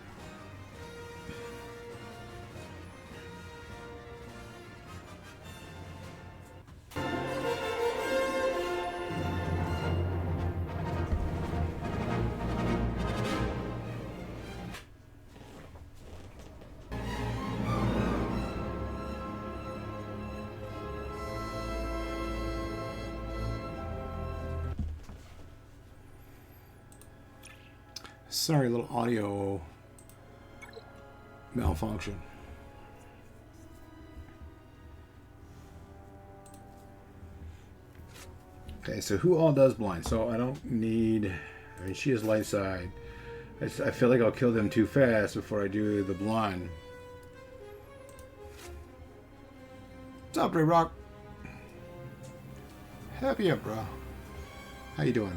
Sorry, little audio malfunction. Okay, so who all does blind? So I don't need... I mean, she is light side. I feel like I'll kill them too fast before I do the blind. What's up, Ray Rock? Happy up, bro. How you doing?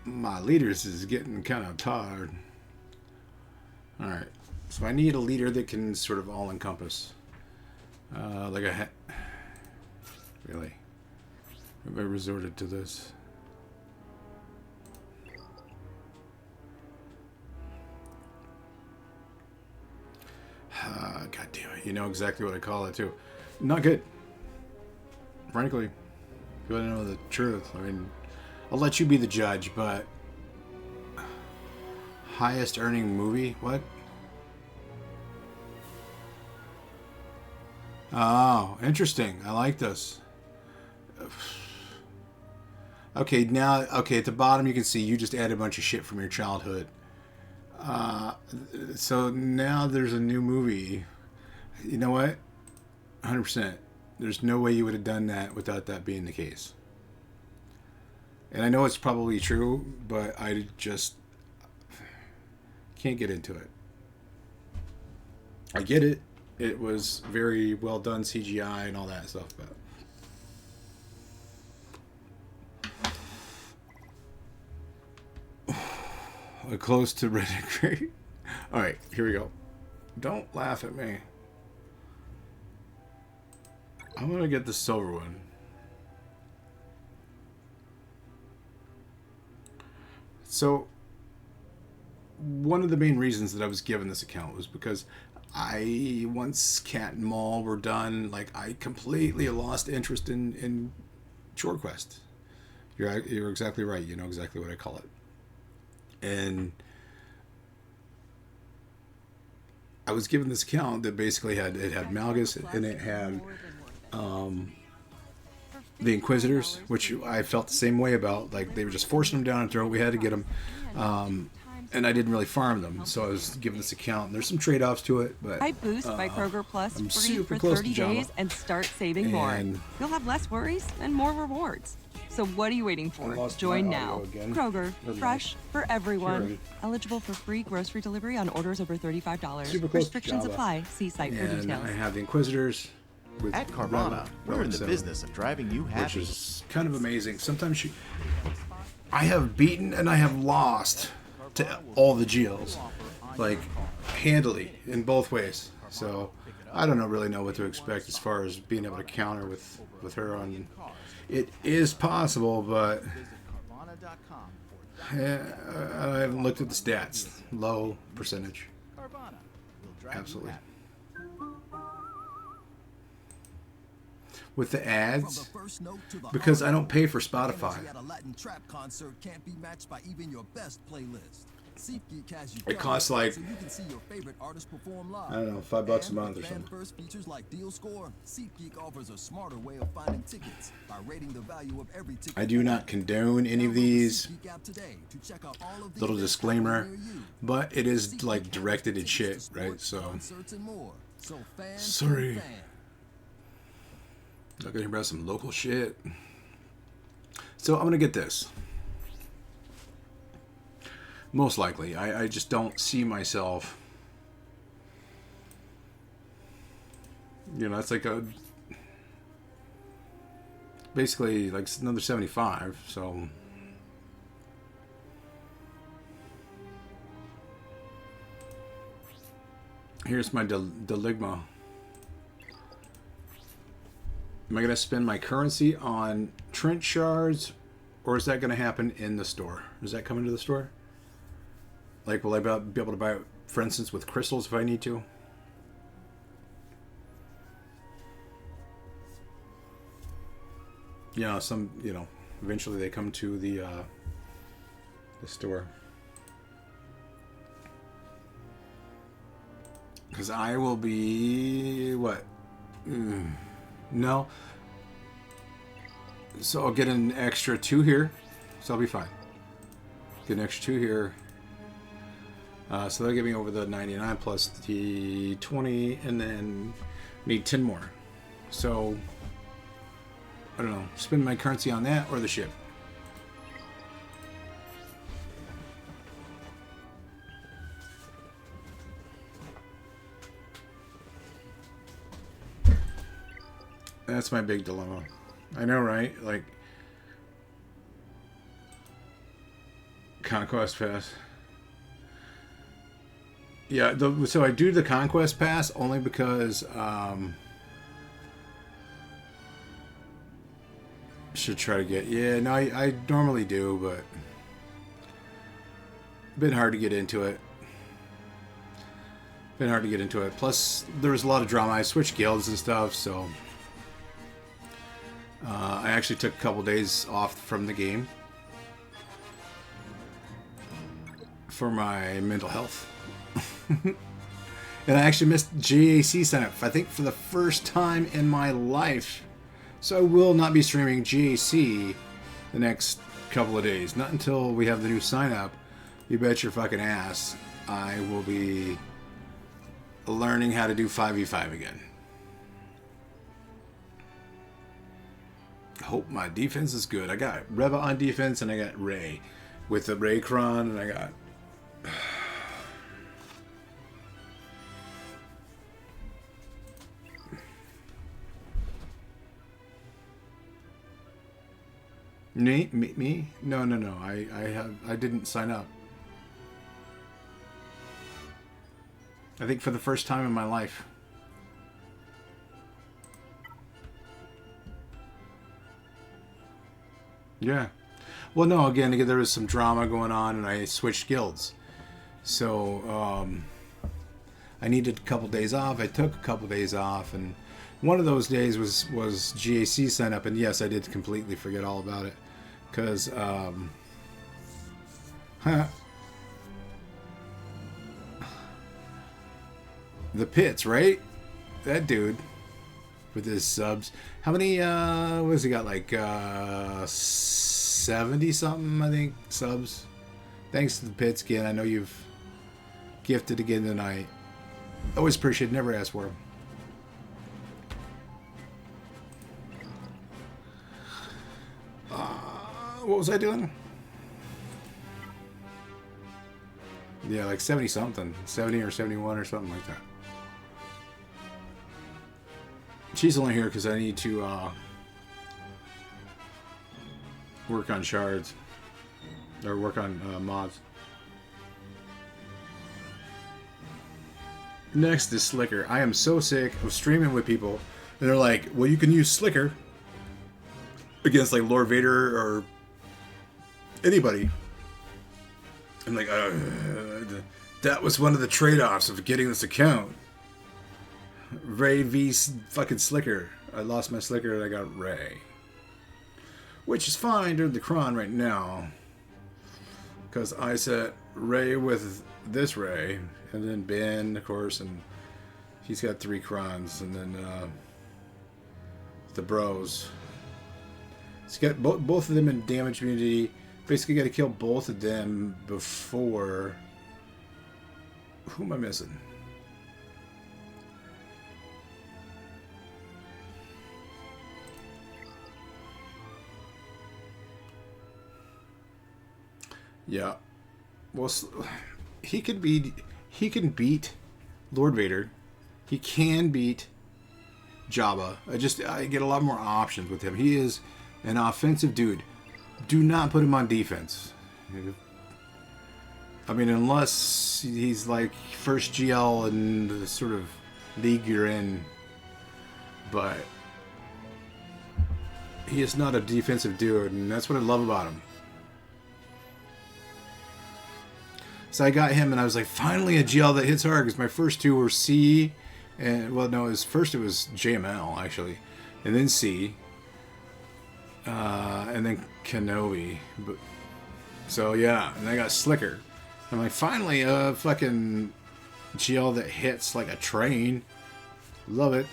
My leaders is getting kind of tired. Alright, so I need a leader that can sort of all-encompass. Like a... Really? Have I resorted to this? God damn it. You know exactly what I call it, too. Not good. Frankly, if you want to know the truth, I mean... I'll let you be the judge, but highest earning movie? What? Oh, interesting. I like this. Okay, now, okay, at the bottom you can see you just added a bunch of shit from your childhood. So now there's a new movie. You know what? 100%. There's no way you would have done that without that being the case. And I know it's probably true, but I just can't get into it. I get it. It was very well done CGI and all that stuff, but close to red and gray. All right, here we go. Don't laugh at me. I'm gonna get the silver one. So, one of the main reasons that I was given this account was because once Cat and Maul were done, like, I completely lost interest in Shore Quest. You're exactly right. You know exactly what I call it. And I was given this account that basically had Malgus and it had the Inquisitors, which I felt the same way about. Like, they were just forcing them down our throat. We had to get them, and I didn't really farm them, so I was given this account. And there's some trade-offs to it, but Buy Boost by Kroger Plus I'm free super for close 30 to Java. days and start saving more. And You'll have less worries and more rewards. So what are you waiting I for? lost Join my now. audio again. Kroger, Never fresh for everyone. Here. Eligible for free grocery delivery on orders over $35. Super close to Restrictions Java. apply. See site for And details. I have the Inquisitors. With At Carvana, we're in the 7, business of driving you happy. which is kind of amazing. Sometimes I have beaten and I have lost to all the Geos, like, handily in both ways. So I don't really know what to expect as far as being able to counter with her on. It is possible, but I haven't looked at the stats. Low percentage. Absolutely. With the ads, because I don't pay for Spotify. It costs like, I don't know, $5 a month or something. First features like Deal Score, SeatGeek offers a smarter way of finding tickets by rating the value of every ticket. I do not condone any of these. Little disclaimer, but it is like directed at shit, right? So, sorry. I'm gonna hear about some local shit. So I'm gonna get this. Most likely. I just don't see myself. You know, it's like basically like another 75, so here's my Deligma. Am I going to spend my currency on Trent shards, or is that going to happen in the store? Is that coming to the store? Like, will I be able to buy it, for instance, with crystals if I need to? Yeah, eventually they come to the store. Because I will be, what? No. So I'll get an extra 2 here. So I'll be fine. Get an extra 2 here. So that'll get me over the 99 plus the 20, and then need 10 more. So, I don't know. Spend my currency on that or the ship. That's my big dilemma. I know, right? Like, Conquest Pass. Yeah, so I do the Conquest Pass only because should try to get, yeah, no, I normally do, but been hard to get into it. Plus, there was a lot of drama. I switched guilds and stuff, so I actually took a couple days off from the game for my mental health. And I actually missed GAC sign up, I think, for the first time in my life. So I will not be streaming GAC the next couple of days. Not until we have the new sign up. You bet your fucking ass I will be learning how to do 5v5 again. Hope my defense is good. I got Reva on defense and I got Ray with the Ray Kron, and I got me? No. I didn't sign up. I think for the first time in my life. Yeah. Well, no, again, there was some drama going on and I switched guilds. So, I needed a couple days off. I took a couple days off, and one of those days was GAC sign up, and yes, I did completely forget all about it. Because, the Pits, right? That dude with his subs. How many, what has he got? Like, 70 something, I think, subs. Thanks to the Pits again. I know you've gifted again tonight. Always appreciate it. Never ask for them. What was I doing? Yeah, like 70 something. 70 or 71 or something like that. She's only here because I need to work on shards. Or work on mods. Next is Slicker. I am so sick of streaming with people. And they're like, well, you can use Slicker against like Lord Vader or anybody. I'm like, that was one of the trade-offs of getting this account. Ray v fucking Slicker. I lost my Slicker and I got Ray. Which is fine during the Kron right now. Because I set Ray with this Ray. And then Ben, of course, and he's got 3 Krons. And then the bros. He's got both of them in damage immunity. Basically got to kill both of them before... Who am I missing? Yeah. Well, he can beat Lord Vader. He can beat Jabba. I get a lot more options with him. He is an offensive dude. Do not put him on defense. I mean, unless he's like first GL in the sort of league you're in. But he is not a defensive dude, and that's what I love about him. So I got him, and I was like, finally a GL that hits hard, because my first 2 were C, and, well, no, first it was JML, actually, and then C, and then Kenobi. But, so, yeah, and I got Slicker. I'm like, finally a fucking GL that hits like a train. Love it.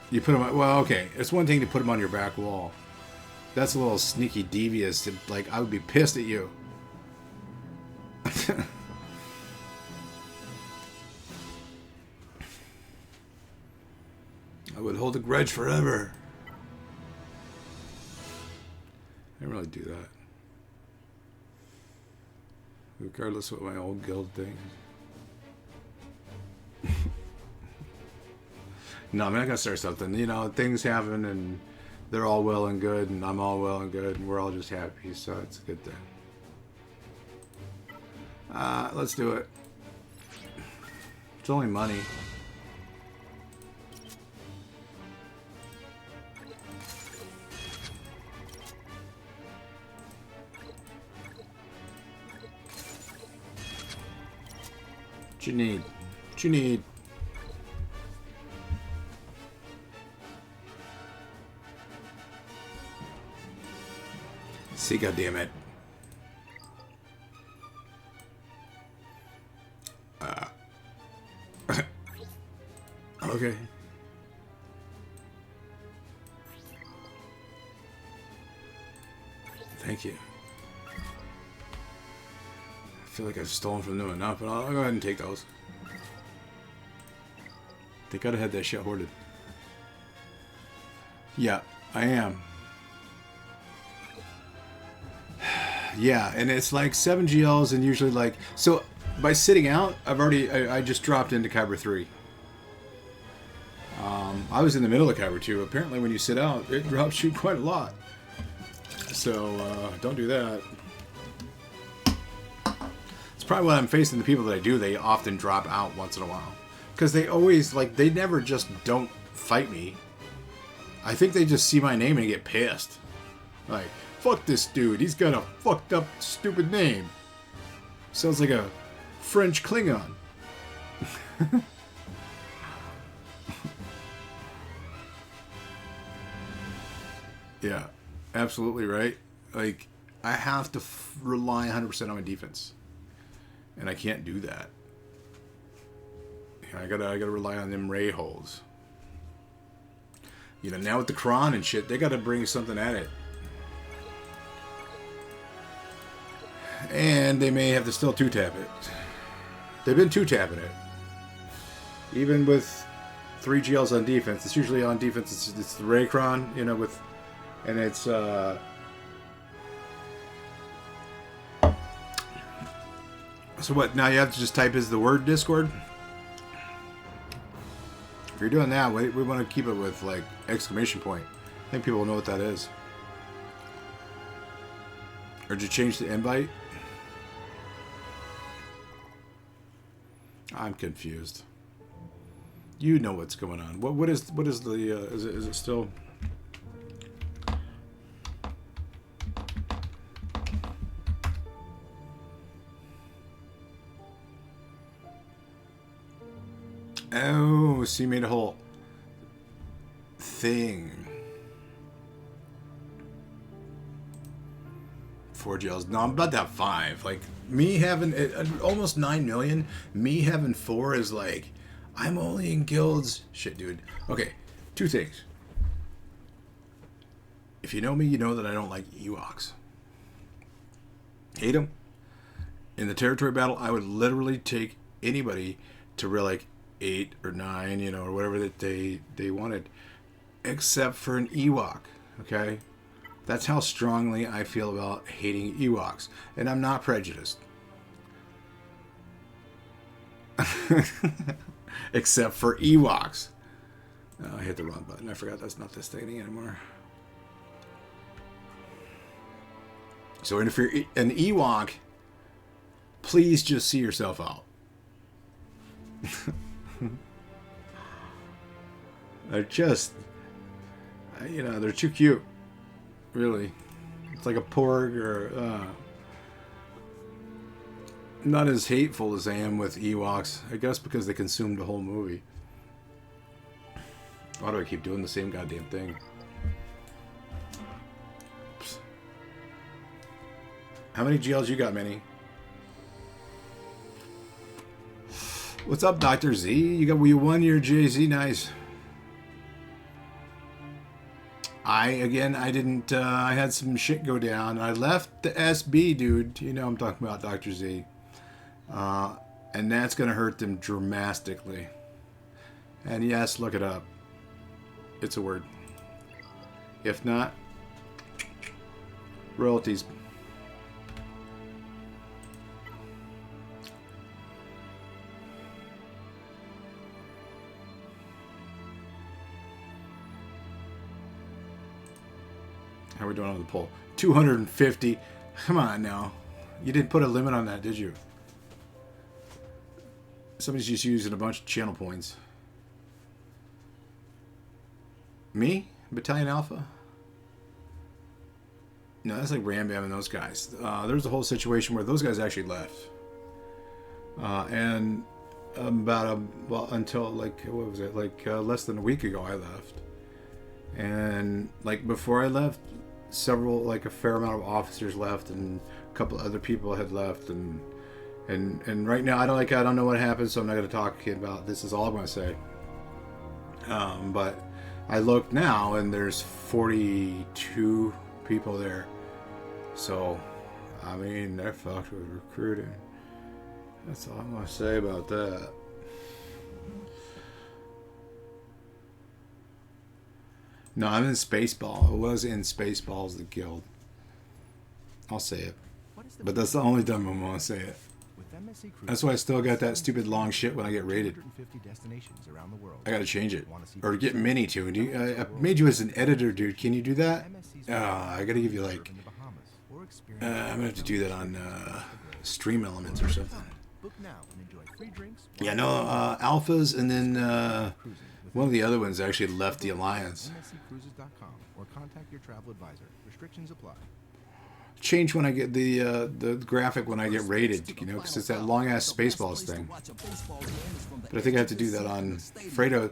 You put him on, well, okay, it's one thing to put him on your back wall. That's a little sneaky devious. Like, I would be pissed at you. I would hold a grudge forever. I don't really do that. Regardless of what my old guild thinks. No, I mean, I gotta start something. You know, things happen and they're all well and good, and I'm all well and good, and we're all just happy, so it's a good thing. Let's do it. It's only money. What you need? What you need? See, goddammit. Okay. Thank you. I feel like I've stolen from them enough, but I'll go ahead and take those. They gotta have that shit hoarded. Yeah, I am. Yeah, and it's like 7 GLs and usually like... So, by sitting out, I just dropped into Kyber 3. I was in the middle of Kyber 2. Apparently when you sit out, it drops you quite a lot. So, don't do that. It's probably what I'm facing. The people that I do, they often drop out once in a while. Because they always, like, they never just don't fight me. I think they just see my name and get pissed. Like, fuck this dude. He's got a fucked up, stupid name. Sounds like a French Klingon. Yeah, absolutely right. Like, I have to rely 100% on my defense. And I can't do that. I gotta rely on them ray holes. You know, now with the Kron and shit, they gotta bring something at it. And they may have to still 2-tap it. They've been 2-tapping it. Even with 3 GLs on defense. It's usually on defense, it's the Ray Kron, you know, with... And it's, So what, now you have to just type as the word Discord? If you're doing that, we want to keep it with, like, exclamation point. I think people will know what that is. Or did you change the invite? I'm confused. You know what's going on. What is the, is it still... Oh, so you made a whole thing. 4 GLs. No, I'm about to have 5. Like, me having almost 9 million, me having 4 is like, I'm only in guilds. Shit, dude. Okay, 2 things. If you know me, you know that I don't like Ewoks. Hate them. In the territory battle, I would literally take anybody to like 8 or 9, you know, or whatever that they wanted, except for an Ewok. Okay, that's how strongly I feel about hating Ewoks, and I'm not prejudiced. Except for Ewoks. Oh, I hit the wrong button. I forgot that's not this thing anymore. So if you're an Ewok, please just see yourself out. They're just, you know, they're too cute. Really. It's like a porg or, not as hateful as I am with Ewoks. I guess because they consumed the whole movie. Why do I keep doing the same goddamn thing? Oops. How many GLs you got, Minnie? What's up, Dr. Z? You won your Jay-Z, nice. I didn't, I had some shit go down. I left the SB, dude. You know I'm talking about, Dr. Z. And that's going to hurt them dramatically. And yes, look it up. It's a word. If not, royalties. How are we doing on the poll? 250. Come on now. You didn't put a limit on that, did you? Somebody's just using a bunch of channel points. Me? Battalion Alpha? No, that's like Ram Bam and those guys. There's a whole situation where those guys actually left. And about until like, what was it? Like less than a week ago I left. And like before I left, a fair amount of officers left and a couple other people had left, and right now I don't know what happened, so I'm not going to talk about this. Is all I'm going to say. But I look now and there's 42 people there, So, I mean, they're fucked with recruiting. That's all I'm gonna say about that. No, I'm in Spaceball. I was in Spaceballs, the guild. I'll say it. But that's the only time I'm gonna say it. That's why I still got that stupid long shit when I get rated. I gotta change it. Or get Mini to. I made you as an editor, dude. Can you do that? I gotta give you like... I'm gonna have to do that on Stream Elements or something. Yeah, no, Alphas, and then one of the other ones actually left the Alliance. Or contact your travel advisor. Restrictions apply. Change when I get the graphic when I get rated, you know, because it's that long ass Spaceballs thing. But I think I have to do that on Fredo.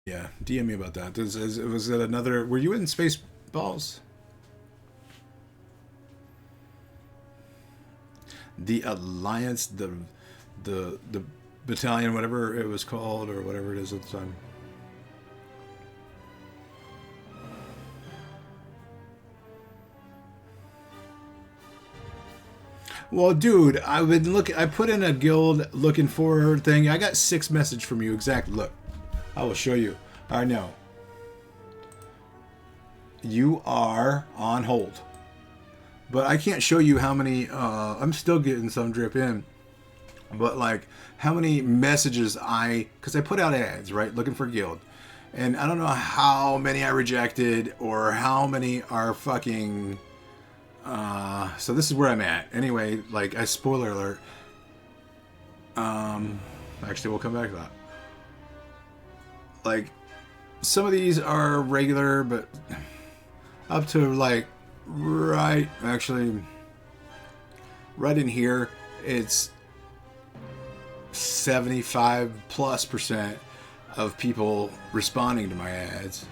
Yeah, DM me about that. Was it another... Were you in Spaceballs? The Alliance, the battalion, whatever it was called, or whatever it is at the time. Well, dude, I've been looking. I put in a guild looking for thing. I got 6 messages from you. Exactly. Look, I will show you. I know. You are on hold. But I can't show you how many, I'm still getting some drip in. But like, how many messages because I put out ads, right? Looking for guild. And I don't know how many I rejected or how many are fucking, so this is where I'm at. Anyway, like, spoiler alert. Actually, we'll come back to that. Like, some of these are regular, but up to like right, actually, right in here, it's 75+% of people responding to my ads.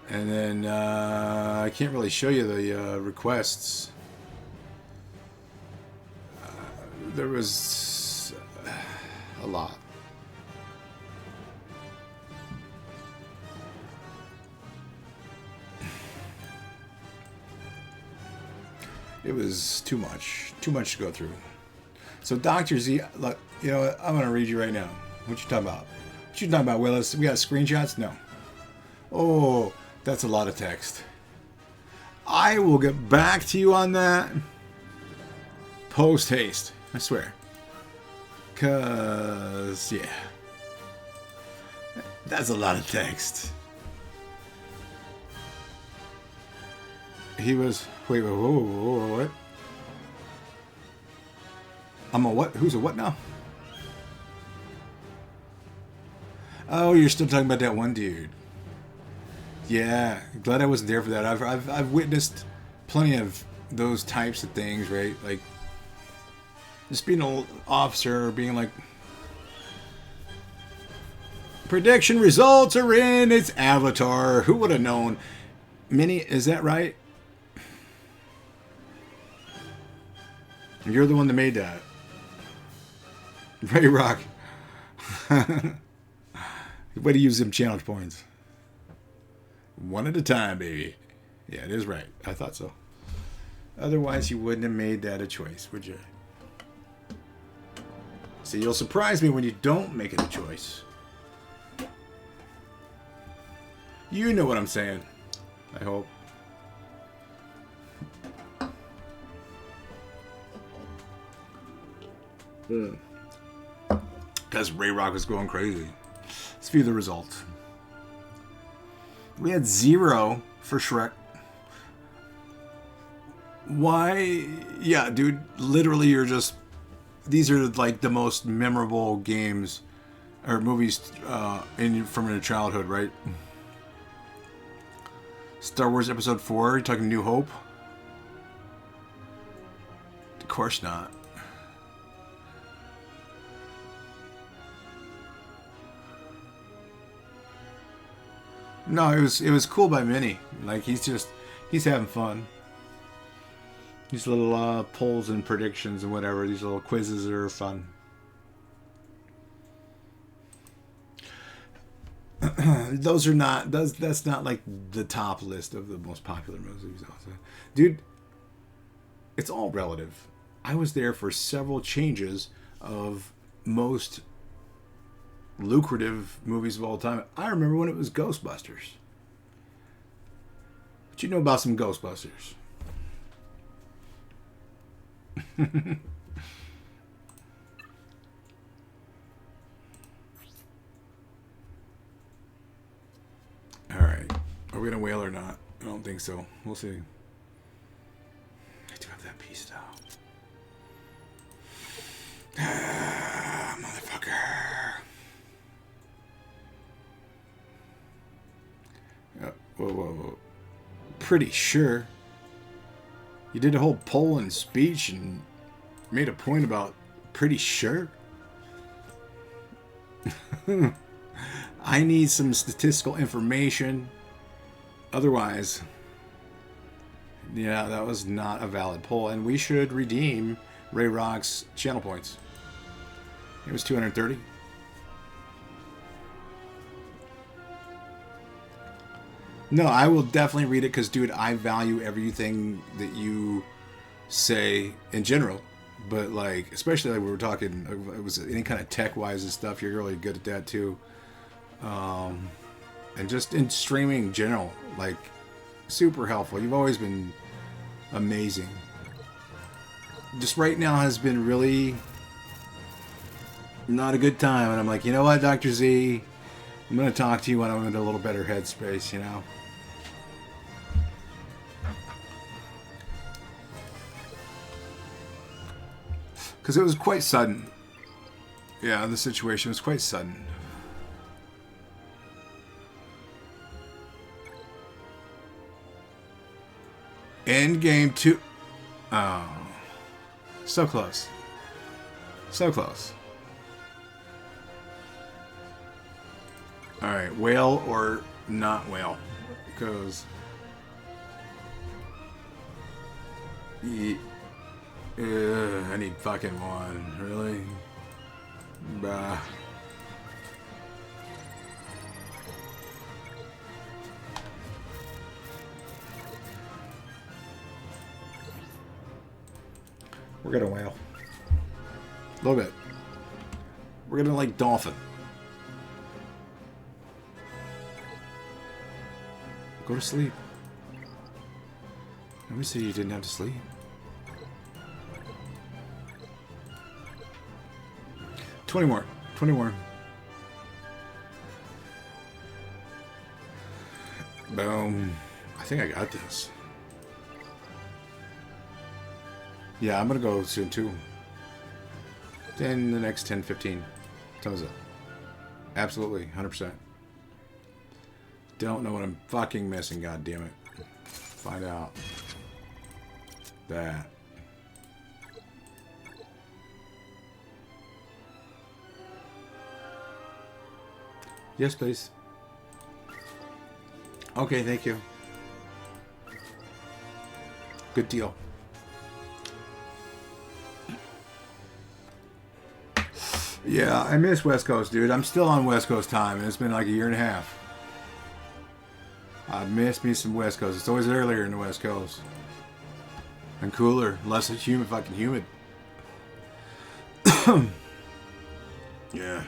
And then I can't really show you the requests. There was a lot. It was too much to go through. So Dr. Z, look, you know what? I'm gonna read you right now. What you talking about? What you talking about, Willis? We got screenshots? No. Oh, that's a lot of text. I will get back to you on that post haste. I swear. Cause yeah, that's a lot of text. He was wait, whoa, what? I'm a what? Who's a what now? Oh, you're still talking about that one dude. Yeah, glad I wasn't there for that. I've witnessed plenty of those types of things, right? Like just being an officer, being like, prediction results are in. It's Avatar. Who would have known? Minnie, is that right? You're the one that made that. Ray Rock. Way to use them challenge points. One at a time, baby. Yeah, it is right. I thought so. Otherwise, you wouldn't have made that a choice, would you? See, you'll surprise me when you don't make it a choice. You know what I'm saying. I hope. Because Ray Rock was going crazy. Let's view the results. We had 0 for Shrek. Why? Yeah, dude. Literally, you're just... These are like the most memorable games or movies from your childhood, right? Star Wars Episode 4. You're talking New Hope? Of course not. No, it was cool by Minnie. Like he's having fun. These little polls and predictions and whatever. These little quizzes are fun. Those are not. That's not like the top list of the most popular movies. Also, dude, it's all relative. I was there for several changes of most lucrative movies of all time. I remember when it was Ghostbusters. What you know about some Ghostbusters? Alright. Are we gonna whale or not? I don't think so. We'll see. I do have that piece though. Motherfucker. Whoa. Pretty sure. You did a whole poll and speech and made a point about pretty sure. I need some statistical information. Otherwise, yeah, that was not a valid poll. And we should redeem Ray Rock's channel points. It was 230. No, I will definitely read it because, dude, I value everything that you say in general. But, like, especially like we were talking, it was any kind of tech-wise and stuff, you're really good at that, too. And just in streaming in general, like, super helpful. You've always been amazing. Just right now has been really not a good time. And I'm like, you know what, Dr. Z? I'm going to talk to you when I'm in a little better headspace, you know? Because it was quite sudden. Yeah, the situation was quite sudden. End game 2. Oh. So close. So close. Alright, whale or not whale? Because... I need fucking one. Really? Bah. We're gonna whale. A little bit. We're gonna like dolphin. Go to sleep. Let me see you didn't have to sleep. $20 more. 20 more. Boom. I think I got this. Yeah, I'm gonna go soon too. In the next 10, 15. What is it? Absolutely, 100%. Don't know what I'm fucking missing, god damn it. Find out. That. Yes, please. Okay, thank you. Good deal. Yeah, I miss West Coast, dude. I'm still on West Coast time, and it's been like a year and a half. I miss me some West Coast. It's always earlier in the West Coast. And cooler. Less humid, fucking humid. Yeah.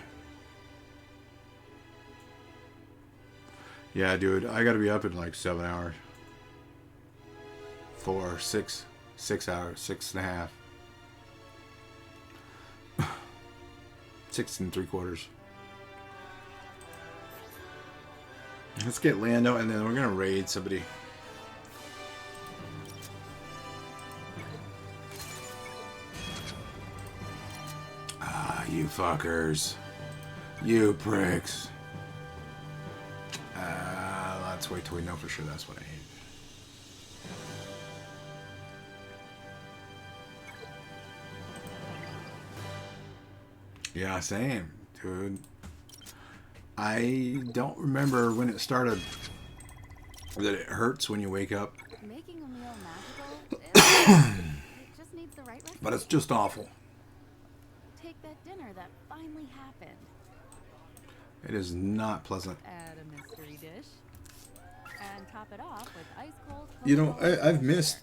Yeah, dude. I gotta be up in like 7 hours. 6 hours. 6.5. 6 3/4. Let's get Lando, and then we're gonna raid somebody. Ah, you fuckers. You pricks. Let's wait till we know for sure that's what I need. Yeah, same, dude. I don't remember when it started that it hurts when you wake up. Making a meal magical, it just needs the right recipe. But it's just awful. Take that dinner that finally happened. It is not pleasant. Add a mystery dish. And top it off with ice cold. You know, I've missed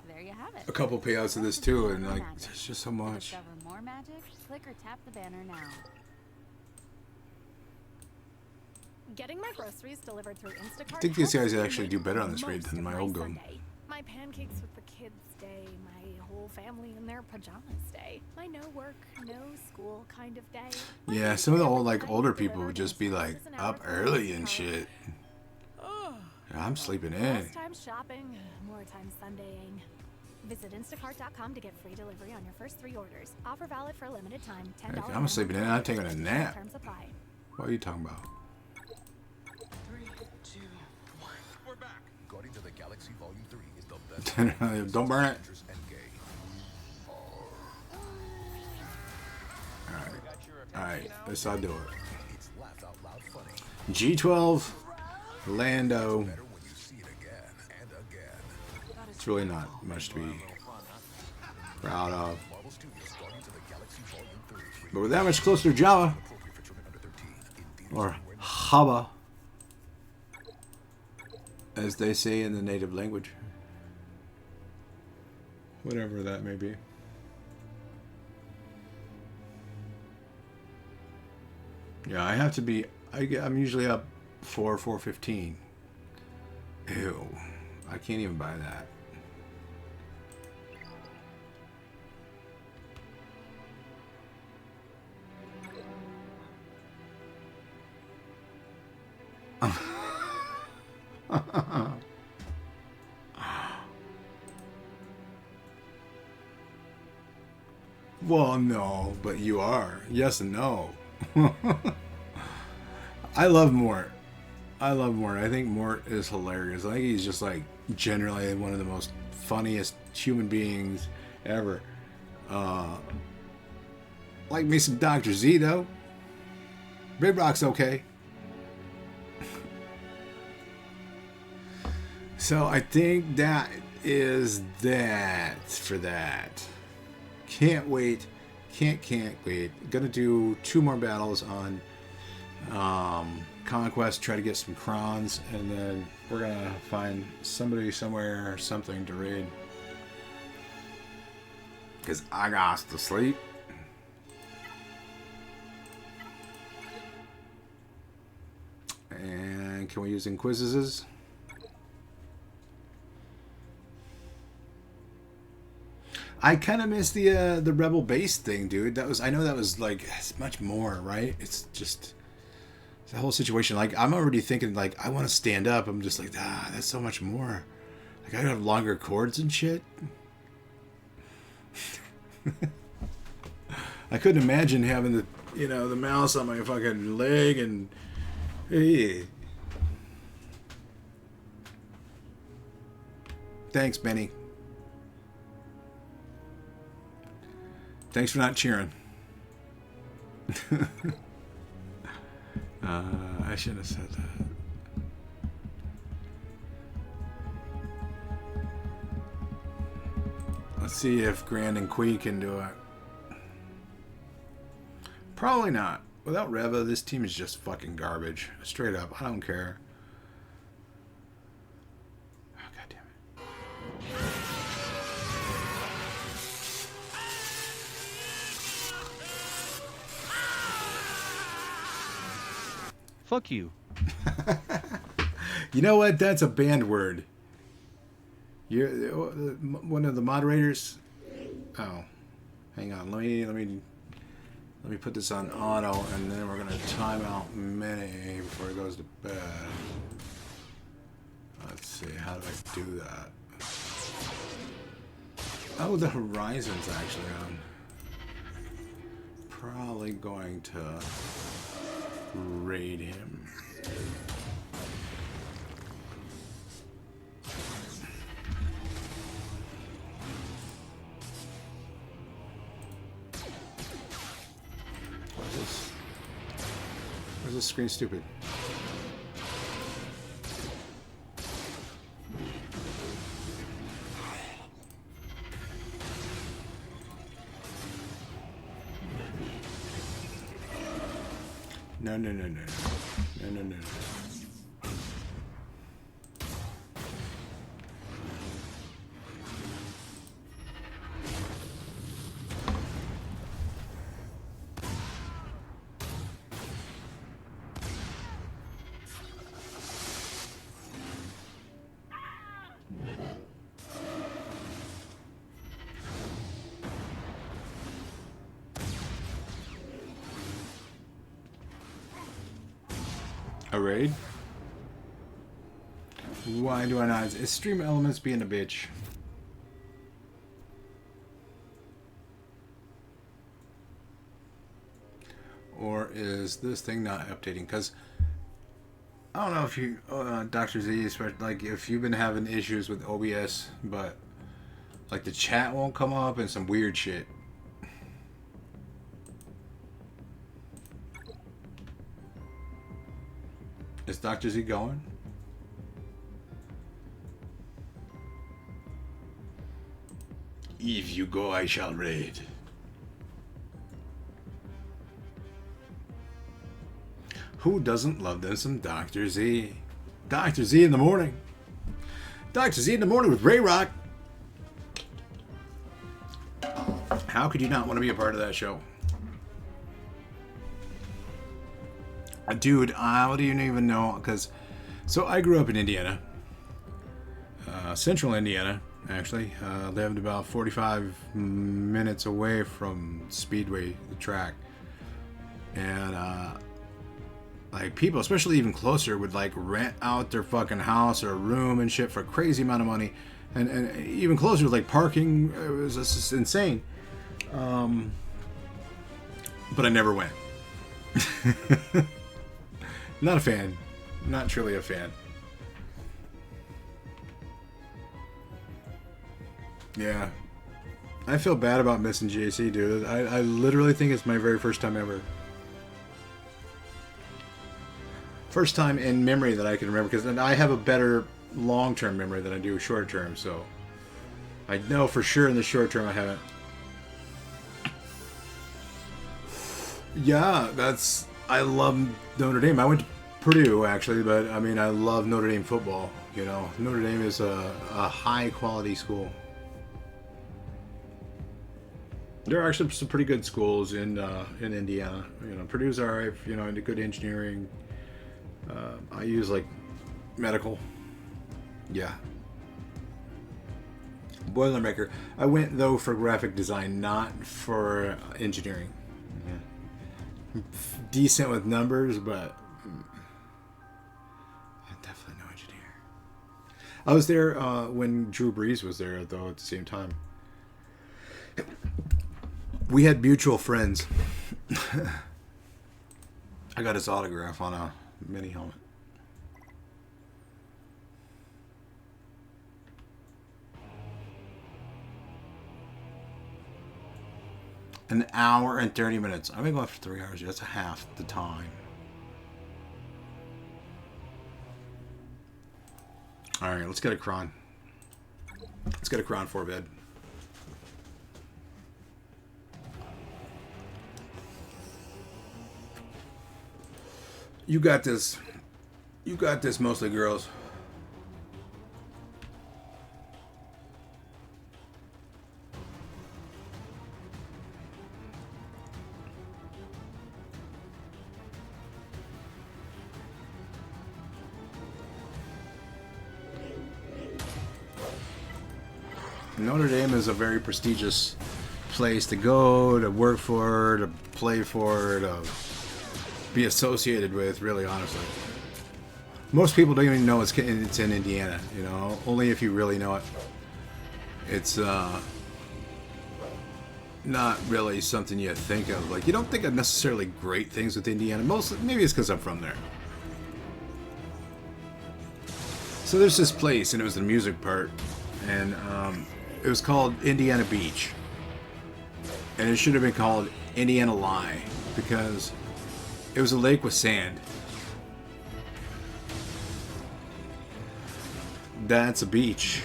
There you have it. a couple payouts of this too, and like, it's just so much. Discover more magic. Click or tap the banner now. Getting my groceries delivered through Instacart. I think these guys actually do better on this raid than my old game. My pancakes with the kids day, my whole family in their pajamas day, my no work, no school kind of day. Yeah, some of the old, like, older people would just be like up early and shit. Yeah, I'm sleeping in. Less time shopping, more time Sundaying. Visit instacart.com to get free delivery on your first 3 orders. Offer valid for a limited time. $10. Heck, I'm sleeping in. I'm taking a nap. Terms apply. What are you talking about? 3, 2, 1. We're back. Guardians of the Galaxy Volume 3 is the best. Don't burn it. Alright, this I'll do it. It's laugh out loud funny. G12, Lando. It's really not much to be proud of. But we're that much closer to Java. Or Haba, as they say in the native language. Whatever that may be. Yeah, I have to be... I'm usually up 4:15. Ew. I can't even buy that. Well, no, but you are. Yes and no. I love Mort. I love Mort. I think Mort is hilarious. I think he's just like generally one of the most funniest human beings ever. Like me some Dr. Z though. Big Rock's okay. So I think that is that for that. Can't wait. Can't wait. Gonna do 2 more battles on Conquest, try to get some crons, and then we're gonna find somebody somewhere or something to raid. Cause I got to sleep. And can we use Inquisitors? I kind of miss the Rebel base thing, dude. That was, I know that was like it's much more, right? It's just the whole situation. Like I'm already thinking like I want to stand up. I'm just like that's so much more. Like I have longer cords and shit. I couldn't imagine having the the mouse on my fucking leg and hey. Thanks, Benny. Thanks for not cheering. I shouldn't have said that. Let's see if Grand and Quee can do it. Probably not. Without Reva, this team is just fucking garbage. Straight up. I don't care. Oh, God damn it. Fuck you. You know what? That's a banned word. You're one of the moderators. Oh, hang on. Let me put this on auto, and then we're gonna time out Minnie before it goes to bed. Let's see. How do I do that? Oh, the horizon's actually on. Probably going to raid him. What is this? Where's this screen stupid? No. A raid? Why do I not? Is Stream Elements being a bitch? Or is this thing not updating? Because I don't know if you, Dr. Z, like if you've been having issues with OBS, but like the chat won't come up and some weird shit. Is Dr. Z going? If you go, I shall raid. Who doesn't love them some Dr. Z? Dr. Z in the morning. Dr. Z in the morning with Ray Rock. How could you not want to be a part of that show? Dude, I don't even know, because so I grew up in Indiana, central Indiana, actually. Lived about 45 minutes away from Speedway, the track, and like people, especially even closer, would like rent out their fucking house or room and shit for a crazy amount of money, and even closer, like parking, it was just insane. But I never went. Not a fan. Not truly a fan. Yeah. I feel bad about missing JC, dude. I literally think it's my very first time ever. First time in memory that I can remember, because I have a better long-term memory than I do short-term, so I know for sure in the short term I haven't. Yeah, I love Notre Dame. I went to Purdue, actually, but I mean, I love Notre Dame football. You know, Notre Dame is a high-quality school. There are actually some pretty good schools in Indiana. You know, Purdue's alright. You know, into good engineering. I use like medical. Yeah. Boilermaker. I went though for graphic design, not for engineering. Yeah. Decent with numbers, but I'm definitely no engineer. I was there when Drew Brees was there, though, at the same time. We had mutual friends. I got his autograph on a mini helmet. An hour and 30 minutes. I've been going for 3 hours. That's half the time. Alright, let's get a cron. Let's get a cron for bed. You got this. You got this, mostly girls. Notre Dame is a very prestigious place to go, to work for, to play for, to be associated with, really, honestly. Most people don't even know it's in Indiana, you know, only if you really know it. It's not really something you think of. Like, you don't think of necessarily great things with Indiana. Maybe it's because I'm from there. So there's this place, and it was the music part, and it was called Indiana Beach. And it should have been called Indiana Lie, because it was a lake with sand. That's a beach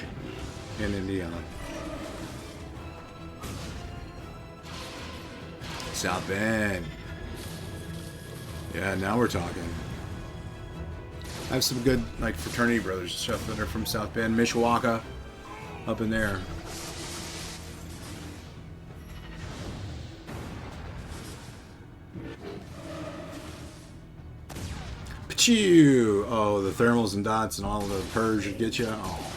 in Indiana. South Bend. Yeah, now we're talking. I have some good, like, fraternity brothers and stuff that are from South Bend, Mishawaka, up in there. Pachoo! Oh, the thermals and dots and all the purge would get you. Oh.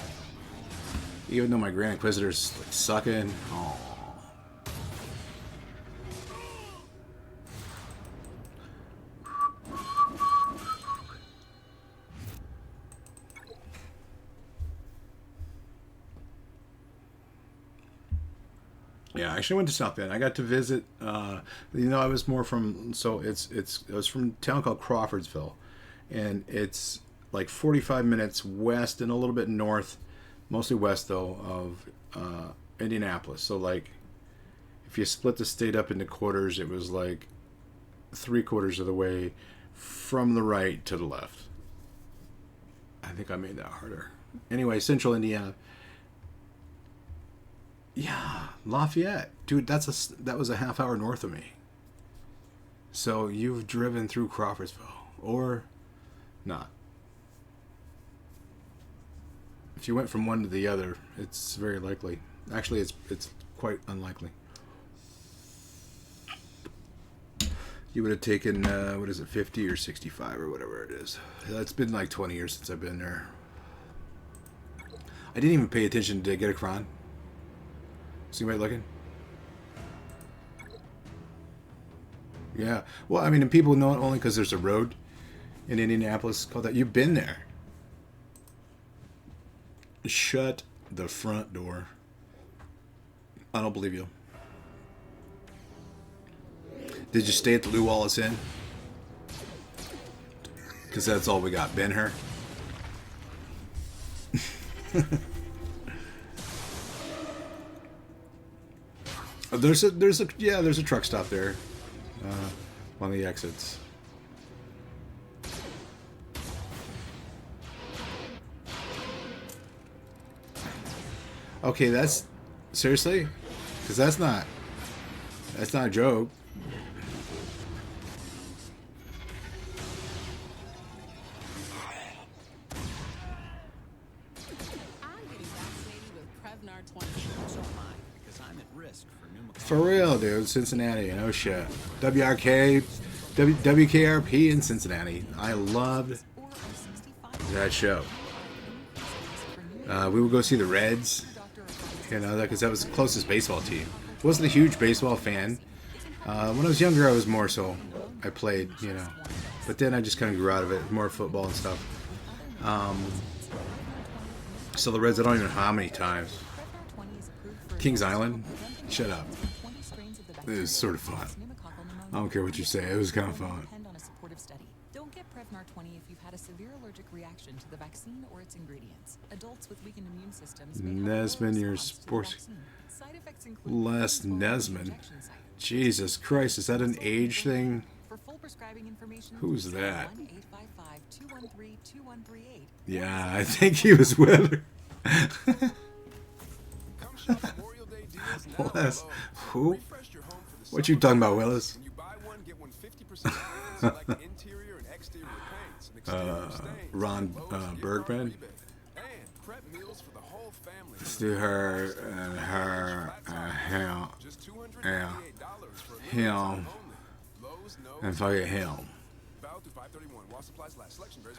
Even though my Grand Inquisitor's like sucking. Oh. Yeah, I actually went to South Bend. I got to visit. You know, I was more from. So it was from a town called Crawfordsville, and it's like 45 minutes west and a little bit north, mostly west though, of Indianapolis. So like, if you split the state up into quarters, it was like 3/4 of the way from the right to the left. I think I made that harder. Anyway, Central Indiana. Yeah, Lafayette, dude. That was a half hour north of me. So you've driven through Crawfordsville, or not? If you went from one to the other, it's very likely. Actually, it's quite unlikely. You would have taken what is it, 50 or 65 or whatever it is. It's been like 20 years since I've been there. I didn't even pay attention to get a cron. See anybody looking? Yeah. Well, I mean, and people know it only because there's a road in Indianapolis called that. You've been there. Shut the front door. I don't believe you. Did you stay at the Lew Wallace Inn? Because that's all we got. Ben-Hur. There's a truck stop there. On the exits. Okay, that's seriously? Because that's not a joke. For real, dude. Cincinnati, no shit. WKRP in Cincinnati. I loved that show. We would go see the Reds, you know, because that was the closest baseball team. I wasn't a huge baseball fan. When I was younger, I was more so. I played, you know, but then I just kind of grew out of it, more football and stuff. So the Reds, I don't even know how many times. Kings Island, shut up. It was sort of fun. I don't care what you say. It was kind of fun. Don't get Prevnar 20 if you've had a severe allergic reaction to the vaccine or its ingredients. Adults with weakened immune systems may have Nesman, your sports. Les Nesman. Jesus Christ, is that an age thing? Who's that? Yeah, I think he was with her. Les, who? What you talking about, Willis? Ron Bergman. Let's do her and her him. Yeah. Him. And fucking him.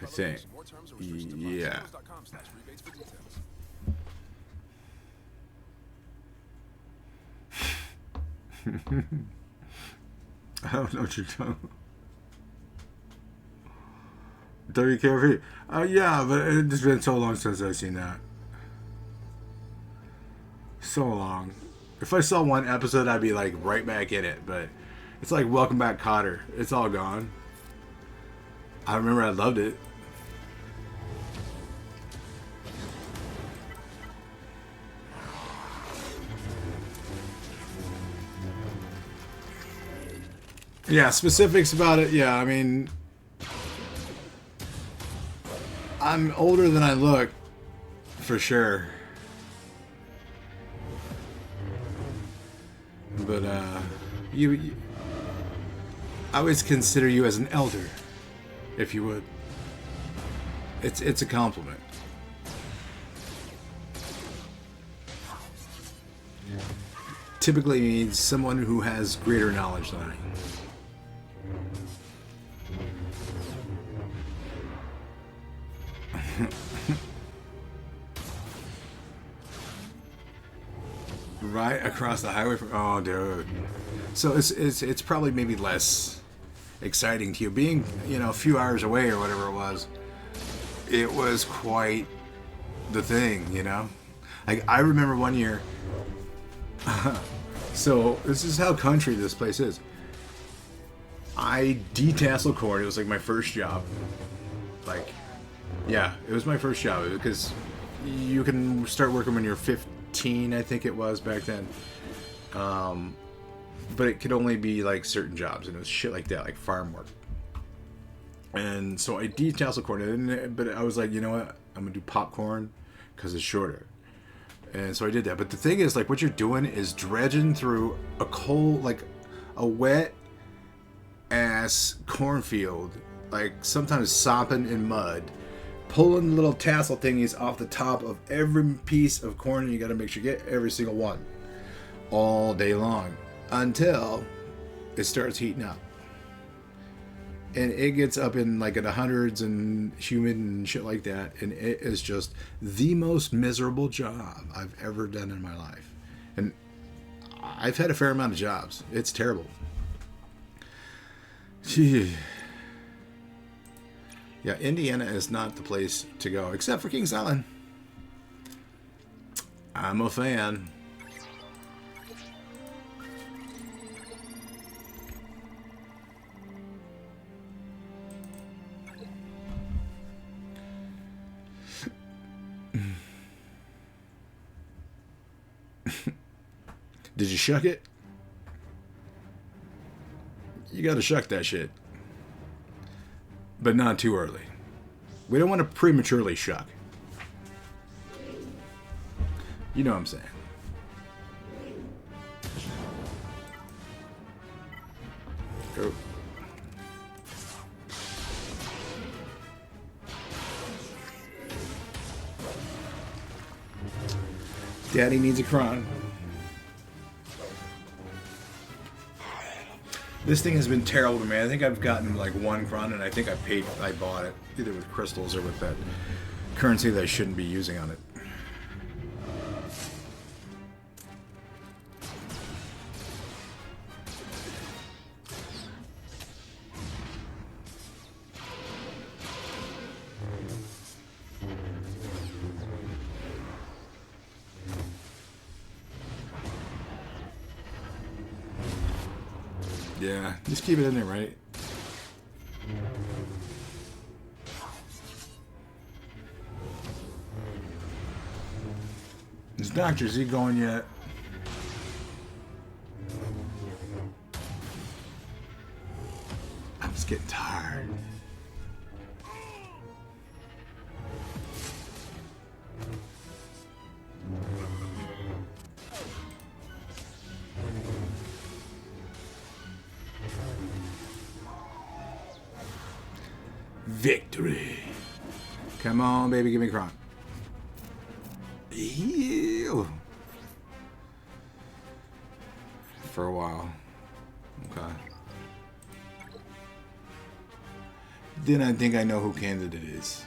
I think. Yeah. I don't know what you're talking about. WKRP. Yeah, but it's been so long since I've seen that. So long. If I saw one episode, I'd be like right back in it, but it's like Welcome Back, Kotter. It's all gone. I remember I loved it. Yeah, specifics about it. Yeah, I mean, I'm older than I look, for sure. But you I always consider you as an elder, if you would. It's a compliment. Typically means someone who has greater knowledge than I. Right across the highway from, oh dude. So it's probably maybe less exciting to you being, you know, a few hours away or whatever it was. It was quite the thing, you know. Like I remember one year. So this is how country this place is. I detasseled corn. It was like my first job. Like, yeah, it was my first job because you can start working when you're 15, I think it was back then. But it could only be like certain jobs, and it was shit like that, like farm work. And so I detasseled corn, but I was like, you know what? I'm gonna do popcorn because it's shorter. And so I did that. But the thing is, like, what you're doing is dredging through a cold, like a wet ass cornfield, like sometimes sopping in mud, pulling little tassel thingies off the top of every piece of corn, and you got to make sure you get every single one all day long until it starts heating up. And it gets up in like in the hundreds and humid and shit like that. And it is just the most miserable job I've ever done in my life. And I've had a fair amount of jobs. It's terrible. Gee. Yeah, Indiana is not the place to go, except for Kings Island. I'm a fan. Did you shuck it? You gotta shuck that shit. But not too early. We don't want to prematurely shuck. You know what I'm saying. Go. Daddy needs a cron. This thing has been terrible to me. I think I've gotten like one cron, and I think I bought it either with crystals or with that currency that I shouldn't be using on it. Yeah, just keep it in there, right? This doctor, is he going yet? I'm just getting tired. Victory. Come on, baby, give me a cron. Ew. For a while. Okay. Then I think I know who candidate is.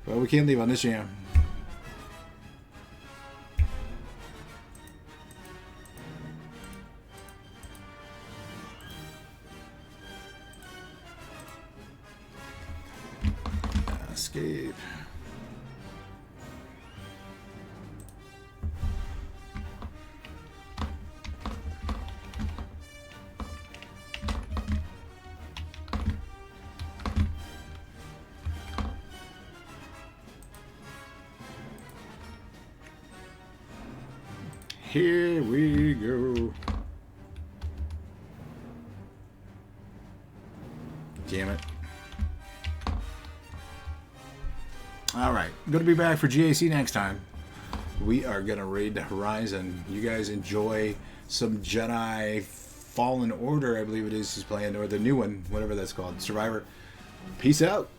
Well, we can't leave on this jam. Escape. Here we go. Damn it. Alright, going to be back for GAC next time. We are going to raid the Horizon. You guys enjoy some Jedi Fallen Order, I believe it is he's playing, or the new one, whatever that's called. Survivor. Peace out.